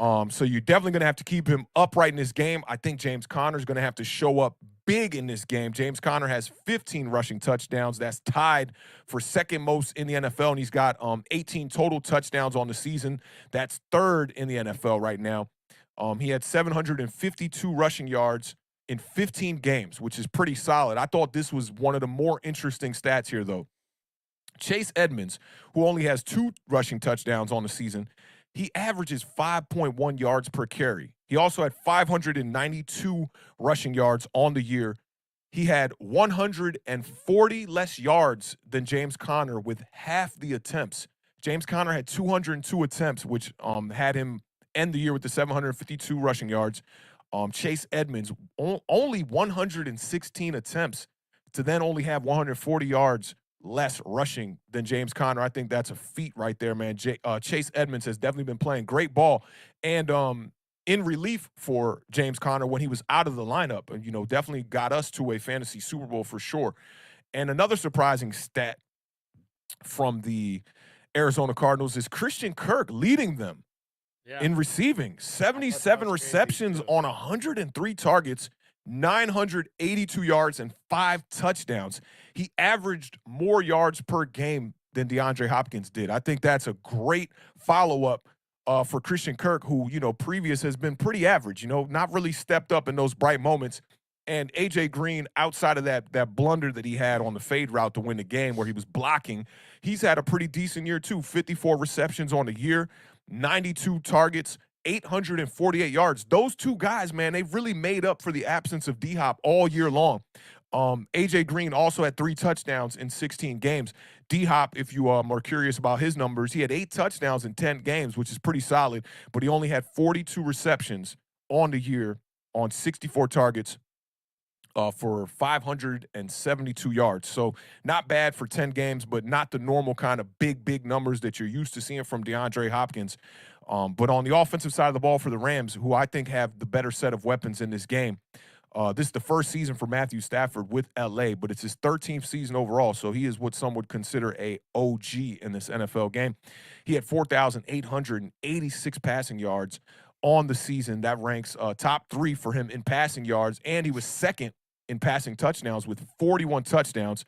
So you're definitely going to have to keep him upright in this game. I think James Conner's going to have to show up big in this game. James Conner has 15 rushing touchdowns. That's tied for 2nd most in the NFL, and he's got 18 total touchdowns on the season. That's 3rd in the NFL right now. He had 752 rushing yards in 15 games, which is pretty solid. I thought this was one of the more interesting stats here, though. Chase Edmonds, who only has 2 rushing touchdowns on the season, he averages 5.1 yards per carry. He also had 592 rushing yards on the year. He had 140 less yards than James Conner with half the attempts. James Conner had 202 attempts, which had him end the year with the 752 rushing yards. Chase Edmonds, only 116 attempts to then only have 140 yards less rushing than James Conner. I think that's a feat right there, man. Chase Edmonds has definitely been playing great ball, and in relief for James Conner when he was out of the lineup, and definitely got us to a fantasy Super Bowl for sure. And another surprising stat from the Arizona Cardinals is Christian Kirk leading them in receiving. 77 receptions on 103 targets, 982 yards, and 5 touchdowns. He averaged more yards per game than DeAndre Hopkins did. I think that's a great follow-up for Christian Kirk, who, previous has been pretty average, not really stepped up in those bright moments. And A.J. Green, outside of that blunder that he had on the fade route to win the game where he was blocking, he's had a pretty decent year too. 54 receptions on the year, 92 targets, 848 yards. Those two guys, man, they've really made up for the absence of D-Hop all year long. A.J. Green also had 3 touchdowns in 16 games. D-Hop, if you are curious about his numbers, he had 8 touchdowns in 10 games, which is pretty solid, but he only had 42 receptions on the year on 64 targets for 572 yards. So not bad for 10 games, but not the normal kind of big numbers that you're used to seeing from DeAndre Hopkins. But on the offensive side of the ball for the Rams, who I think have the better set of weapons in this game, this is the first season for Matthew Stafford with LA, but it's his 13th season overall, so he is what some would consider a OG in this NFL game. He had 4,886 passing yards on the season. That ranks top 3 for him in passing yards, and he was second in passing touchdowns with 41 touchdowns.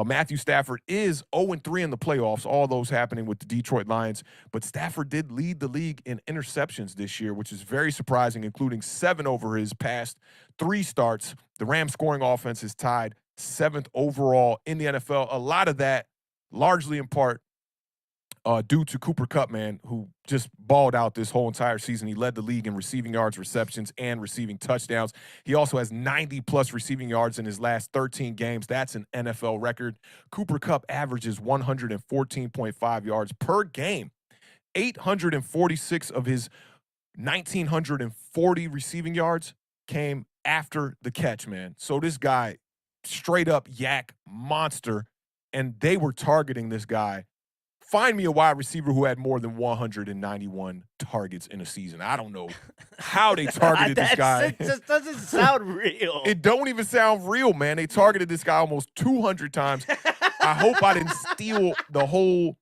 Matthew Stafford is 0-3 in the playoffs, all those happening with the Detroit Lions. But Stafford did lead the league in interceptions this year, which is very surprising, including 7 over his past 3 starts. The Rams scoring offense is tied 7th overall in the NFL. A lot of that largely in part due to Cooper Kupp, man, who just balled out this whole entire season. He led the league in receiving yards, receptions, and receiving touchdowns. He also has 90-plus receiving yards in his last 13 games. That's an NFL record. Cooper Kupp averages 114.5 yards per game. 846 of his 1,940 receiving yards came after the catch, man. So this guy, straight up yak monster, and they were targeting this guy. Find me a wide receiver who had more than 191 targets in a season. I don't know how they targeted this guy. It just doesn't sound real. It don't even sound real, man. They targeted this guy almost 200 times. I hope I didn't steal the whole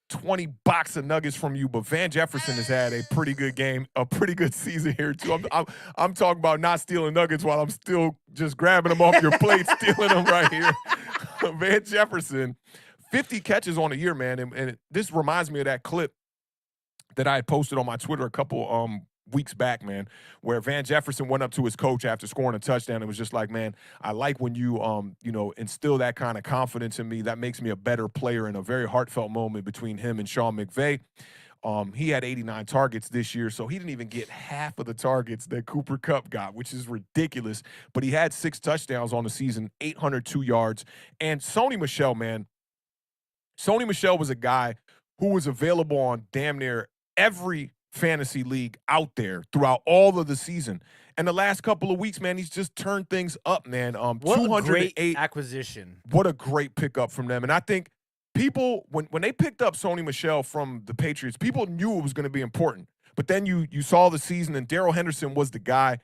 20 box of nuggets from you, but Van Jefferson has had a pretty good game, a pretty good season here too. I'm talking about not stealing nuggets while I'm still just grabbing them off your plate, stealing them right here. Van Jefferson, 50 catches on the year, man. And this reminds me of that clip that I had posted on my Twitter a couple weeks back, man, where Van Jefferson went up to his coach after scoring a touchdown and was just like, man, I like when you, instill that kind of confidence in me. That makes me a better player. In a very heartfelt moment between him and Sean McVay. He had 89 targets this year, so he didn't even get half of the targets that Cooper Kupp got, which is ridiculous. But he had 6 touchdowns on the season, 802 yards. And Sony Michel, man, Sony Michel was a guy who was available on damn near every fantasy league out there throughout all of the season. And the last couple of weeks, man, he's just turned things up, man. What a great acquisition. What a great pickup from them. And I think people, when they picked up Sony Michel from the Patriots, people knew it was going to be important. But then you saw the season, and Darrell Henderson was the guy.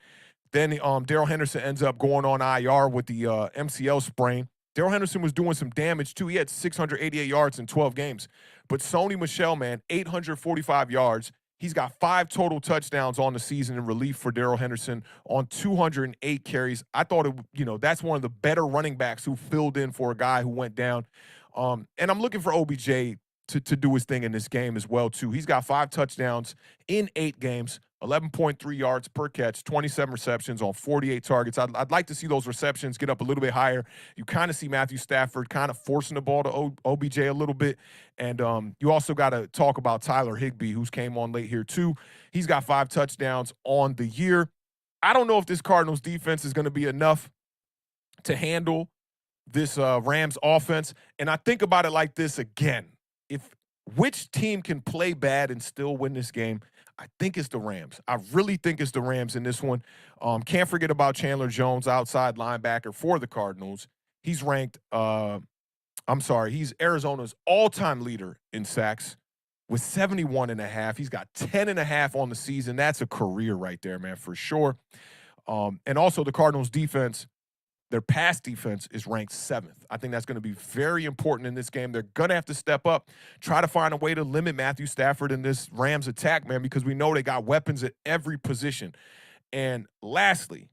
Then Darrell Henderson ends up going on IR with the MCL sprain. Darrell Henderson was doing some damage, too. He had 688 yards in 12 games. But Sony Michel, man, 845 yards. He's got 5 total touchdowns on the season in relief for Darrell Henderson on 208 carries. I thought, that's one of the better running backs who filled in for a guy who went down. And I'm looking for OBJ to do his thing in this game as well, too. He's got 5 touchdowns in 8 games, 11.3 yards per catch, 27 receptions on 48 targets. I'd like to see those receptions get up a little bit higher. You kind of see Matthew Stafford kind of forcing the ball to OBJ a little bit. And you also got to talk about Tyler Higbee, who's came on late here, too. He's got 5 touchdowns on the year. I don't know if this Cardinals defense is going to be enough to handle this Rams offense. And I think about it like this again. Which team can play bad and still win this game? I think it's the Rams. I really think it's the Rams in this one. Can't forget about Chandler Jones, outside linebacker for the Cardinals. He's ranked, he's Arizona's all-time leader in sacks with 71.5. He's got 10.5 on the season. That's a career right there, man, for sure. And also the Cardinals defense, their pass defense is ranked 7th. I think that's going to be very important in this game. They're going to have to step up, try to find a way to limit Matthew Stafford in this Rams attack, man, because we know they got weapons at every position. And lastly,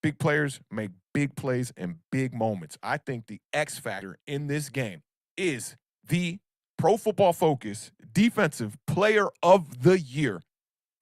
big players make big plays and big moments. I think the X factor in this game is the Pro Football Focus Defensive Player of the Year,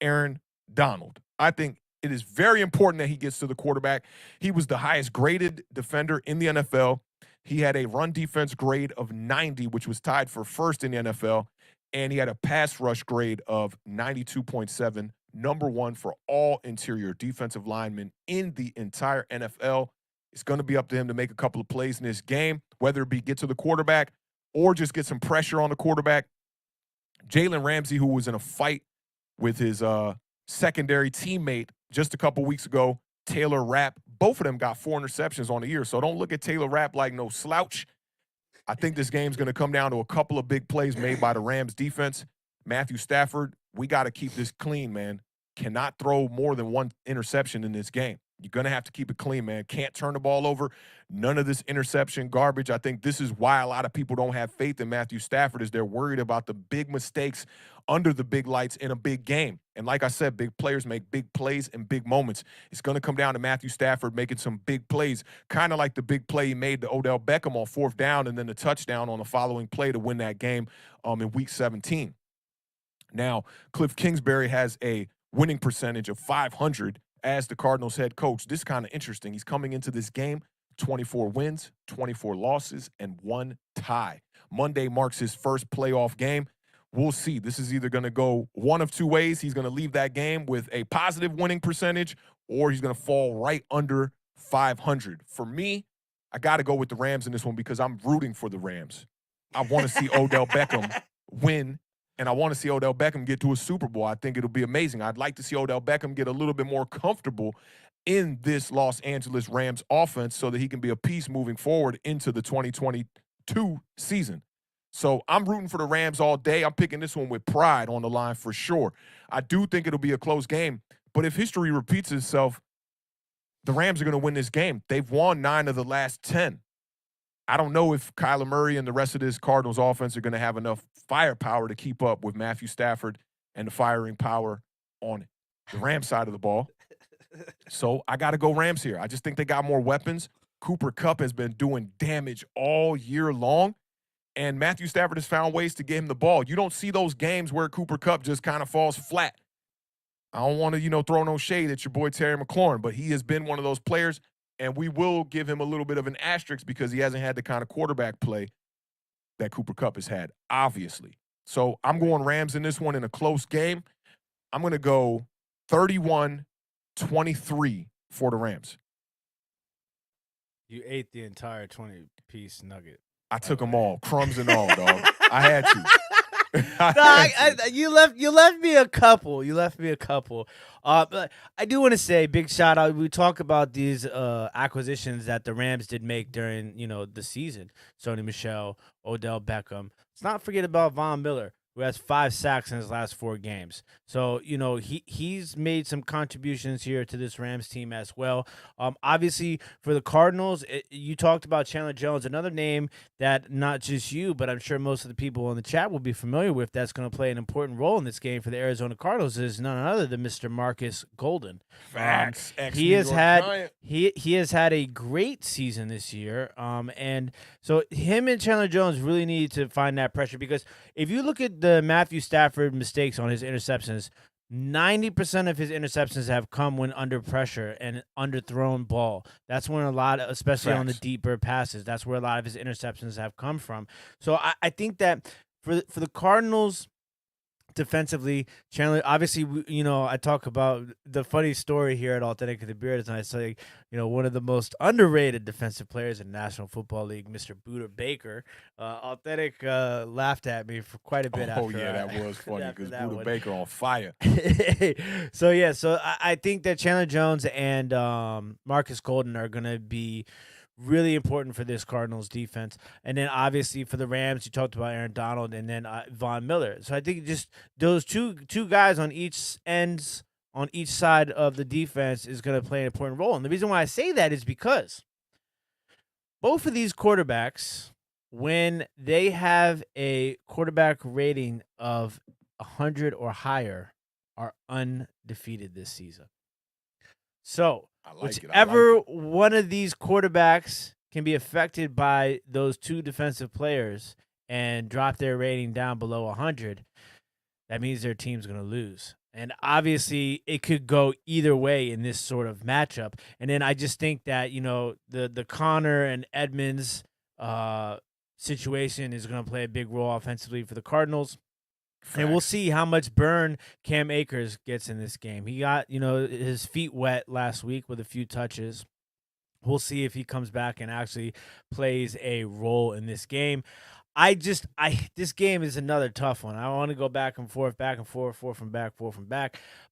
Aaron Donald. I think It is very important that he gets to the quarterback. He was the highest graded defender in the NFL. He had a run defense grade of 90, which was tied for first in the NFL. And he had a pass rush grade of 92.7, number one for all interior defensive linemen in the entire NFL. It's going to be up to him to make a couple of plays in this game, whether it be get to the quarterback or just get some pressure on the quarterback. Jalen Ramsey, who was in a fight with his secondary teammate just a couple weeks ago, Taylor Rapp, both of them got 4 interceptions on the year. So don't look at Taylor Rapp like no slouch. I think this game's going to come down to a couple of big plays made by the Rams defense. Matthew Stafford, we got to keep this clean, man. Cannot throw more than 1 interception in this game. You're going to have to keep it clean, man. Can't turn the ball over. None of this interception garbage. I think this is why a lot of people don't have faith in Matthew Stafford, is they're worried about the big mistakes under the big lights in a big game. And like I said, big players make big plays in big moments. It's going to come down to Matthew Stafford making some big plays, kind of like the big play he made to Odell Beckham on 4th down and then the touchdown on the following play to win that game in Week 17. Now, Cliff Kingsbury has a winning percentage of .500 as the Cardinals head coach. This is kind of interesting. He's coming into this game 24 wins, 24 losses, and 1 tie. Monday marks his first playoff game. We'll see. This is either going to go one of 2 ways. He's going to leave that game with a positive winning percentage, or he's going to fall right under 500. For me, I got to go with the Rams in this one because I'm rooting for the Rams. I want to see Odell Beckham win, and I want to see Odell Beckham get to a Super Bowl. I think it'll be amazing. I'd like to see Odell Beckham get a little bit more comfortable in this Los Angeles Rams offense so that he can be a piece moving forward into the 2022 season. So I'm rooting for the Rams all day. I'm picking this one with pride on the line for sure. I do think it'll be a close game, but if history repeats itself, the Rams are going to win this game. They've won 9 of the last 10. I don't know if Kyler Murray and the rest of this Cardinals offense are going to have enough firepower to keep up with Matthew Stafford and the firing power on the Rams side of the ball. So I got to go Rams here. I just think they got more weapons. Cooper Kupp has been doing damage all year long, and Matthew Stafford has found ways to get him the ball. You don't see those games where Cooper Kupp just kind of falls flat. I don't want to, throw no shade at your boy Terry McLaurin, but he has been one of those players, and we will give him a little bit of an asterisk because he hasn't had the kind of quarterback play that Cooper Kupp has had, obviously. So I'm going Rams in this one in a close game. I'm going to go 31-23 for the Rams. You ate the entire 20-piece nugget. I took them all, crumbs and all, dog. I had to. You left me a couple. But I do want to say big shout out. We talk about these acquisitions that the Rams did make during the season. Sony Michel, Odell Beckham. Let's not forget about Von Miller, who has 5 sacks in his last 4 games. So, he's made some contributions here to this Rams team as well. Obviously, for the Cardinals, you talked about Chandler Jones, another name that not just you, but I'm sure most of the people in the chat will be familiar with that's going to play an important role in this game for the Arizona Cardinals is none other than Mr. Marcus Golden. Facts. He has had a great season this year. And so him and Chandler Jones really need to find that pressure because if you look at the Matthew Stafford mistakes on his interceptions, 90% of his interceptions have come when under pressure and underthrown ball. That's when especially on the deeper passes, that's where a lot of his interceptions have come from. So I think that for the Cardinals defensively, Chandler, obviously, I talk about the funny story here at Awthentik and The Beard, and I say, one of the most underrated defensive players in the National Football League, Mr. Buda Baker. Authentic laughed at me for quite a bit after. Oh, yeah, that was funny because Buda Baker on fire. So I think that Chandler Jones and Marcus Golden are going to be really important for this Cardinals defense. And then obviously for the Rams, you talked about Aaron Donald and then Von Miller. So I think just those two guys on each side of the defense is going to play an important role. And the reason why I say that is because both of these quarterbacks, when they have a quarterback rating of 100 or higher, are undefeated this season. So whichever one of these quarterbacks can be affected by those 2 defensive players and drop their rating down below 100, that means their team's going to lose. And obviously, it could go either way in this sort of matchup. And then I just think that, the Connor and Edmonds situation is going to play a big role offensively for the Cardinals. Facts. And we'll see how much burn Cam Akers gets in this game. He got, his feet wet last week with a few touches. We'll see if he comes back and actually plays a role in this game. This game is another tough one. I want to go back and forth, forth and back.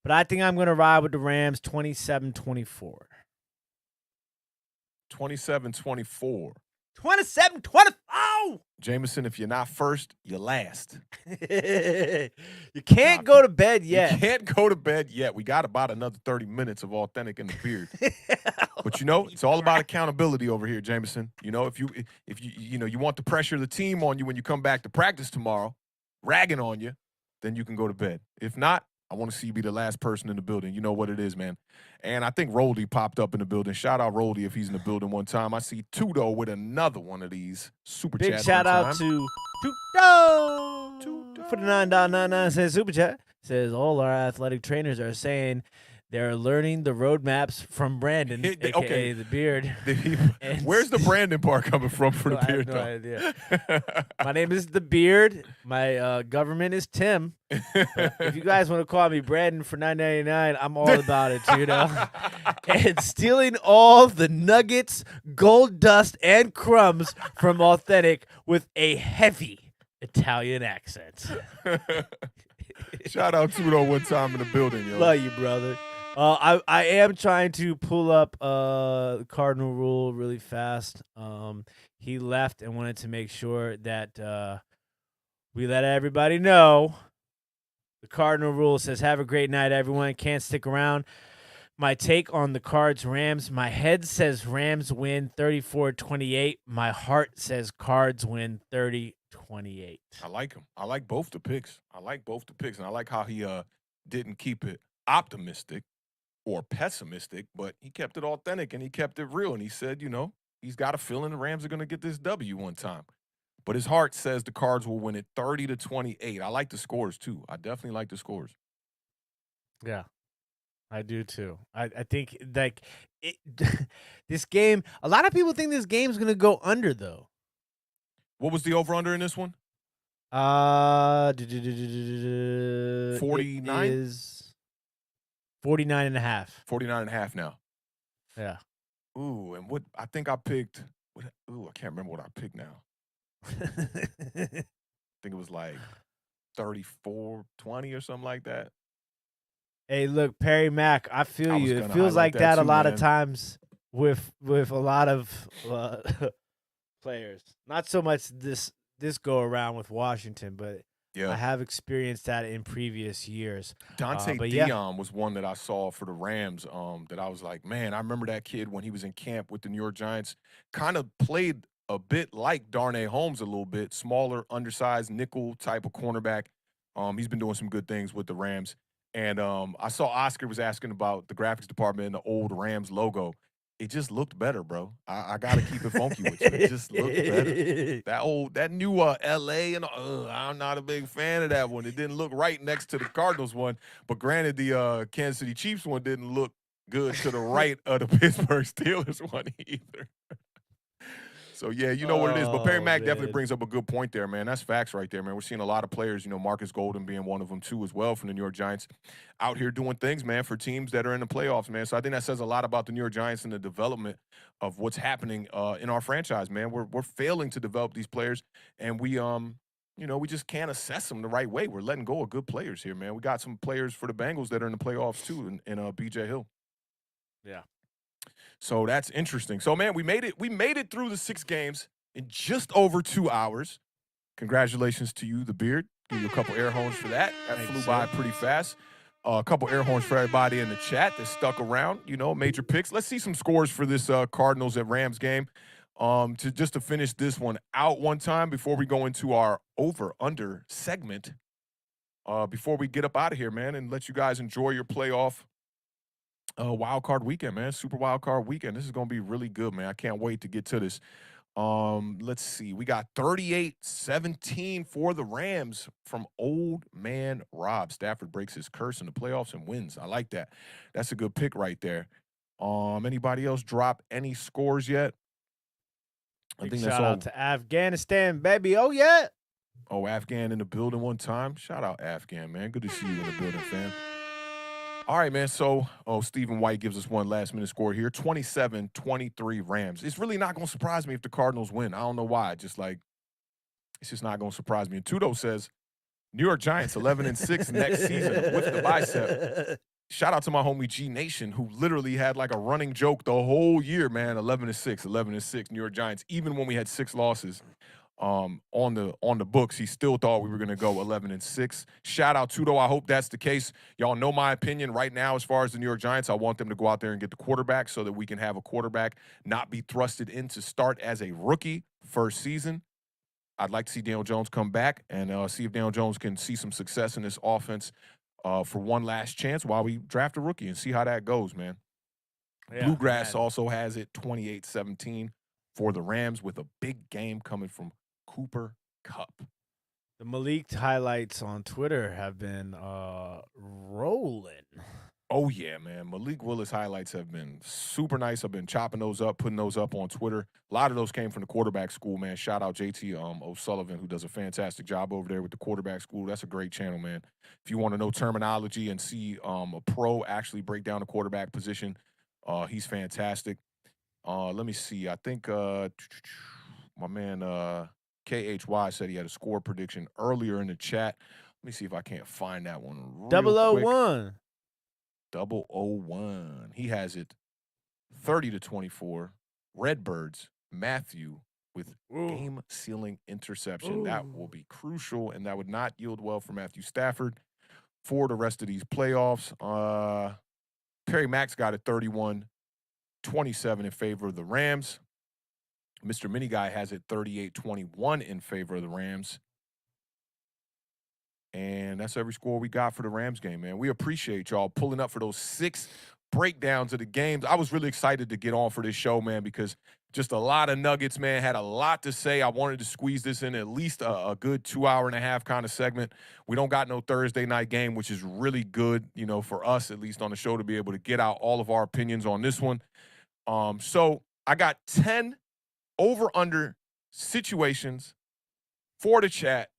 But I think I'm going to ride with the Rams 27-24. 27-24. 27-24. Jameson, if you're not first, you're last. You can't go to bed yet. You can't go to bed yet. We got about another 30 minutes of Awthentik and The Beard. But it's all about accountability over here, Jameson. If you want to pressure the team on you when you come back to practice tomorrow, ragging on you, then you can go to bed. If not, I want to see you be the last person in the building. You know what it is, man. And I think Roldy popped up in the building. Shout out Roldy if he's in the building one time. I see Tudo with another one of these super chats. Big shout out to Tudo for the $9.99 cent super chat. Says all our athletic trainers are saying they're learning the roadmaps from Brandon, a.k.a. The Beard. Where's the Brandon part coming from for The Beard? I have no idea. My name is The Beard. My government is Tim. If you guys want to call me Brandon for $9.99, I'm all about it, And stealing all the nuggets, gold dust, and crumbs from Awthentik with a heavy Italian accent. Shout out Tudo one time in the building, yo. Love you, brother. I am trying to pull up Cardinal Rule really fast. He left and wanted to make sure that we let everybody know. The Cardinal Rule says, have a great night, everyone. Can't stick around. My take on the Cards-Rams. My head says Rams win 34-28. My heart says Cards win 30-28. I like him. I like both the picks. And I like how he didn't keep it optimistic or pessimistic, but he kept it authentic and he kept it real. And he said, he's got a feeling the Rams are going to get this W one time. But his heart says the Cards will win it 30-28. I like the scores, too. I definitely like the scores. Yeah, I do, too. I think, this game, a lot of people think this game's going to go under, though. What was the over-under in this one? 49 is 49.5. 49.5 now. Yeah. Ooh, and what I think I picked. I can't remember what I picked now. I think it was like 34-20 or something like that. Hey, look, Perry Mack, I feel you. It feels like that too, a lot of times with a lot of players. Not so much this go around with Washington, but I have experienced that in previous years. Dante Dion was one that I saw for the Rams that I was like, man, I remember that kid when he was in camp with the New York Giants. Kind of played a bit like Darnay Holmes a little bit, smaller, undersized, nickel type of cornerback. He's been doing some good things with the Rams. And I saw Oscar was asking about the graphics department and the old Rams logo. It just looked better, bro. I got to keep it funky with you. It just looked better. That new L.A., and I'm not a big fan of that one. It didn't look right next to the Cardinals one. But granted, the Kansas City Chiefs one didn't look good to the right of the Pittsburgh Steelers one either. So, yeah, you know what it is. But Perry Mack definitely brings up a good point there, man. That's facts right there, man. We're seeing a lot of players, Marcus Golden being one of them, too, as well, from the New York Giants, out here doing things, man, for teams that are in the playoffs, man. So I think that says a lot about the New York Giants and the development of what's happening in our franchise, man. We're failing to develop these players, and we just can't assess them the right way. We're letting go of good players here, man. We got some players for the Bengals that are in the playoffs, too, in B.J. Hill. Yeah. So that's interesting. So, man, we made it through the 6 games in just over 2 hours. Congratulations to you, The Beard. Give you a couple air horns for that. That flew by pretty fast. A couple air horns for everybody in the chat that stuck around, major picks. Let's see some scores for this Cardinals at Rams game. To finish this one out one time before we go into our over-under segment. Before we get up out of here, man, and let you guys enjoy your playoff Wildcard Weekend, man. Super Wildcard Weekend. This is going to be really good, man. I can't wait to get to this. Let's see. We got 38-17 for the Rams from old man Rob. Stafford breaks his curse in the playoffs and wins. I like that. That's a good pick right there. Anybody else drop any scores yet? Big shout out to Afghanistan, baby. Oh, yeah. Oh, Afghan in the building one time. Shout out Afghan, man. Good to see you in the building, fam. All right, man. So, Stephen White gives us one last-minute score here. 27-23 Rams. It's really not going to surprise me if the Cardinals win. I don't know why. It's just not going to surprise me. And Tudo says, New York Giants 11-6 next season with the bicep. Shout out to my homie G Nation, who literally had like a running joke the whole year, man. 11-6 New York Giants. Even when we had 6 losses on the books, he still thought we were gonna go 11-6. Shout out Tudo. I hope that's the case. Y'all know my opinion right now as far as the New York Giants. I want them to go out there and get the quarterback so that we can have a quarterback not be thrusted in to start as a rookie first season. I'd like to see Daniel Jones come back and see if Daniel Jones can see some success in this offense for one last chance while we draft a rookie and see how that goes, man. Yeah, Bluegrass also has it 28-17 for the Rams with a big game coming from Cooper Kupp. The Malik highlights on Twitter have been rolling. Oh, yeah, man. Malik Willis highlights have been super nice. I've been chopping those up, putting those up on Twitter. A lot of those came from the quarterback school, man. Shout out JT O'Sullivan, who does a fantastic job over there with the quarterback school. That's a great channel, man. If you want to know terminology and see a pro actually break down the quarterback position, he's fantastic. Let me see. I think my man KHY said he had a score prediction earlier in the chat. Let me see if I can't find that one real quick. 001. 001. He has it 30-24. Redbirds, Matthew with game-sealing interception. That will be crucial, and that would not yield well for Matthew Stafford for the rest of these playoffs. Perry Max got it 31-27 in favor of the Rams. Mr. Mini Guy has it 38-21 in favor of the Rams. And that's every score we got for the Rams game, man. We appreciate y'all pulling up for those 6 breakdowns of the games. I was really excited to get on for this show, man, because just a lot of nuggets, man. Had a lot to say. I wanted to squeeze this in at least a good 2.5-hour kind of segment. We don't got no Thursday night game, which is really good, you know, for us, at least on the show, to be able to get out all of our opinions on this one. So I got 10 over-under situations for the chat.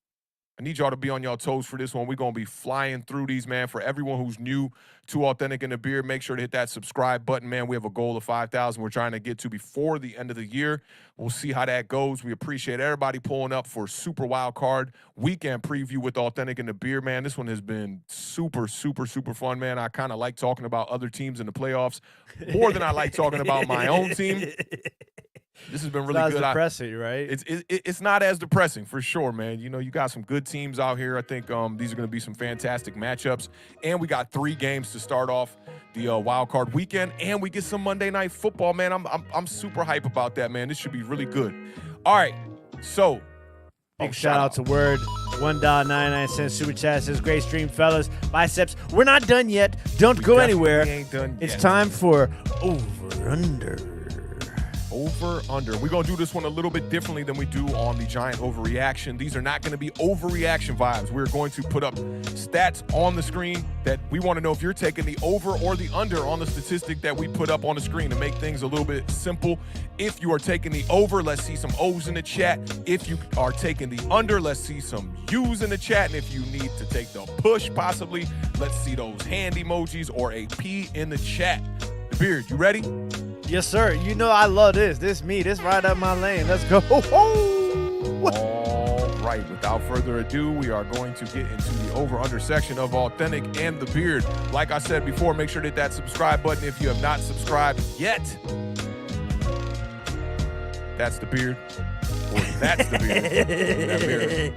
I need y'all to be on y'all toes for this one. We're going to be flying through these, man. For everyone who's new to Awthentik and The Beard, make sure to hit that subscribe button, man. We have a goal of 5,000 we're trying to get to before the end of the year. We'll see how that goes. We appreciate everybody pulling up for Super Wildcard Weekend preview with Awthentik and The Beard, man. This one has been super, super, super fun, man. I kind of like talking about other teams in the playoffs more than I like talking about my own team. This has been really good. It's not as depressing, right? It's not as depressing, for sure, man. You know, you got some good teams out here. I think these are going to be some fantastic matchups. And we got 3 games to start off the Wild Card Weekend. And we get some Monday Night Football, man. I'm super hype about that, man. This should be really good. All right, so. Big shout out to Word. $1.99 super chat says, great stream, fellas. Biceps. We're not done yet. Don't go anywhere. Ain't done yet. It's time for Over Under. Over, under. We're going to do this one a little bit differently than we do on the Giant Overreaction. These are not going to be overreaction vibes. We're going to put up stats on the screen that we want to know if you're taking the over or the under on the statistic that we put up on the screen to make things a little bit simple. If you are taking the over, let's see some O's in the chat. If you are taking the under, let's see some U's in the chat. And if you need to take the push, possibly, let's see those hand emojis or a P in the chat. The Beard, you ready? Yes, sir. You know I love this. This right up my lane. Let's go. All right. Without further ado, we are going to get into the over-under section of Awthentik and The Beard. Like I said before, make sure to hit that subscribe button if you have not subscribed yet. That's The Beard. Or that's The Beard. That Beard.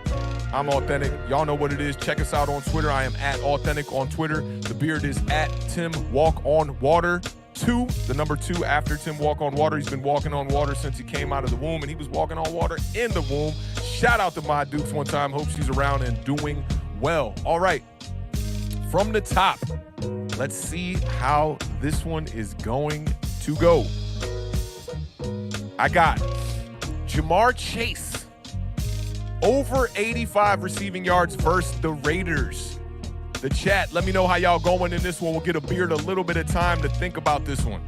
I'm Awthentik. Y'all know what it is. Check us out on Twitter. I am at Awthentik on Twitter. The Beard is at Tim Walk on Water. 2, the number 2 after Tim Walk on Water. He's been walking on water since he came out of the womb, and he was walking on water in the womb. Shout out to my Dukes one time. Hope she's around and doing well. All right, from the top, let's see how this one is going to go. I got Jamar Chase, over 85 receiving yards versus the Raiders. The chat, let me know how y'all going in this one. We'll get a Beard a little bit of time to think about this one.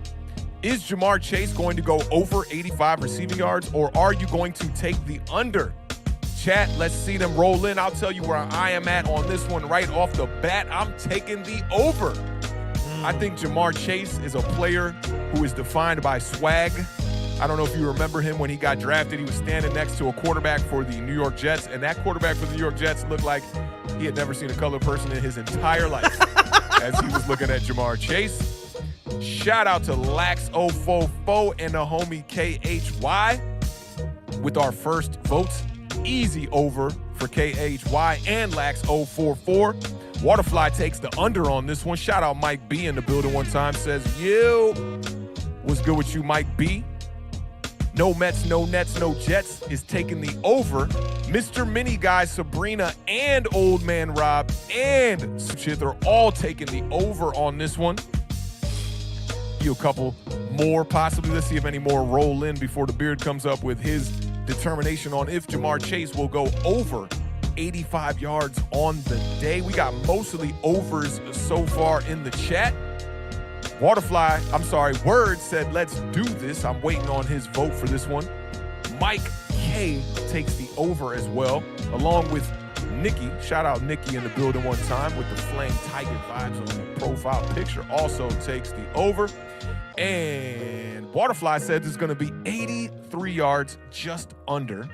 Is Jamar Chase going to go over 85 receiving yards, or are you going to take the under? Chat, let's see them roll in. I'll tell you where I am at on this one right off the bat. I'm taking the over. I think Jamar Chase is a player who is defined by swag. I don't know if you remember him when he got drafted. He was standing next to a quarterback for the New York Jets, and that quarterback for the New York Jets looked like he had never seen a colored person in his entire life as he was looking at Jamar Chase. Shout out to Lax044 and the homie KHY with our first votes. Easy over for KHY and Lax044. Waterfly takes the under on this one. Shout out Mike B in the building one time. Says, yo, what's good with you, Mike B? No Mets, no Nets, no Jets is taking the over. Mr. Mini Guy, Sabrina, and Old Man Rob, and Suchit are all taking the over on this one. A couple more possibly. Let's see if any more roll in before the Beard comes up with his determination on if Jamar Chase will go over 85 yards on the day. We got mostly overs so far in the chat. Word said, let's do this. I'm waiting on his vote for this one. Mike K takes the over as well, along with Nikki. Shout out Nikki in the building one time with the Flame Tiger vibes on the profile picture. Also takes the over. And Waterfly said it's going to be 83 yards, just under.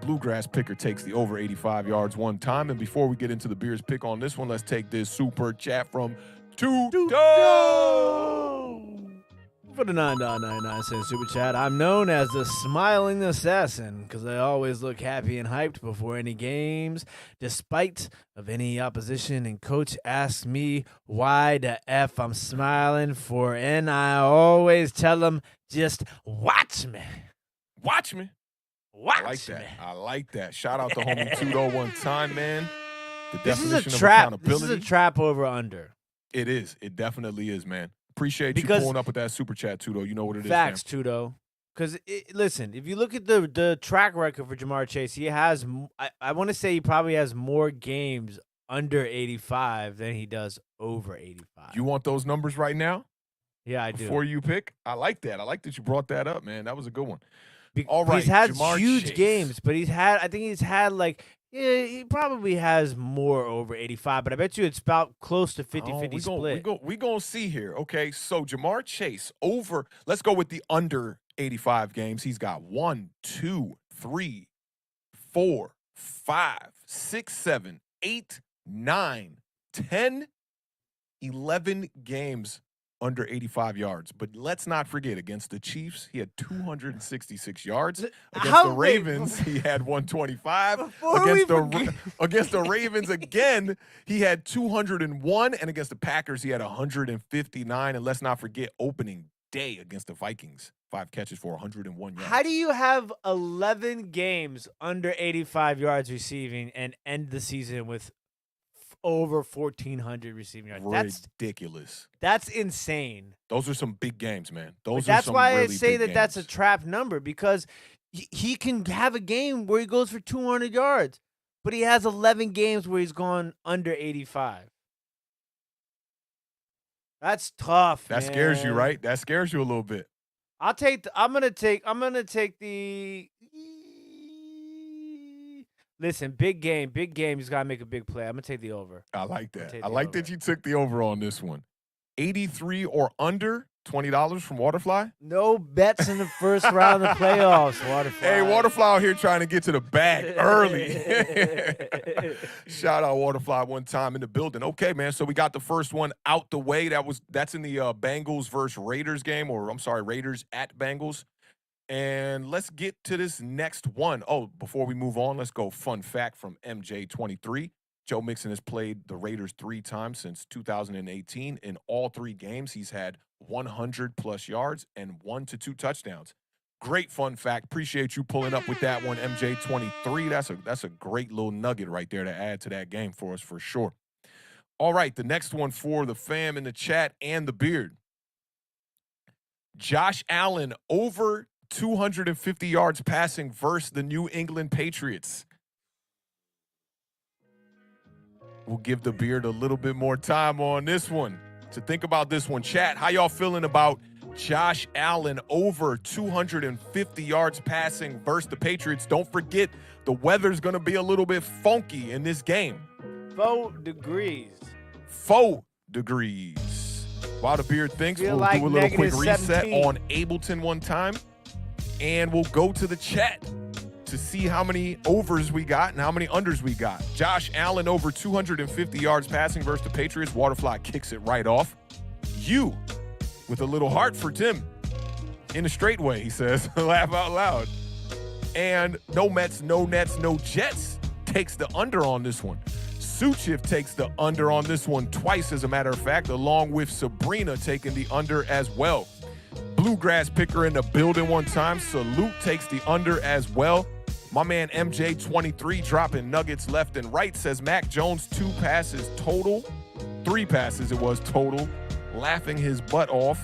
Bluegrass Picker takes the over 85 yards one time. And before we get into the Beers pick on this one, let's take this super chat from Tudo. For the $9.99 super chat, I'm known as the Smiling Assassin because I always look happy and hyped before any games, despite of any opposition. And coach asks me why the F I'm smiling for, and I always tell him, just watch me. Watch me. Watch I like that. me. I like that. Shout out to homie Tudo one time, man. The This is definition a of trap. accountability. This is a trap over under. It is. It definitely is, man. Appreciate you Because pulling up with that super chat, Tudo. You know what it is, Facts, fam. Tudo. Because, listen, if you look at the track record for Jamar Chase, he has, I want to say he probably has more games under 85 than he does over 85. You want those numbers right now? Yeah, I do. Before you pick? I like that. I like that you brought that up, man. That was a good one. All right, He's had Jamar huge Chase. games, but I think he's had like, yeah, he probably has more over 85, but I bet you it's about close to 50-50 split. We gonna see here. Okay, so Jamar Chase over, let's go with the under 85 games. He's got 1, 2, 3, 4, 5, 6, 7, 8, 9, 10, 11 games under 85 yards. But let's not forget, against the Chiefs, he had 266 yards. Against the Ravens, he had 125. Against the Ravens again, he had 201. And against the Packers, he had 159. And let's not forget, opening day against the Vikings, 5 catches for 101 yards. How do you have 11 games under 85 yards receiving and end the season with over 1,400 receiving yards? Ridiculous. That's insane. Those are some big games, man. That's why really I say big that's a games. trap number, because he can have a game where he goes for 200 yards, but he has 11 games where he's gone under 85. That's tough. That man. scares you, right? That scares you a little bit. I'm gonna take the. Listen, big game. He's got to make a big play. I'm going to take the over. I like that. I like that you took the over on this one. 83 or under, $20 from Waterfly. No bets in the first round of the playoffs, Waterfly. Hey, Waterfly out here trying to get to the bag early. Shout out Waterfly one time in the building. Okay, man, so we got the first one out the way. That's in the Bengals versus Raiders game, or I'm sorry, Raiders at Bengals. And let's get to this next one. Oh, before we move on, let's go fun fact from MJ23. Joe Mixon has played the Raiders 3 times since 2018. In all 3 games, he's had 100-plus yards and 1 to 2 touchdowns. Great fun fact. Appreciate you pulling up with that one, MJ23. That's a great little nugget right there to add to that game for us for sure. All right, the next one for the fam in the chat and the Beard. Josh Allen over 250 yards passing versus the New England Patriots. We'll give the Beard a little bit more time on this one to think about this one. Chat, how y'all feeling about Josh Allen over 250 yards passing versus the Patriots? Don't forget, the weather's going to be a little bit funky in this game. 4 degrees. 4 degrees. While the Beard thinks, we'll like do a little quick reset 17. on Ableton one time, and we'll go to the chat to see how many overs we got and how many unders we got. Josh Allen over 250 yards passing versus the Patriots. Waterfly kicks it right off. You, with a little heart for Tim, in a straight way, he says. Laugh out loud. And no Mets, no Nets, no Jets takes the under on this one. Suchiv takes the under on this one twice, as a matter of fact, along with Sabrina taking the under as well. Bluegrass Picker in the building one time. Salute takes the under as well. My man MJ23 dropping nuggets left and right, says Mac Jones 2 passes total. 3 passes it was total. Laughing his butt off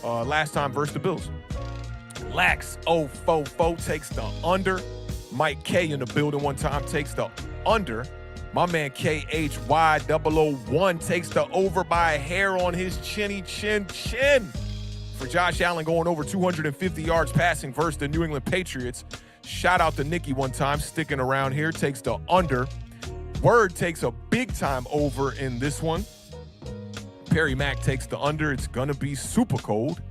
last time versus the Bills. Lax 044 takes the under. Mike K in the building one time takes the under. My man KHY001 takes the over by a hair on his chinny chin. For Josh Allen going over 250 yards passing versus the New England Patriots. Shout out to Nikki one time, sticking around here, takes the under. Word takes a big time over in this one. Perry Mack takes the under. It's going to be super cold.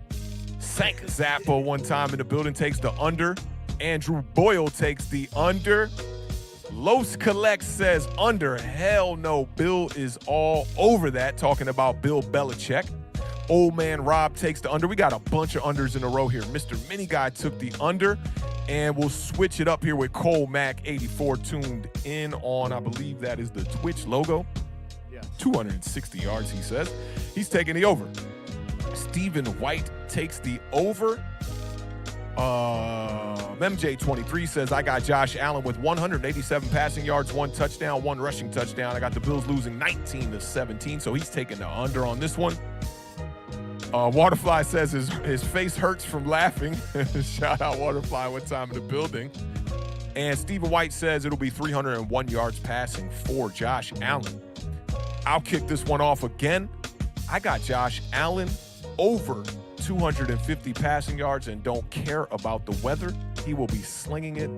Sank Zappa one time in the building takes the under. Andrew Boyle takes the under. Los Collect says under. Hell no. Bill is all over that, talking about Bill Belichick. Old man Rob takes the under. We got a bunch of unders in a row here. Mr. Mini Guy took the under. And we'll switch it up here with Cole Mack 84 tuned in on, I believe that is the Twitch logo. Yeah. 260 yards, he says. He's taking the over. Stephen White takes the over. MJ23 says, I got Josh Allen with 187 passing yards, 1 touchdown, 1 rushing touchdown. I got the Bills losing 19-17, so he's taking the under on this one. Waterfly says his face hurts from laughing. Shout out Waterfly one time in the building. And Stephen White says it'll be 301 yards passing for Josh Allen. I'll kick this one off again. I got Josh Allen over 250 passing yards and don't care about the weather. He will be slinging it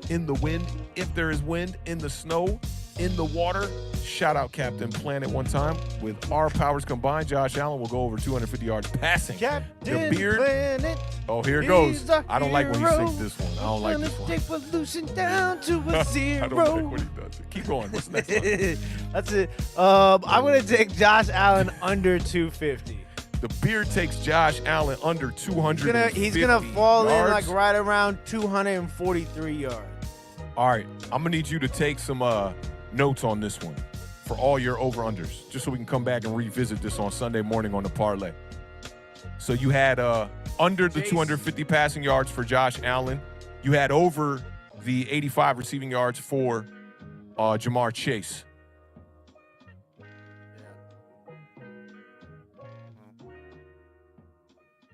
in the wind, if there is wind, in the snow, in the water. Shout out Captain Planet one time. With our powers combined, Josh Allen will go over 250 yards passing. Captain the Beard. Planet. Oh, here it goes. I don't like when he sings this one. I don't like this one. Evolution down to a zero. I don't like when he does it. Keep going. What's the next one? That's it. I'm going to take Josh Allen under 250. The Beard takes Josh Allen under 250 He's gonna fall yards. in like right around 243 yards. All right, I'm gonna need you to take some notes on this one for all your over-unders, just so we can come back and revisit this on Sunday morning on the parlay. So you had under the 250 passing yards for Josh Allen. You had over the 85 receiving yards for Jamar Chase.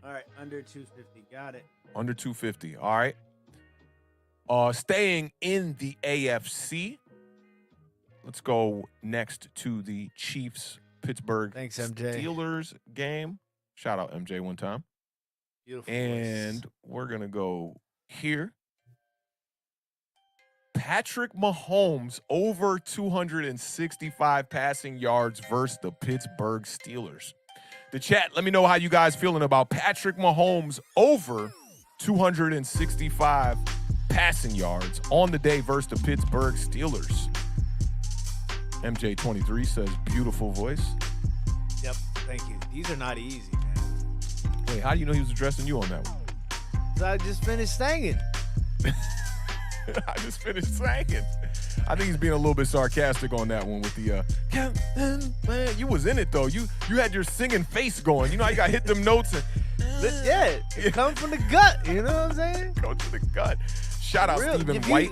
All right, under 250. Got it. Under 250. All right. Staying in the AFC, let's go next to the Chiefs-Pittsburgh Steelers game. Shout out MJ one time. Beautiful and voice. We're going to go here. Patrick Mahomes over 265 passing yards versus the Pittsburgh Steelers. The chat, let me know how you guys feeling about Patrick Mahomes over 265 passing yards on the day versus the Pittsburgh Steelers. MJ23 says, beautiful voice. Yep, thank you. These are not easy, man. Wait, how do you know he was addressing you on that one? So I just finished singing. I just finished singing. I think he's being a little bit sarcastic on that one with the man, you was in it though. You had your singing face going. You know how you got hit them notes and yeah, it comes from the gut. You know what I'm saying? Go to the gut. Shout out Stephen White.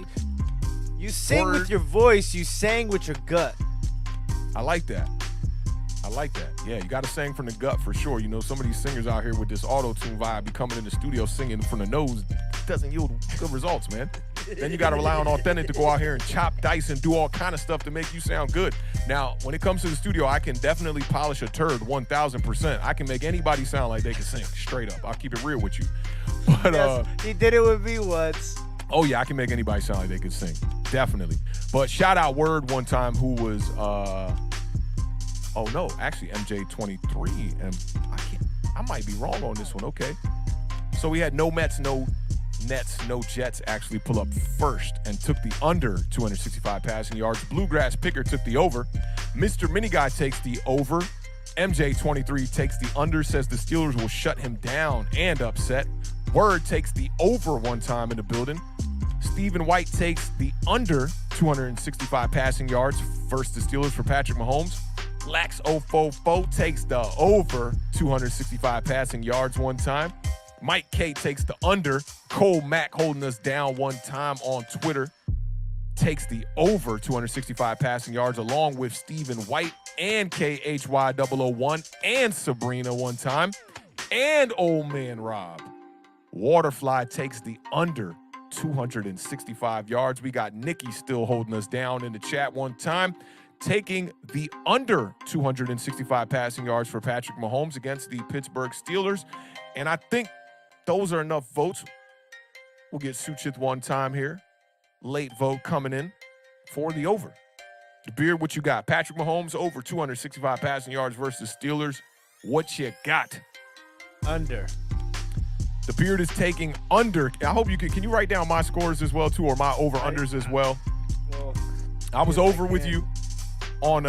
You sing with your voice. You sang with your gut. I like that. I like that. Yeah, you got to sing from the gut for sure. You know, some of these singers out here with this auto-tune vibe be coming in the studio singing from the nose. Doesn't yield good results, man. Then you got to rely on Awthentik to go out here and chop dice and do all kind of stuff to make you sound good. Now, when it comes to the studio, I can definitely polish a turd 1,000%. I can make anybody sound like they can sing, straight up. I'll keep it real with you. But Yes, he did it with me once. oh, yeah, I can make anybody sound like they can sing. Definitely. But shout out Word one time who was, oh, no, actually, MJ23. And I might be wrong on this one. Okay. So we had no Mets, no Nets, no Jets actually pull up first and took the under 265 passing yards. Bluegrass Picker took the over. Mr. Mini Guy takes the over. MJ23 takes the under, says the Steelers will shut him down and upset. Word takes the over one time in the building. Stephen White takes the under 265 passing yards versus the Steelers for Patrick Mahomes. Lax 044 takes the over 265 passing yards one time. Mike K takes the under. Cole Mack holding us down one time on Twitter takes the over 265 passing yards along with Stephen White and KHY001 and Sabrina one time and Old Man Rob. Waterfly takes the under 265 yards. We got Nikki still holding us down in the chat one time, taking the under 265 passing yards for Patrick Mahomes against the Pittsburgh Steelers. And I think those are enough votes. We'll get Suchith one time here. Late vote coming in for the over. The Beard, what you got? Patrick Mahomes over 265 passing yards versus Steelers. What you got? Under. The Beard is taking under. I hope you can you write down my scores as well too, or my over-unders as well? Well, I was over with you on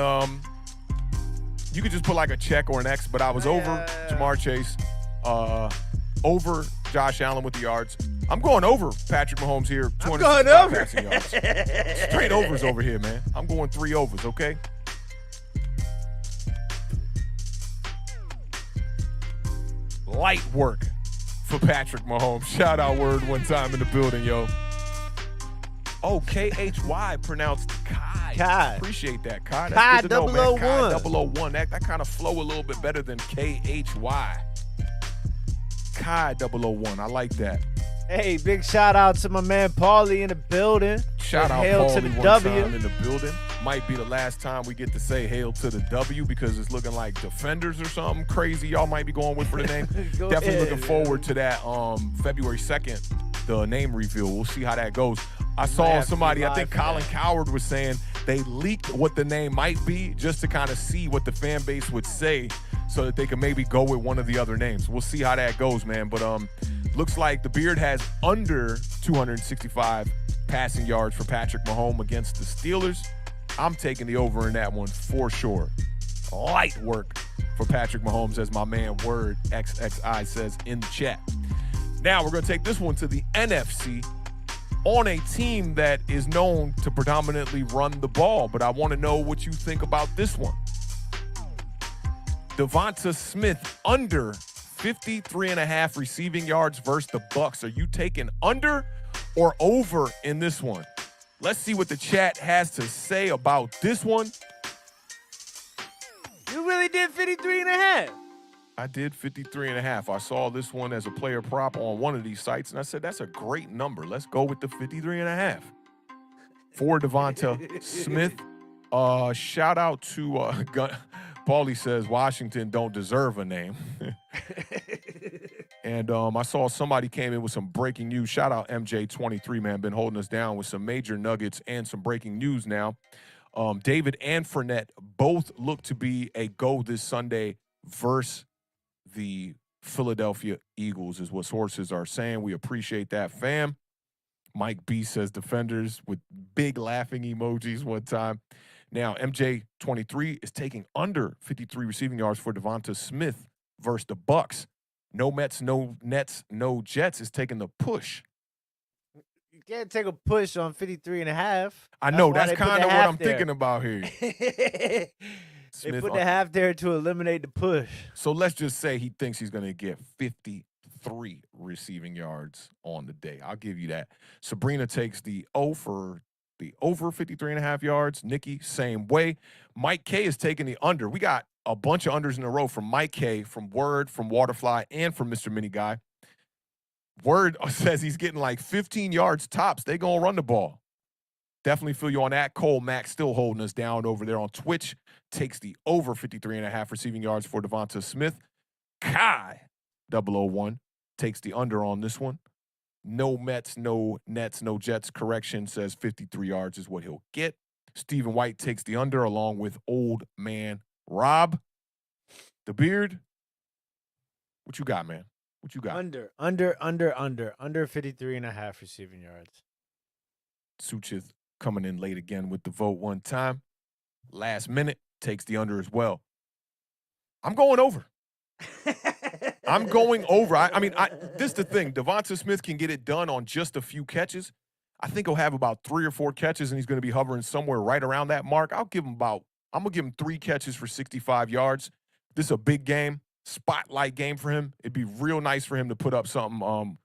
you could just put like a check or an X, but I was over Jamar Chase, over Josh Allen with the yards. I'm going over Patrick Mahomes here. I'm going over. Passing yards. Straight overs over here, man. I'm going 3 overs, okay? Light work for Patrick Mahomes. Shout out Word one time in the building, yo. Oh, KHY pronounced Kai. Kai. Appreciate that, Kai. That's Kai good to know, man. 001. Kai 001. That kind of flow a little bit better than KHY. Kai 001. I like that. Hey, big shout out to my man Paulie in the building. Shout out Hail Paulie to the one W. time in the building. Might be the last time we get to say hail to the W because it's looking like Defenders or something crazy y'all might be going with for the name. Definitely ahead, looking forward to that February 2nd, the name reveal. We'll see how that goes. I saw somebody, I think Colin Coward was saying they leaked what the name might be just to kind of see what the fan base would say so that they can maybe go with one of the other names. We'll see how that goes, man. But looks like the Beard has under 265 passing yards for Patrick Mahomes against the Steelers. I'm taking the over in that one for sure. Light work for Patrick Mahomes, as my man Word XXI says in the chat. Now we're going to take this one to the NFC on a team that is known to predominantly run the ball, but I want to know what you think about this one. Devonta Smith under 53.5 receiving yards versus the Bucs. Are you taking under or over in this one? Let's see what the chat has to say about this one. You really did 53.5. I did 53.5. I saw this one as a player prop on one of these sites, and I said, that's a great number. Let's go with the 53.5 for Devonta Smith. Shout out to Paulie says Washington don't deserve a name. And I saw somebody came in with some breaking news. Shout out MJ23, man. Been holding us down with some major nuggets and some breaking news now. David and Fournette both look to be a go this Sunday versus the Philadelphia Eagles is what sources are saying. We appreciate that, fam. Mike B says Defenders with big laughing emojis one time. Now, MJ23 is taking under 53 receiving yards for Devonta Smith versus the Bucs. No Mets, no Nets, no Jets is taking the push. You can't take a push on 53.5. I know, that's kind of what I'm thinking about here. They put the half there to eliminate the push. So let's just say he thinks he's going to get 53 receiving yards on the day. I'll give you that. Sabrina takes the over 53.5 yards. Nikki, same way. Mike K is taking the under. We got a bunch of unders in a row from Mike K, from Word, from Waterfly, and from Mr. Mini Guy. Word says he's getting like 15 yards tops. They going to run the ball. Definitely feel you on that. Cole Mack still holding us down over there on Twitch. Takes the over 53.5 receiving yards for Devonta Smith. Kai 001 takes the under on this one. No Mets, no Nets, no Jets. Correction says 53 yards is what he'll get. Stephen White takes the under along with old man Rob. The Beard. What you got, man? What you got? Under 53.5 receiving yards. Suchith coming in late again with the vote one time. Last minute takes the under as well. I'm going over. I'm going over. I mean, this is the thing. Devonta Smith can get it done on just a few catches. I think he'll have about 3 or 4 catches, and he's going to be hovering somewhere right around that mark. I'm going to give him 3 catches for 65 yards. This is a big game, spotlight game for him. It'd be real nice for him to put up something,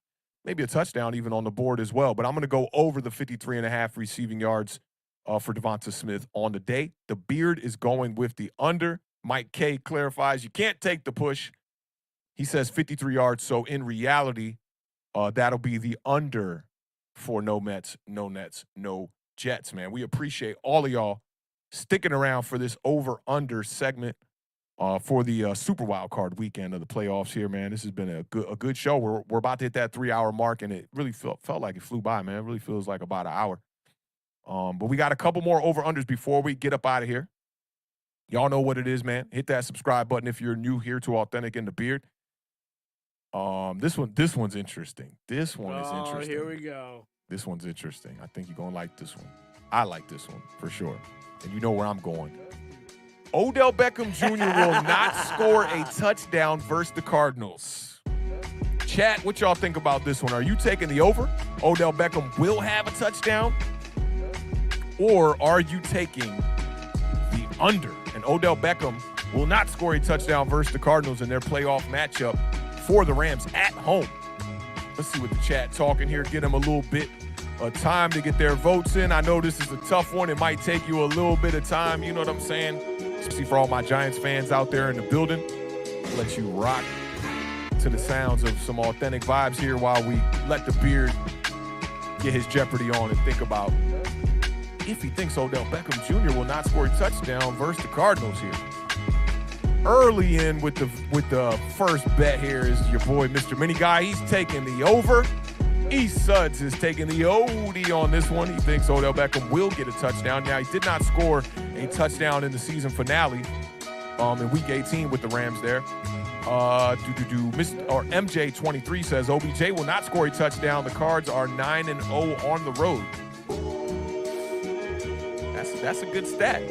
maybe a touchdown even on the board as well. But I'm going to go over the 53.5 receiving yards for Devonta Smith on the day. The Beard is going with the under. Mike K clarifies you can't take the push. He says 53 yards. So in reality, that'll be the under for no Mets, no Nets, no Jets, man. We appreciate all of y'all sticking around for this over-under segment for the Super Wildcard Weekend of the playoffs here, man. This has been a good show. We're about to hit that 3-hour mark, and it really felt like it flew by, man. It really feels like about an hour. But we got a couple more over-unders before we get up out of here. Y'all know what it is, man. Hit that subscribe button if you're new here to Awthentik and The Beard. This one's interesting. This one is interesting. Here we go. This one's interesting. I think you're going to like this one. I like this one for sure. And you know where I'm going. Odell Beckham Jr. will not score a touchdown versus the Cardinals. Chat, what y'all think about this one? Are you taking the over? Odell Beckham will have a touchdown? Or are you taking the under? And Odell Beckham will not score a touchdown versus the Cardinals in their playoff matchup for the Rams at home. Let's see what the chat talking here. Get them a little bit of time to get their votes in. I know this is a tough one. It might take you a little bit of time. You know what I'm saying? Especially for all my Giants fans out there in the building. I'll let you rock to the sounds of some authentic vibes here while we let the Beard get his Jeopardy on and think about if he thinks Odell Beckham Jr. will not score a touchdown versus the Cardinals here. Early in with the first bet here is your boy, Mr. Mini Guy. He's taking the over. E. Suds is taking the OD on this one. He thinks Odell Beckham will get a touchdown. Now, he did not score a touchdown in the season finale in Week 18 with the Rams there. MJ23 says OBJ will not score a touchdown. The Cards are 9-0 on the road. That's a good stat.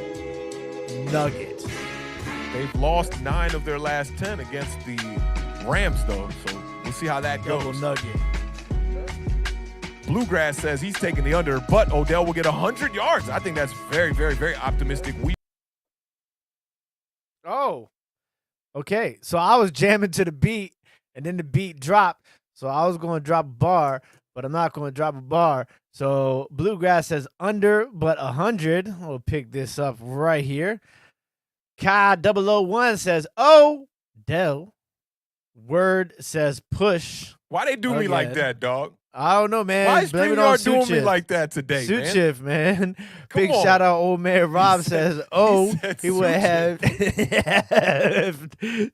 Nugget. They've lost 9 of their last 10 against the Rams, though. So we'll see how that goes. Double nugget. Bluegrass says he's taking the under, but Odell will get 100 yards. I think that's very, very, very optimistic. Oh, okay. So I was jamming to the beat, and then the beat dropped. So I was going to drop a bar, but I'm not going to drop a bar. So Bluegrass says under, but 100. We'll pick this up right here. Kai 001 says, oh, Dell. Word says push. Why they do me like that, dog? I don't know, man. Why is StreamYard doing me like that today, man? Shift, man. Big shout out, old man Rob says, he would have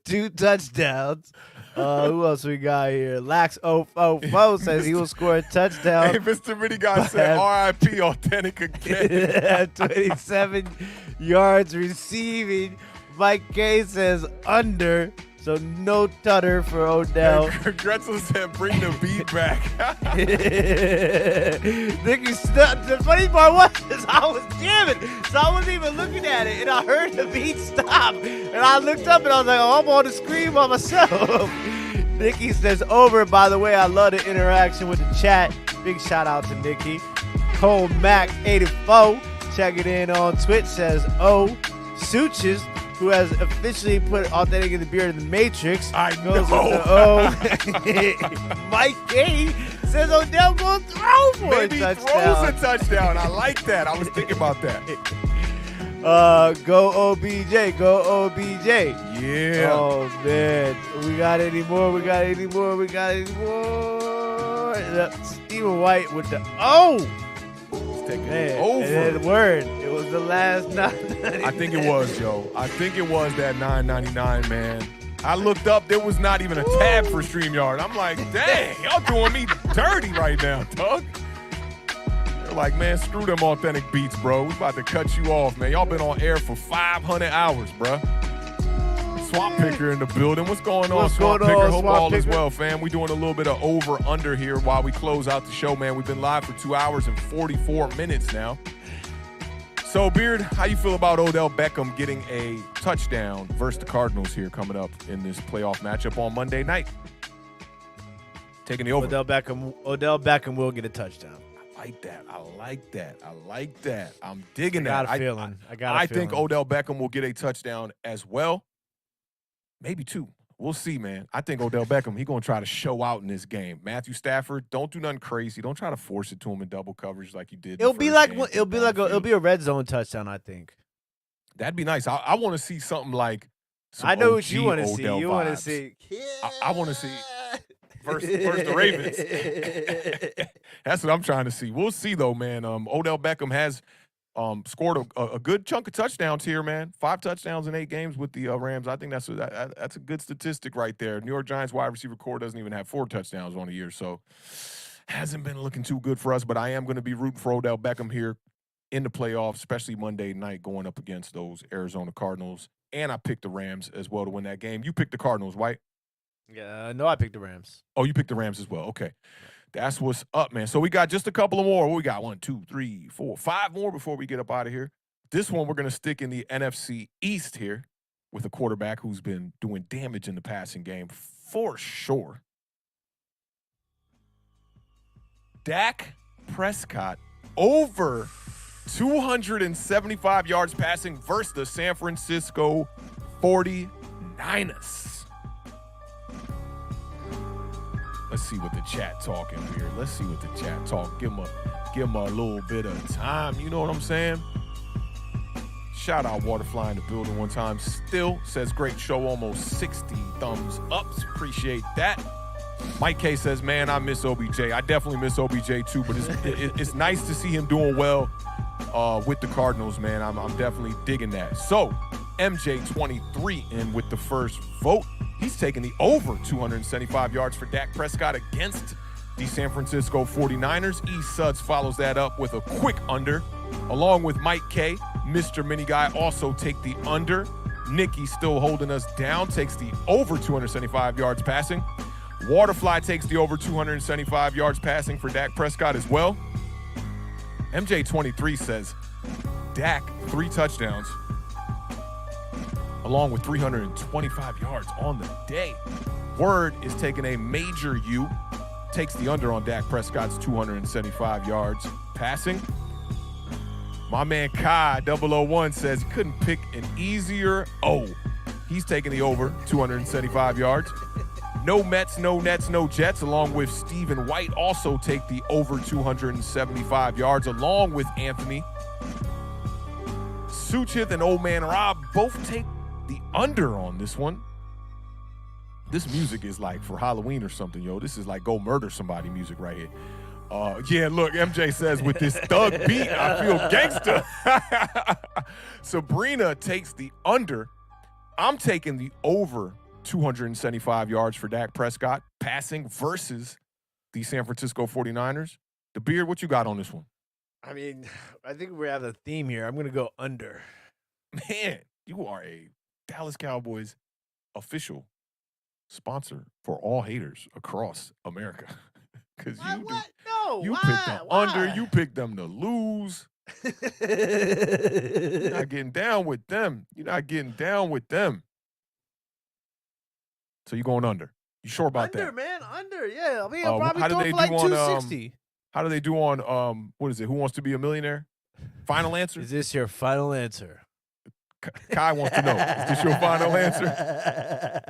2 touchdowns. Who else we got here? Lax044 says he will score a touchdown. Hey, Mr. Mini Guy said RIP Awthentik again. 27 yards receiving. Mike K says under. So no tutter for Odell. Gretzel said bring the beat back. The funny part was I was jamming, so I wasn't even looking at it, and I heard the beat stop, and I looked up and I was like, oh, I'm on the screen by myself. Nikki says over. By the way, I love the interaction with the chat. Big shout out to Nikki. Cole Mac 84 checking in on Twitch says Suches, who has officially put Awthentik and The Beard in the Matrix. I know. Mike K says Odell going to throw for Maybe a touchdown. Maybe throws a touchdown. I like that. I was thinking about that. Go OBJ. Go OBJ. Yeah. Oh, man. We got any more? Stephen White with the Let's take man. it over. And then word. It was the last $9.99. I think it was, Joe. I think it was that $9.99, man. I looked up. There was not even a tab for StreamYard. I'm like, dang, y'all doing me dirty right now, Doug. They're like, man, screw them authentic beats, bro. We about to cut you off, man. Y'all been on air for 500 hours, bro. Swap Picker in the building. What's going on, Swap Picker? Hope all is well, fam. We doing a little bit of over-under here while we close out the show, man. We've been live for 2 hours and 44 minutes now. So, Beard, how you feel about Odell Beckham getting a touchdown versus the Cardinals here coming up in this playoff matchup on Monday night? Taking the over. Odell Beckham will get a touchdown. I like that. I'm digging that. I got a feeling. I think Odell Beckham will get a touchdown as well. Maybe 2. We'll see, man. I think Odell Beckham, he's going to try to show out in this game. Matthew Stafford, don't do nothing crazy. Don't try to force it to him in double coverage like you did. It'll be a red zone touchdown, I think. That'd be nice. I want to see something like some I know OG what you want to see. Odell You want to vibes. see. I want to see versus the Ravens. That's what I'm trying to see. We'll see, though, man. Odell Beckham has scored a good chunk of touchdowns here, man. 5 touchdowns in 8 games with the Rams. I think that's a good statistic right there. New York Giants wide receiver core doesn't even have 4 touchdowns on a year, so hasn't been looking too good for us. But I am going to be rooting for Odell Beckham here in the playoffs, especially Monday night going up against those Arizona Cardinals. And I picked the Rams as well to win that game. You picked the Cardinals, White? Yeah, no, I picked the Rams. Oh, you picked the Rams as well. Okay. That's what's up, man. So we got just a couple of more. We got 1, 2, 3, 4, 5 more before we get up out of here. This one, we're going to stick in the NFC East here with a quarterback who's been doing damage in the passing game for sure. Dak Prescott over 275 yards passing versus the San Francisco 49ers. Let's see what the chat talking here. Let's see what the chat talk. Give him a little bit of time. You know what I'm saying? Shout out Waterfly in the building one time. Still says great show. Almost 60 thumbs ups. Appreciate that. Mike K says, man, I miss OBJ. I definitely miss OBJ too, but it's nice to see him doing well with the Cardinals, man. I'm definitely digging that. So MJ23 in with the first vote. He's taking the over 275 yards for Dak Prescott against the San Francisco 49ers. E. Suds follows that up with a quick under. Along with Mike K, Mr. Mini Guy also take the under. Nikki still holding us down, takes the over 275 yards passing. Waterfly takes the over 275 yards passing for Dak Prescott as well. MJ23 says Dak 3 touchdowns along with 325 yards on the day. Word is taking a major U, takes the under on Dak Prescott's 275 yards passing. My man Kai 001 says he couldn't pick an easier O. He's taking the over 275 yards. No Mets, no Nets, no Jets, along with Stephen White also take the over 275 yards, along with Anthony. Suchith and Old Man Rob both take the under on this one. This music is like for Halloween or something, yo. This is like go murder somebody music right here. Yeah, look, MJ says with this thug beat, I feel gangster. Sabrina takes the under. I'm taking the over 275 yards for Dak Prescott passing versus the San Francisco 49ers. The Beard, what you got on this one? I mean, I think we have a theme here. I'm going to go under. Man, you are a Dallas Cowboys official sponsor for all haters across America. Because you picked them under, you picked them to lose. You're not getting down with them. You're not getting down with them. So you're going under. You sure about that? Under, man, under. Yeah, I mean, I'll probably go for like 260. How do they do on what is it? Who Wants to Be a Millionaire? Final answer? Is this your final answer? Kai wants to know. Is this your final answer?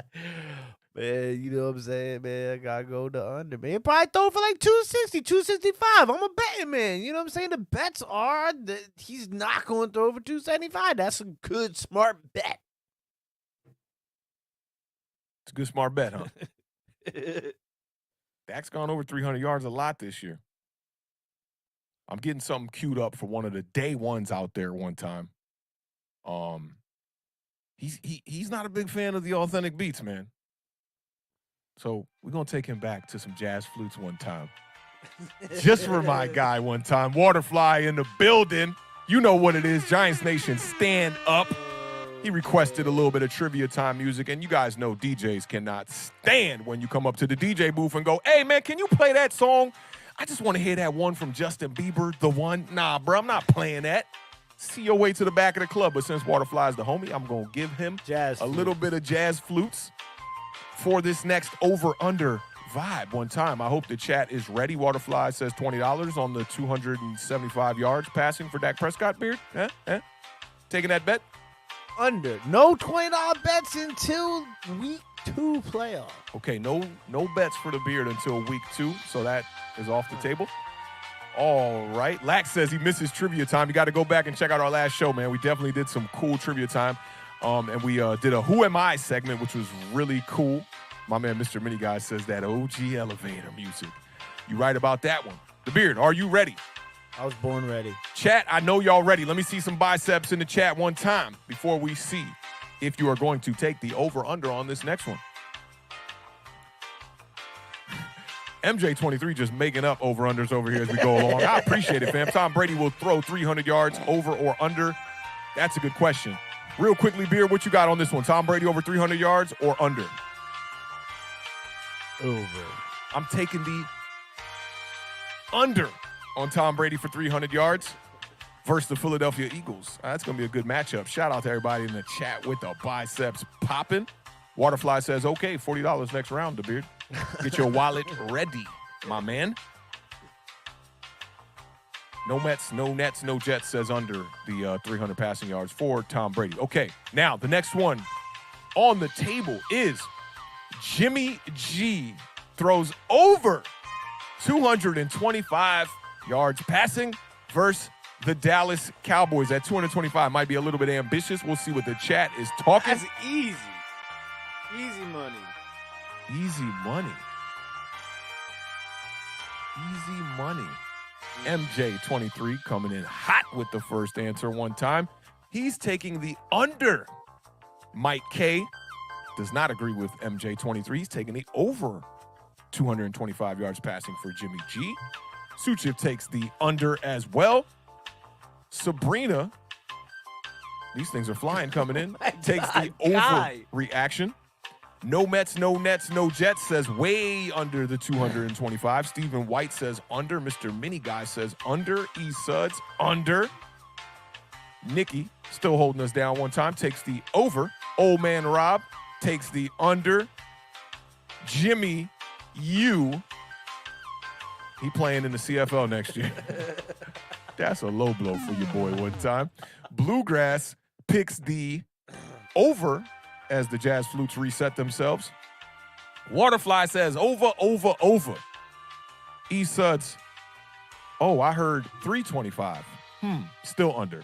Man, you know what I'm saying, man? I gotta go the under, man. Probably throw for like 260, 265. I'm a betting man. You know what I'm saying? The bets are that he's not going to throw for 275. That's a good, smart bet. It's a good, smart bet, huh? Dak's gone over 300 yards a lot this year. I'm getting something queued up for one of the day ones out there one time. He's not a big fan of the authentic beats, man. So we're going to take him back to some jazz flutes one time. Just for my guy one time. Waterfly in the building. You know what it is. Giants Nation, stand up. He requested a little bit of trivia time music, and you guys know DJs cannot stand when you come up to the DJ booth and go, hey, man, can you play that song? I just want to hear that one from Justin Bieber, the one. Nah, bro, I'm not playing that. See your way to the back of the club. But since Waterfly's the homie, I'm going to give him a little bit of jazz flutes for this next over-under vibe one time. I hope the chat is ready. Waterfly says $20 on the 275 yards passing for Dak Prescott, Beard. Taking that bet? Under. No $20 bets until week 2 playoff. Okay, no bets for the Beard until week 2, so that is off the table. All right. Lax says he misses trivia time. You got to go back and check out our last show, man. We definitely did some cool trivia time. And we did a Who Am I segment, which was really cool. My man, Mr. Mini Guy, says that OG elevator music. You right about that one. The Beard, are you ready? I was born ready. Chat, I know y'all ready. Let me see some biceps in the chat one time before we see if you are going to take the over-under on this next one. MJ23 just making up over-unders over here as we go along. I appreciate it, fam. Tom Brady will throw 300 yards over or under. That's a good question. Real quickly, Beard, what you got on this one? Tom Brady over 300 yards or under? Over. I'm taking the under on Tom Brady for 300 yards versus the Philadelphia Eagles. That's going to be a good matchup. Shout out to everybody in the chat with the biceps popping. Waterfly says, okay, $40 next round, the Beard. Get your wallet ready, my man. No Mets, no Nets, no Jets says under the 300 passing yards for Tom Brady. Okay, now the next one on the table is Jimmy G throws over 225 yards passing versus the Dallas Cowboys. At 225 might be a little bit ambitious. We'll see what the chat is talking. That's easy. Easy money. Easy money. Easy money. MJ23 coming in hot with the first answer one time. He's taking the under. Mike K does not agree with MJ23. He's taking the over 225 yards passing for Jimmy G. Suchip takes the under as well. Sabrina, these things are flying coming in, takes the over reaction. No Mets, no Nets, no Jets says way under the 225. Stephen White says under. Mr. Mini Guy says under. E. Suds, under. Nikki, still holding us down one time, takes the over. Old Man Rob takes the under. Jimmy U, he playing in the CFL next year. That's a low blow for your boy one time. Bluegrass picks the over as the Jazz Flutes reset themselves. Waterfly says over, over, over. E. Suds, oh, I heard 325. Still under.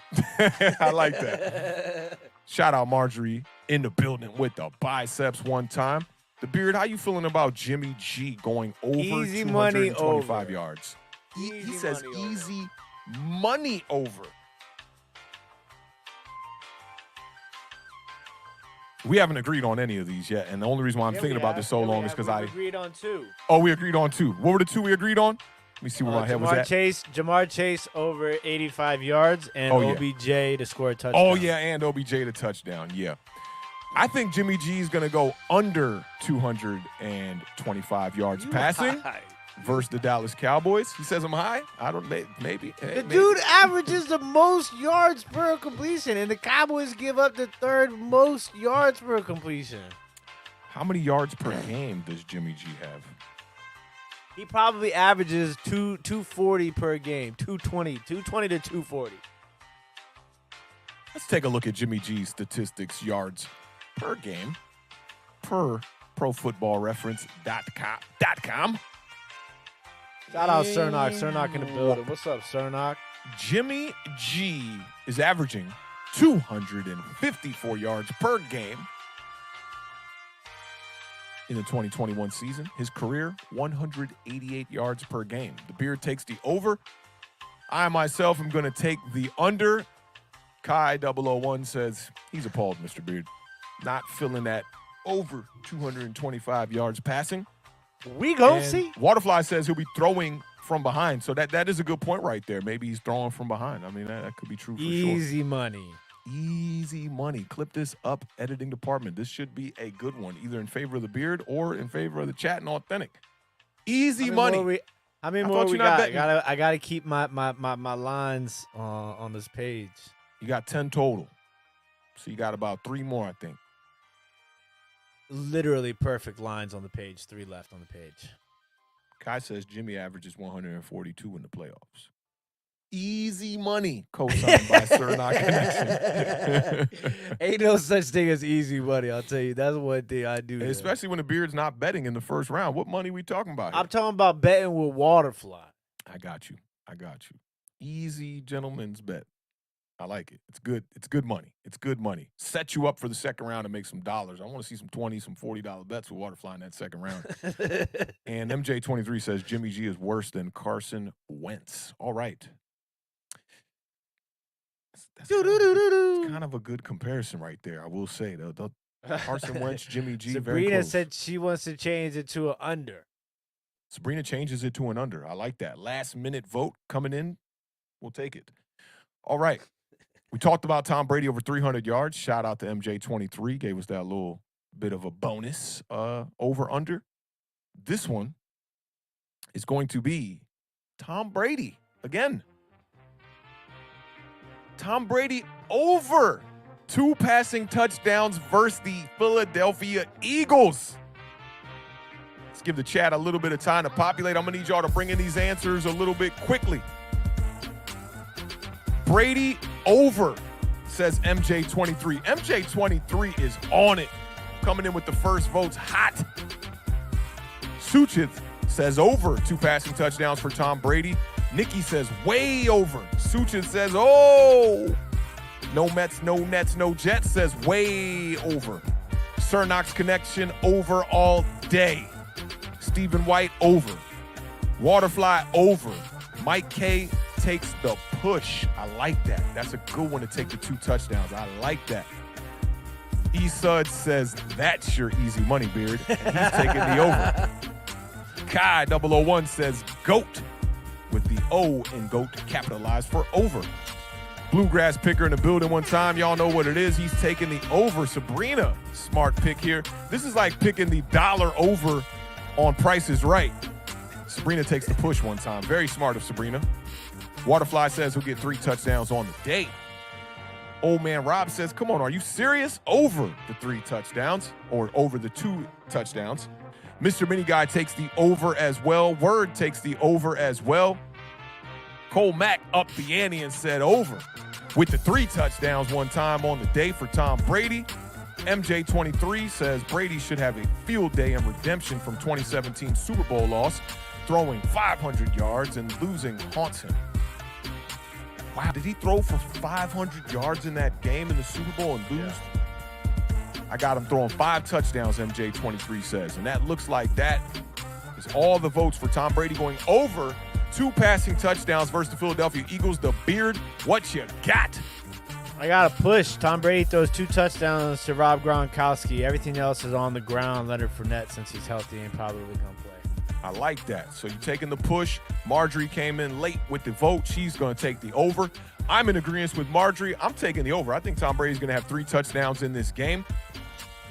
I like that. Shout out Marjorie in the building with the biceps one time. The Beard, how you feeling about Jimmy G going over Easy 225 money yards? He Easy says money easy money over. We haven't agreed on any of these yet, and the only reason why I'm thinking about this so long is because I agreed on 2. Oh, we agreed on 2. What were the 2 we agreed on? Let me see where my head was at. Jamar Chase over 85 yards and OBJ to score a touchdown. Oh, yeah, and OBJ to touchdown, yeah. I think Jimmy G is going to go under 225 yards passing versus the Dallas Cowboys. He says I'm high. I don't, maybe. The dude averages the most yards per completion, and the Cowboys give up the 3rd most yards per completion. How many yards per game does Jimmy G have? He probably averages 240 per game, 220 to 240. Let's take a look at Jimmy G's statistics, yards per game, per ProFootballReference.com. Shout out Cernock. Cernock in the building. What's up, Cernock? Jimmy G is averaging 254 yards per game in the 2021 season. His career, 188 yards per game. The Beard takes the over. I myself am going to take the under. Kai001 says he's appalled, Mr. Beard. Not feeling that over 225 yards passing. We gon' see. Waterfly says he'll be throwing from behind. So that is a good point right there. Maybe he's throwing from behind. I mean, that could be true for sure. Easy money. Easy money. Clip this up, editing department. This should be a good one, either in favor of the Beard or in favor of the chat and Authentic. Easy money. How many more we got? I got to keep my lines on this page. You got 10 total. So you got about 3 more, I think. Literally perfect lines on the page. 3 left on the page. Kai says Jimmy averages 142 in the playoffs. Easy money, co-signed by Cernock Connection. Ain't no such thing as easy money, I'll tell you. That's one thing I do. Especially when the Beard's not betting in the first round. What money we talking about here? I'm talking about betting with Waterfly. I got you. Easy gentleman's bet. I like it. It's good. It's good money. It's good money. Set you up for the second round and make some dollars. I want to see some $20, some $40 bets with Waterfly in that second round. And MJ23 says Jimmy G is worse than Carson Wentz. All right. That's kind of a good comparison right there, I will say. The Carson Wentz, Jimmy G, Sabrina said she wants to change it to an under. Sabrina changes it to an under. I like that. Last-minute vote coming in. We'll take it. All right. We talked about Tom Brady over 300 yards. Shout out to MJ23. Gave us that little bit of a bonus over-under. This one is going to be Tom Brady again. Tom Brady over 2 passing touchdowns versus the Philadelphia Eagles. Let's give the chat a little bit of time to populate. I'm going to need y'all to bring in these answers a little bit quickly. Brady over, says MJ23. MJ23 is on it. Coming in with the first votes hot. Suchith says over 2 passing touchdowns for Tom Brady. Nikki says way over. Suchith says, oh. No Mets, no Nets, no Jets says way over. Cernock's Connection over all day. Stephen White over. Waterfly over. Mike K takes the push. I like that. That's a good one to take the 2 touchdowns. I like that. Esud says, that's your easy money, Beard. And he's taking the over. Kai001 says, GOAT, with the O in GOAT capitalized for over. Bluegrass picker in the building one time. Y'all know what it is. He's taking the over. Sabrina, smart pick here. This is like picking the dollar over on Price is Right. Sabrina takes the push one time. Very smart of Sabrina. Waterfly says he'll get 3 touchdowns on the day. Old man Rob says, come on, are you serious? Over the 3 touchdowns or over the 2 touchdowns. Mr. Mini Guy takes the over as well. Word takes the over as well. Cole Mack upped the ante and said over with the 3 touchdowns one time on the day for Tom Brady. MJ23 says Brady should have a field day in redemption from 2017 Super Bowl loss. Throwing 500 yards and losing haunts him. Wow, did he throw for 500 yards in that game in the Super Bowl and lose? Yeah. I got him throwing 5 touchdowns, MJ23 says. And that looks like that is all the votes for Tom Brady going over 2 passing touchdowns versus the Philadelphia Eagles. The Beard, what you got? I got to push. Tom Brady throws 2 touchdowns to Rob Gronkowski. Everything else is on the ground. Leonard Fournette, since he's healthy, and probably going to play. I like that. So you're taking the push. Marjorie came in late with the vote. She's going to take the over. I'm in agreement with Marjorie. I'm taking the over. I think Tom Brady's going to have 3 touchdowns in this game.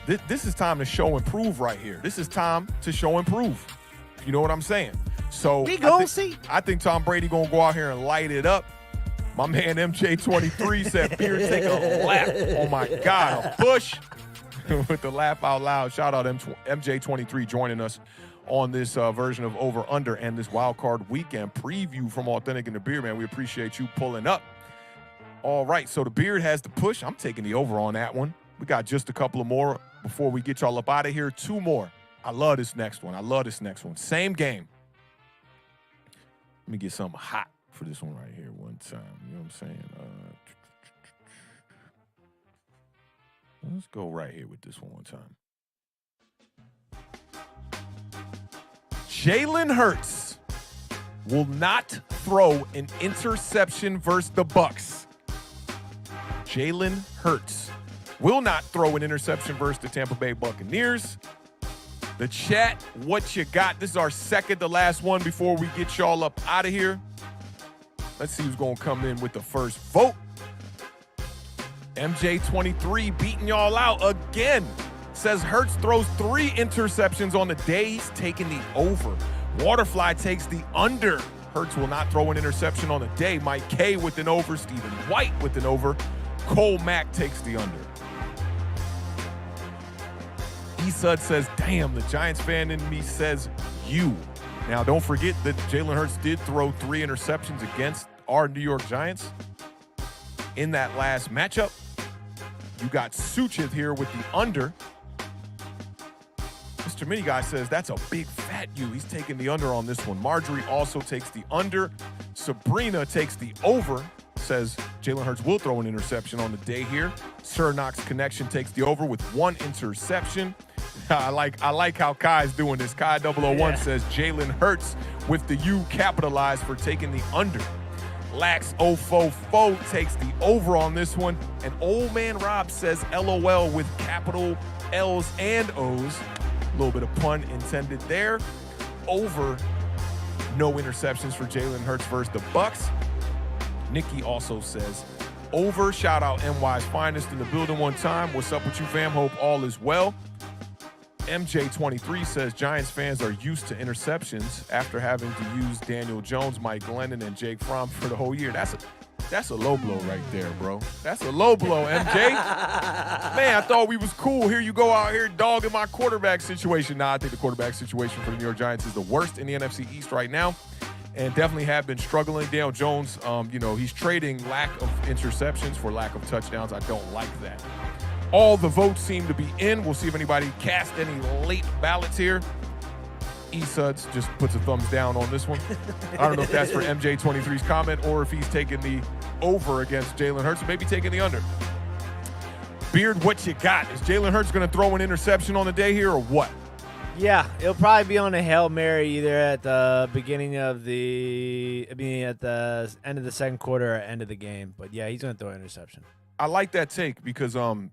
This is time to show and prove right here. This is time to show and prove. You know what I'm saying? So we gonna see. I think Tom Brady going to go out here and light it up. My man MJ23 said, Beard, take a lap. Oh, my God, a push with the laugh out loud. Shout out MJ23 joining us on this version of Over Under and this Wildcard Weekend preview from Awthentik and The Beard, man. We appreciate you pulling up. All right, so The Beard has the push. I'm taking the over on that one. We got just a couple of more before we get y'all up out of here. 2 more. I love this next one. Same game. Let me get something hot for this one right here one time. You know what I'm saying? Let's go right here with this one time. Jalen Hurts will not throw an interception versus the Bucs. Jalen Hurts will not throw an interception versus the Tampa Bay Buccaneers. The chat, what you got? This is our second to last one before we get y'all up out of here. Let's see who's going to come in with the first vote. MJ23 beating y'all out again. Says Hurts throws 3 interceptions on the day. He's taking the over. Waterfly takes the under. Hurts will not throw an interception on the day. Mike K with an over. Stephen White with an over. Cole Mack takes the under. Esud says, damn, the Giants fan in me says you. Now, don't forget that Jalen Hurts did throw 3 interceptions against our New York Giants in that last matchup. You got Suchith here with the under. Mr. Mini Guy says, that's a big fat you. He's taking the under on this one. Marjorie also takes the under. Sabrina takes the over. Says Jalen Hurts will throw an interception on the day here. Sir Knox Connection takes the over with 1 interception. I like how Kai's doing this. Kai 001 says Jalen Hurts with the U capitalized for taking the under. Lax 044 takes the over on this one. And Old Man Rob says LOL with capital L's and O's. A little bit of pun intended there. Over, no interceptions for Jalen Hurts versus the Bucs. Nikki also says over. Shout out NY's finest in the building one time. What's up with you, fam? Hope all is well. MJ23 says Giants fans are used to interceptions after having to use Daniel Jones, Mike Glennon, and Jake Fromm for the whole year. That's a low blow right there, bro. That's a low blow, MJ. Man, I thought we was cool. Here you go out here dogging my quarterback situation. Nah, I think the quarterback situation for the New York Giants is the worst in the NFC East right now, and definitely have been struggling. Daniel Jones, he's trading lack of interceptions for lack of touchdowns. I don't like that. All the votes seem to be in. We'll see if anybody cast any late ballots here. Esuds just puts a thumbs down on this one. I don't know if that's for MJ23's comment or if he's taking the over against Jalen Hurts, or maybe taking the under. Beard, what you got? Is Jalen Hurts going to throw an interception on the day here or what? Yeah, it'll probably be on a Hail Mary either at the at the end of the second quarter or end of the game. But yeah, he's going to throw an interception. I like that take because the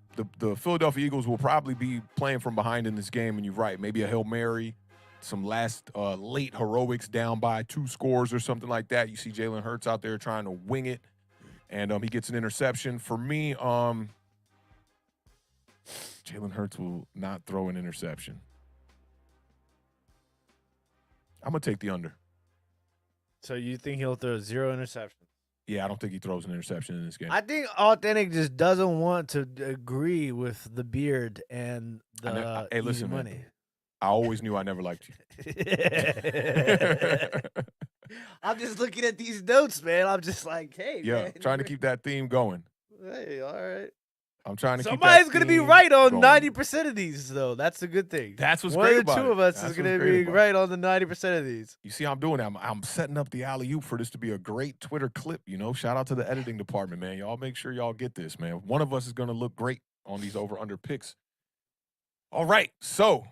Philadelphia Eagles will probably be playing from behind in this game, and you're right. Maybe a Hail Mary, some last late heroics down by 2 scores or something like that. You see Jalen Hurts out there trying to wing it, and he gets an interception. For me, Jalen Hurts will not throw an interception. I'm going to take the under. So you think he'll throw 0 interceptions? Yeah, I don't think he throws an interception in this game. I think Awthentik just doesn't want to agree with the beard and the hey, listen, money. Man, I always knew I never liked you. I'm just looking at these notes, man. I'm just like, hey, yeah, man. trying to keep that theme going. Hey, all right. I'm trying to Somebody's going to be right on going. 90% of these, though. That's a good thing. That's what's great about it. One or two of us is going to be right on the 90% of these. You see how I'm doing that? I'm setting up the alley-oop for this to be a great Twitter clip, Shout out to the editing department, man. Y'all make sure y'all get this, man. One of us is going to look great on these over-under picks. All right, so,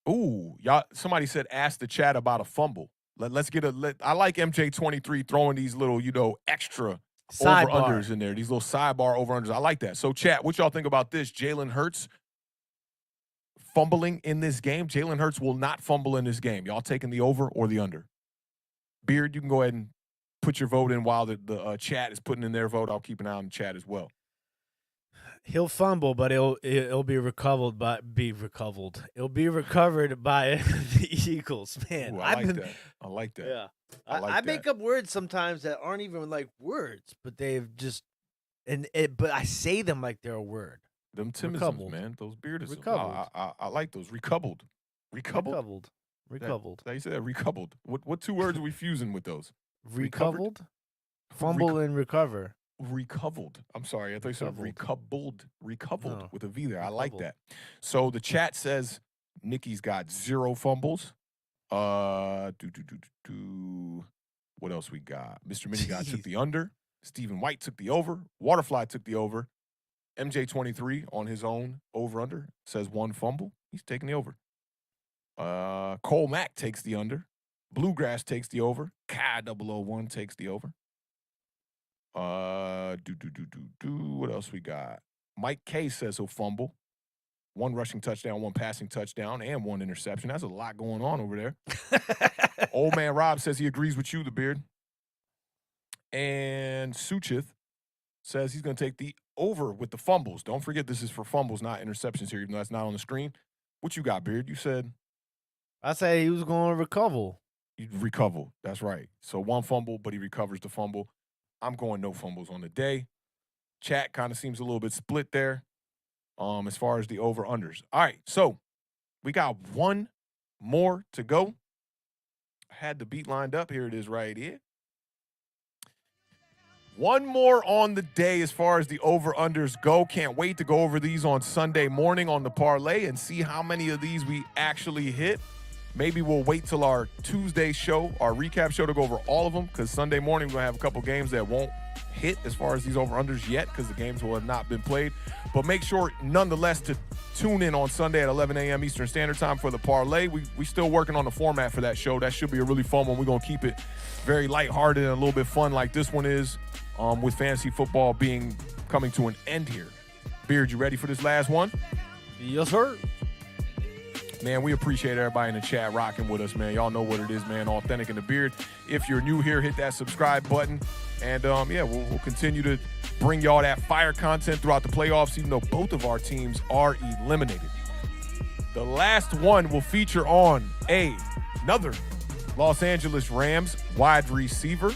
y'all. Somebody said ask the chat about a fumble. Let's get I like MJ23 throwing these little, extra over-unders in there, these little sidebar over-unders. I like that. So, chat, what y'all think about this? Jalen Hurts fumbling in this game? Jalen Hurts will not fumble in this game. Y'all taking the over or the under? Beard, you can go ahead and put your vote in while the chat is putting in their vote. I'll keep an eye on the chat as well. He'll fumble, but it'll be recovered by It'll be recovered by the Eagles. Man, Ooh, I like that. Yeah. I make up words sometimes that aren't even like words, but they've just but I say them like they're a word. Them Timisms, man. Those beardisms. I like those. Recoupled. Recoupled. How you say that? Recoupled. What 2 words are we fusing with those? Recoupled? Fumble and recover. Recoupled. I'm sorry. I thought you said recoupled. Recoupled No. with a V there. I like that. So the chat says Nikki's got 0 fumbles. What else we got? Mr. Mini Guy took the under. Stephen White took the over. Waterfly took the over. MJ23 on his own over-under says 1 fumble. He's taking the over. Cole Mack takes the under. Bluegrass takes the over. Kai 001 takes the over. What else we got? Mike K says he'll fumble. 1 rushing touchdown, 1 passing touchdown, and 1 interception. That's a lot going on over there. Old man Rob says he agrees with you, the beard. And Suchith says he's going to take the over with the fumbles. Don't forget this is for fumbles, not interceptions here, even though that's not on the screen. What you got, Beard? You said? I say he was going to recover. You recover. That's right. So 1 fumble, but he recovers the fumble. I'm going no fumbles on the day. Chat kind of seems a little bit split there as far as the over-unders. All right, so we got 1 more to go. I had the beat lined up. Here it is right here. 1 more on the day as far as the over-unders go. Can't wait to go over these on Sunday morning on the parlay and see how many of these we actually hit. Maybe we'll wait till our Tuesday show, our recap show, to go over all of them, because Sunday morning we're going to have a couple games that won't hit as far as these over-unders yet, because the games will have not been played. But make sure, nonetheless, to tune in on Sunday at 11 a.m. Eastern Standard Time for the parlay. We still working on the format for that show. That should be a really fun one. We're going to keep it very lighthearted and a little bit fun like this one is, with fantasy football coming to an end here. Beard, you ready for this last one? Yes, sir. Man, we appreciate everybody in the chat rocking with us, man. Y'all know what it is, man. Awthentik and The Beard. If you're new here, hit that subscribe button. And, we'll continue to bring y'all that fire content throughout the playoffs, even though both of our teams are eliminated. The last one will feature on another Los Angeles Rams wide receiver.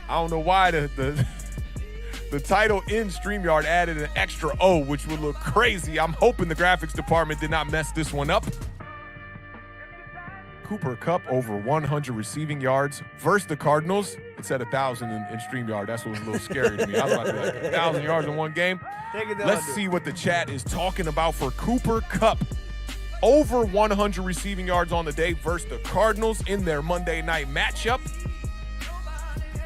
I don't know why the title in StreamYard added an extra O, which would look crazy. I'm hoping the graphics department did not mess this one up. Cooper Kupp over 100 receiving yards versus the Cardinals. It's at 1,000 in StreamYard. That's what was a little scary to me. I was about to be like, 1,000 yards in one game. Let's see what the chat is talking about for Cooper Kupp. Over 100 receiving yards on the day versus the Cardinals in their Monday night matchup.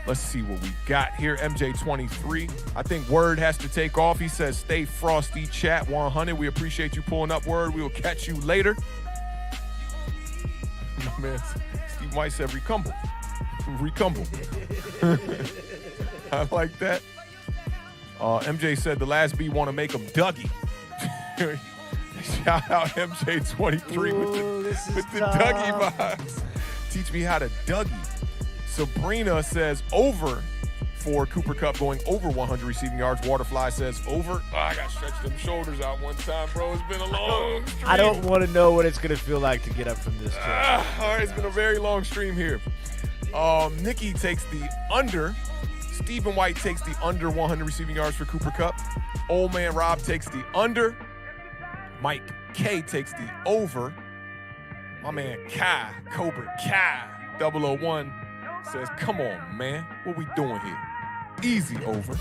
Let's see what we got here. MJ23. I think Word has to take off. He says, stay frosty, chat 100. We appreciate you pulling up, Word. We will catch you later. My man, Steve White said, recumble. Recumble. I like that. MJ said, the last B want to make him Dougie. Shout out MJ23 with the Dougie vibes. Teach me how to Dougie. Sabrina says over for Cooper Kupp going over 100 receiving yards. Waterfly says over. Oh, I got to stretch them shoulders out one time, bro. It's been a long stream. I don't want to know what it's going to feel like to get up from this chair. All right, it's been a very long stream here. Nikki takes the under. Stephen White takes the under 100 receiving yards for Cooper Kupp. Old man Rob takes the under. Mike K takes the over. My man Kai, Cobra Kai 001 says, come on, man. What we doing here? Easy over.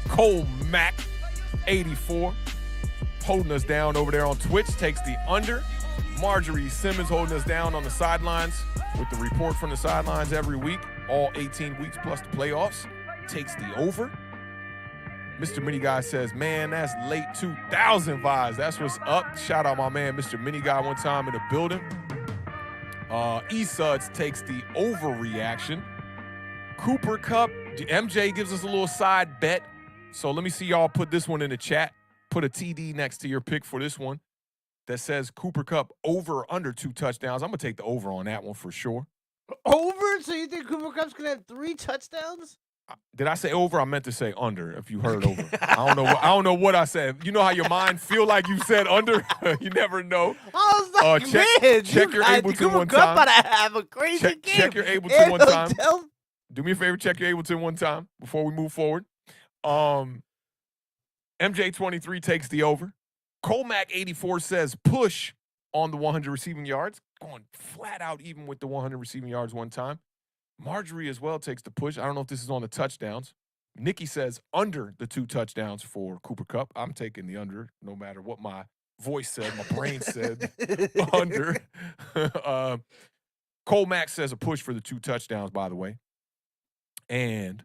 Cole Mack, 84, holding us down over there on Twitch, takes the under. Marjorie Simmons holding us down on the sidelines with the report from the sidelines every week, all 18 weeks plus the playoffs, takes the over. Mr. Mini Guy says, man, that's late 2000 vibes. That's what's up. Shout out my man, Mr. Mini Guy, one time in the building. E-Suds takes the overreaction. Cooper Kupp, MJ gives us a little side bet. So let me see y'all put this one in the chat. Put a TD next to your pick for this one that says Cooper Kupp over or under 2 touchdowns. I'm going to take the over on that one for sure. Over? So you think Cooper Kupp's going to have 3 touchdowns? Did I say over? I meant to say under. If you heard over, I don't know what I said. You know how your mind feel like you said under. You never know. I was like, check your Ableton one time. But I have a crazy game. Check your Ableton one time. Do me a favor. Check your Ableton one time before we move forward. MJ23 takes the over. Colmac 84 says push on the 100 receiving yards. Going flat out even with the 100 receiving yards one time. Marjorie as well takes the push. I don't know if this is on the touchdowns. Nikki says under the 2 touchdowns for Cooper Kupp. I'm taking the under no matter what my voice said, my brain said under. Cole Mack says a push for the 2 touchdowns, by the way. And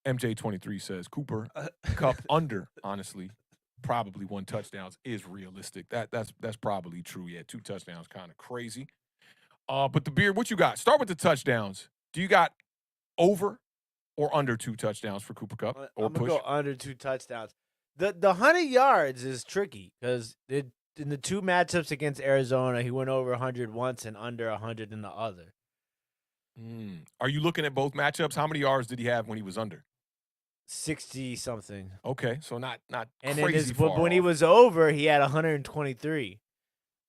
MJ23 says Cooper Kupp under, honestly. Probably 1 touchdowns is realistic. That's probably true. Yeah, 2 touchdowns kind of crazy. But the Beard, what you got? Start with the touchdowns. Do you got over or under 2 touchdowns for Cooper Kupp? Or I'm gonna push? go under 2 touchdowns. The 100 yards is tricky because in the 2 matchups against Arizona, he went over 100 once and under 100 in the other. Are you looking at both matchups? How many yards did he have when he was under? 60 something. Okay, so not And crazy then when he was over, he had 123.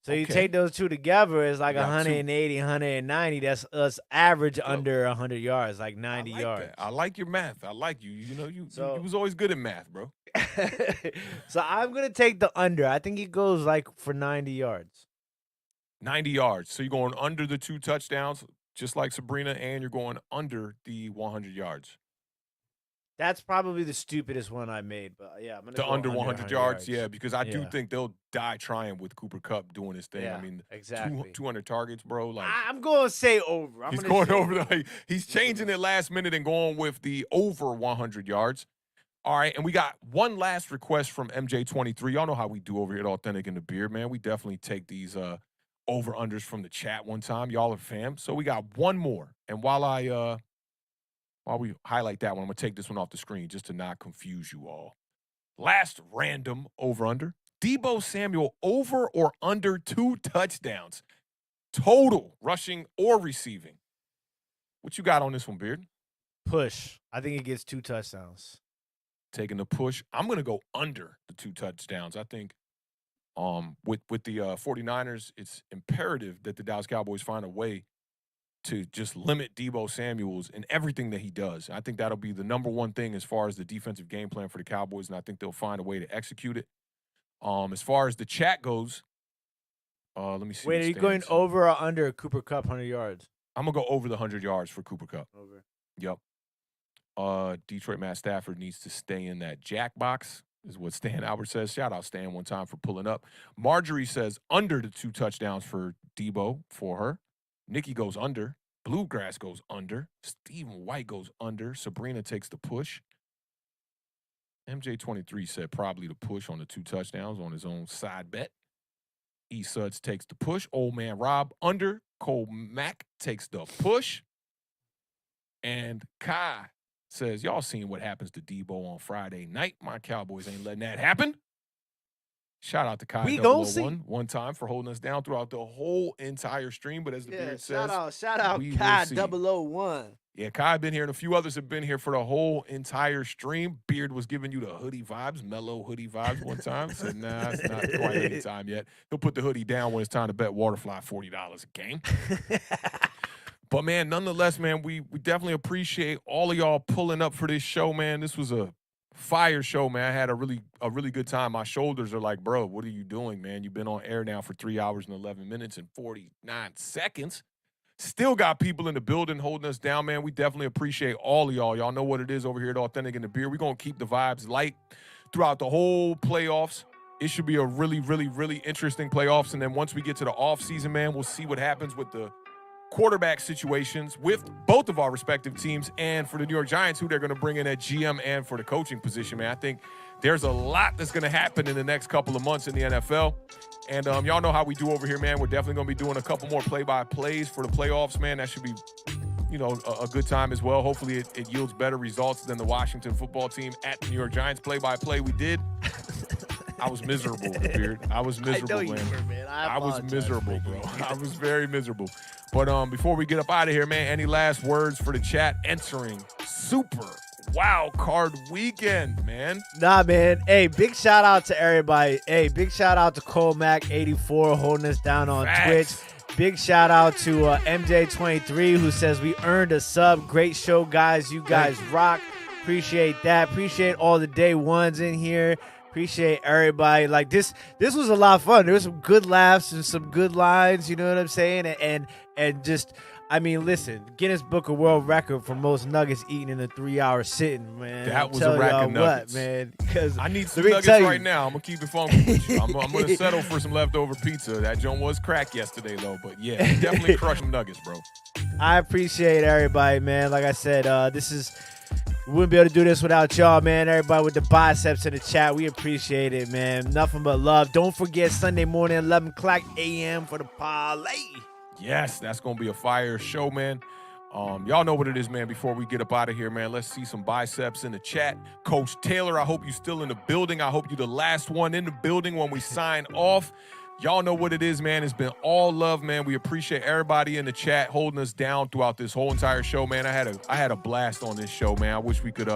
So you Okay. take those 2 together, it's like You got 180, 190. That's average under 100 yards, like 90 I like yards. that. I like your math. I like you. You know, you So- was always good at math, bro. So I'm gonna take the under. I think he goes like for 90 yards. 90 yards. So you're going under the 2 touchdowns, just like Sabrina, and you're going under the 100 yards. That's probably the stupidest one I made, but yeah, I'm gonna The go under 100 yards, yeah, because I do Yeah. think they'll die trying with Cooper Kupp doing his thing. Yeah, I mean, exactly. 200 targets, bro. Like I'm going to say over. he's going over. He's changing it last minute and going with the over 100 yards. All right, and we got one last request from MJ23. Y'all know how we do over here at Authentic and the Beard, man. We definitely take these over-unders from the chat one time. Y'all are fam. So we got one more. And while we highlight that one, I'm going to take this one off the screen just to not confuse you all. Last random over-under. Deebo Samuel over or under 2 touchdowns. Total, rushing or receiving. What you got on this one, Beard? Push. I think he gets 2 touchdowns. Taking the push. I'm going to go under the 2 touchdowns. I think with the 49ers, it's imperative that the Dallas Cowboys find a way to just limit Deebo Samuels in everything that he does. I think that'll be the number one thing as far as the defensive game plan for the Cowboys, and I think they'll find a way to execute it. As far as the chat goes, let me see. Wait, are you going over or under Cooper Kupp 100 yards? I'm going to go over the 100 yards for Cooper Kupp. Over. Yep. Detroit Matt Stafford needs to stay in that jack box, is what Stan Albert says. Shout out Stan one time for pulling up. Marjorie says under the 2 touchdowns for Deebo for her. Nikki goes under. Bluegrass goes under. Stephen White goes under. Sabrina takes the push. MJ23 said probably the push on the 2 touchdowns on his own side bet. E. Suds takes the push. Old man Rob under. Cole Mack takes the push. And Kai says, y'all seen what happens to Deebo on Friday night. My Cowboys ain't letting that happen. Shout out to Kai We gon' see. 001 one time for holding us down throughout the whole entire stream. But as the Beard says, shout out we will Kai see. 001. Yeah, Kai been here, and a few others have been here for the whole entire stream. Beard was giving you the hoodie vibes, mellow hoodie vibes one time. Said, nah, it's not quite hoodie time yet. He'll put the hoodie down when it's time to bet Waterfly $40 a game. But, man, nonetheless, man, we definitely appreciate all of y'all pulling up for this show, man. This was a fire show, man. I had a really good time. My shoulders are like, bro, what are you doing, man? You've been on air now for 3 hours and 11 minutes and 49 seconds. Still got people in the building holding us down, man. We definitely appreciate all of y'all. Y'all know what it is over here at Authentic and the Beard. We're going to keep the vibes light throughout the whole playoffs. It should be a really, really, really interesting playoffs. And then once we get to the offseason, man, we'll see what happens with the quarterback situations with both of our respective teams, and for the New York Giants, who they're going to bring in at GM and for the coaching position, man. I think there's a lot that's going to happen in the next couple of months in the NFL. And y'all know how we do over here, man. We're definitely going to be doing a couple more play-by-plays for the playoffs, man. That should be, a good time as well. Hopefully it yields better results than the Washington football team at the New York Giants play-by-play we did. I was miserable, Beard. I was miserable, I know you were, man. I was apologize miserable, for bro. you. I was very miserable. But before we get up out of here, man, any last words for the chat entering Super Wildcard Weekend, man? Nah, man. Hey, big shout out to everybody. Hey, big shout out to Cole Mack 84 holding us down on Facts. Twitch. Big shout out to MJ23 who says we earned a sub. Great show, guys. You guys rock. Appreciate that. Appreciate all the day ones in here. Appreciate everybody. Like this was a lot of fun. There was some good laughs and some good lines, you know what I'm saying? And just I mean, listen, Guinness Book of World Record for most nuggets eaten in a 3-hour sitting, man. That was a rack of nuggets. What, man? Because I need some nuggets right now. I'm going to keep it funky with you. I'm going to settle for some leftover pizza. That joint was cracked yesterday, though. But, yeah, definitely crush some nuggets, bro. I appreciate everybody, man. Like I said, we wouldn't be able to do this without y'all, man. Everybody with the biceps in the chat, we appreciate it, man. Nothing but love. Don't forget Sunday morning, 11 o'clock a.m. for the parlay. Yes, that's going to be a fire show, man. Y'all know what it is, man. Before we get up out of here, man, let's see some biceps in the chat. Coach Taylor, I hope you're still in the building. I hope you're the last one in the building when we sign off. Y'all know what it is, man. It's been all love, man. We appreciate everybody in the chat holding us down throughout this whole entire show, man. I had a blast on this show, man. I wish we could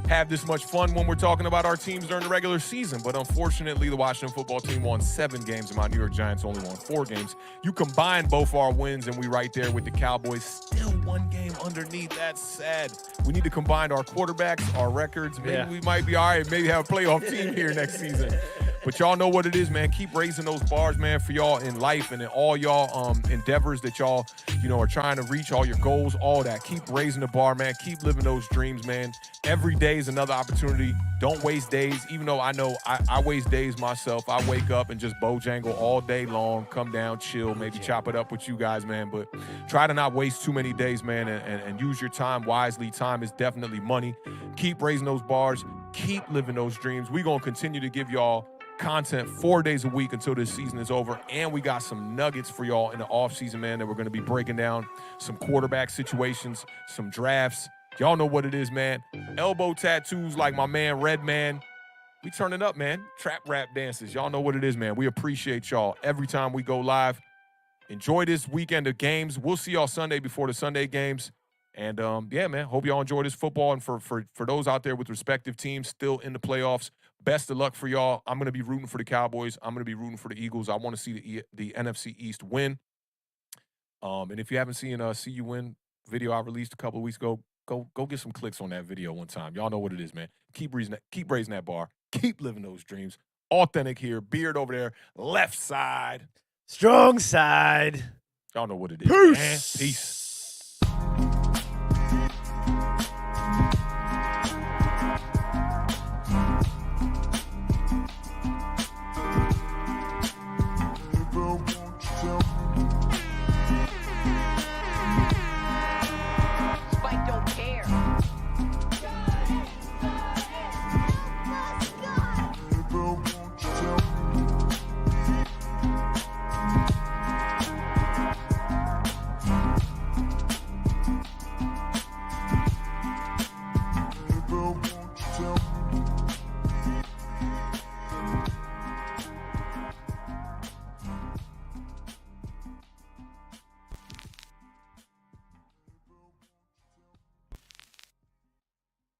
have this much fun when we're talking about our teams during the regular season. But unfortunately, the Washington football team won 7 games, and my New York Giants only won 4 games. You combine both our wins, and we right there with the Cowboys, still 1 game underneath. That's sad. We need to combine our quarterbacks, our records. Maybe we might be all right. Maybe have a playoff team here next season. But y'all know what it is, man. Keep raising those bars, man, for y'all in life and in all y'all endeavors that y'all, are trying to reach, all your goals, all that. Keep raising the bar, man. Keep living those dreams, man. Every day is another opportunity. Don't waste days, even though I know I waste days myself. I wake up and just bojangle all day long, come down, chill, maybe chop it up with you guys, man. But try to not waste too many days, man, and use your time wisely. Time is definitely money. Keep raising those bars. Keep living those dreams. We're going to continue to give y'all content 4 days a week until this season is over, and we got some nuggets for y'all in the offseason, man, that we're going to be breaking down, some quarterback situations, some drafts. Y'all know what it is, man. Elbow tattoos like my man Redman. We turning up, man. Trap rap dances. Y'all know what it is, man. We appreciate y'all every time we go live. Enjoy this weekend of games. We'll see y'all Sunday before the Sunday games. And, yeah, man, hope y'all enjoy this football. And for those out there with respective teams still in the playoffs, best of luck for y'all. I'm going to be rooting for the Cowboys. I'm going to be rooting for the Eagles. I want to see the NFC East win. And if you haven't seen See You Win video I released a couple of weeks ago, go get some clicks on that video one time. Y'all know what it is, man. Keep raising that bar. Keep living those dreams. Awthentik here. Beard over there. Left side. Strong side. Y'all know what it is, man. Peace.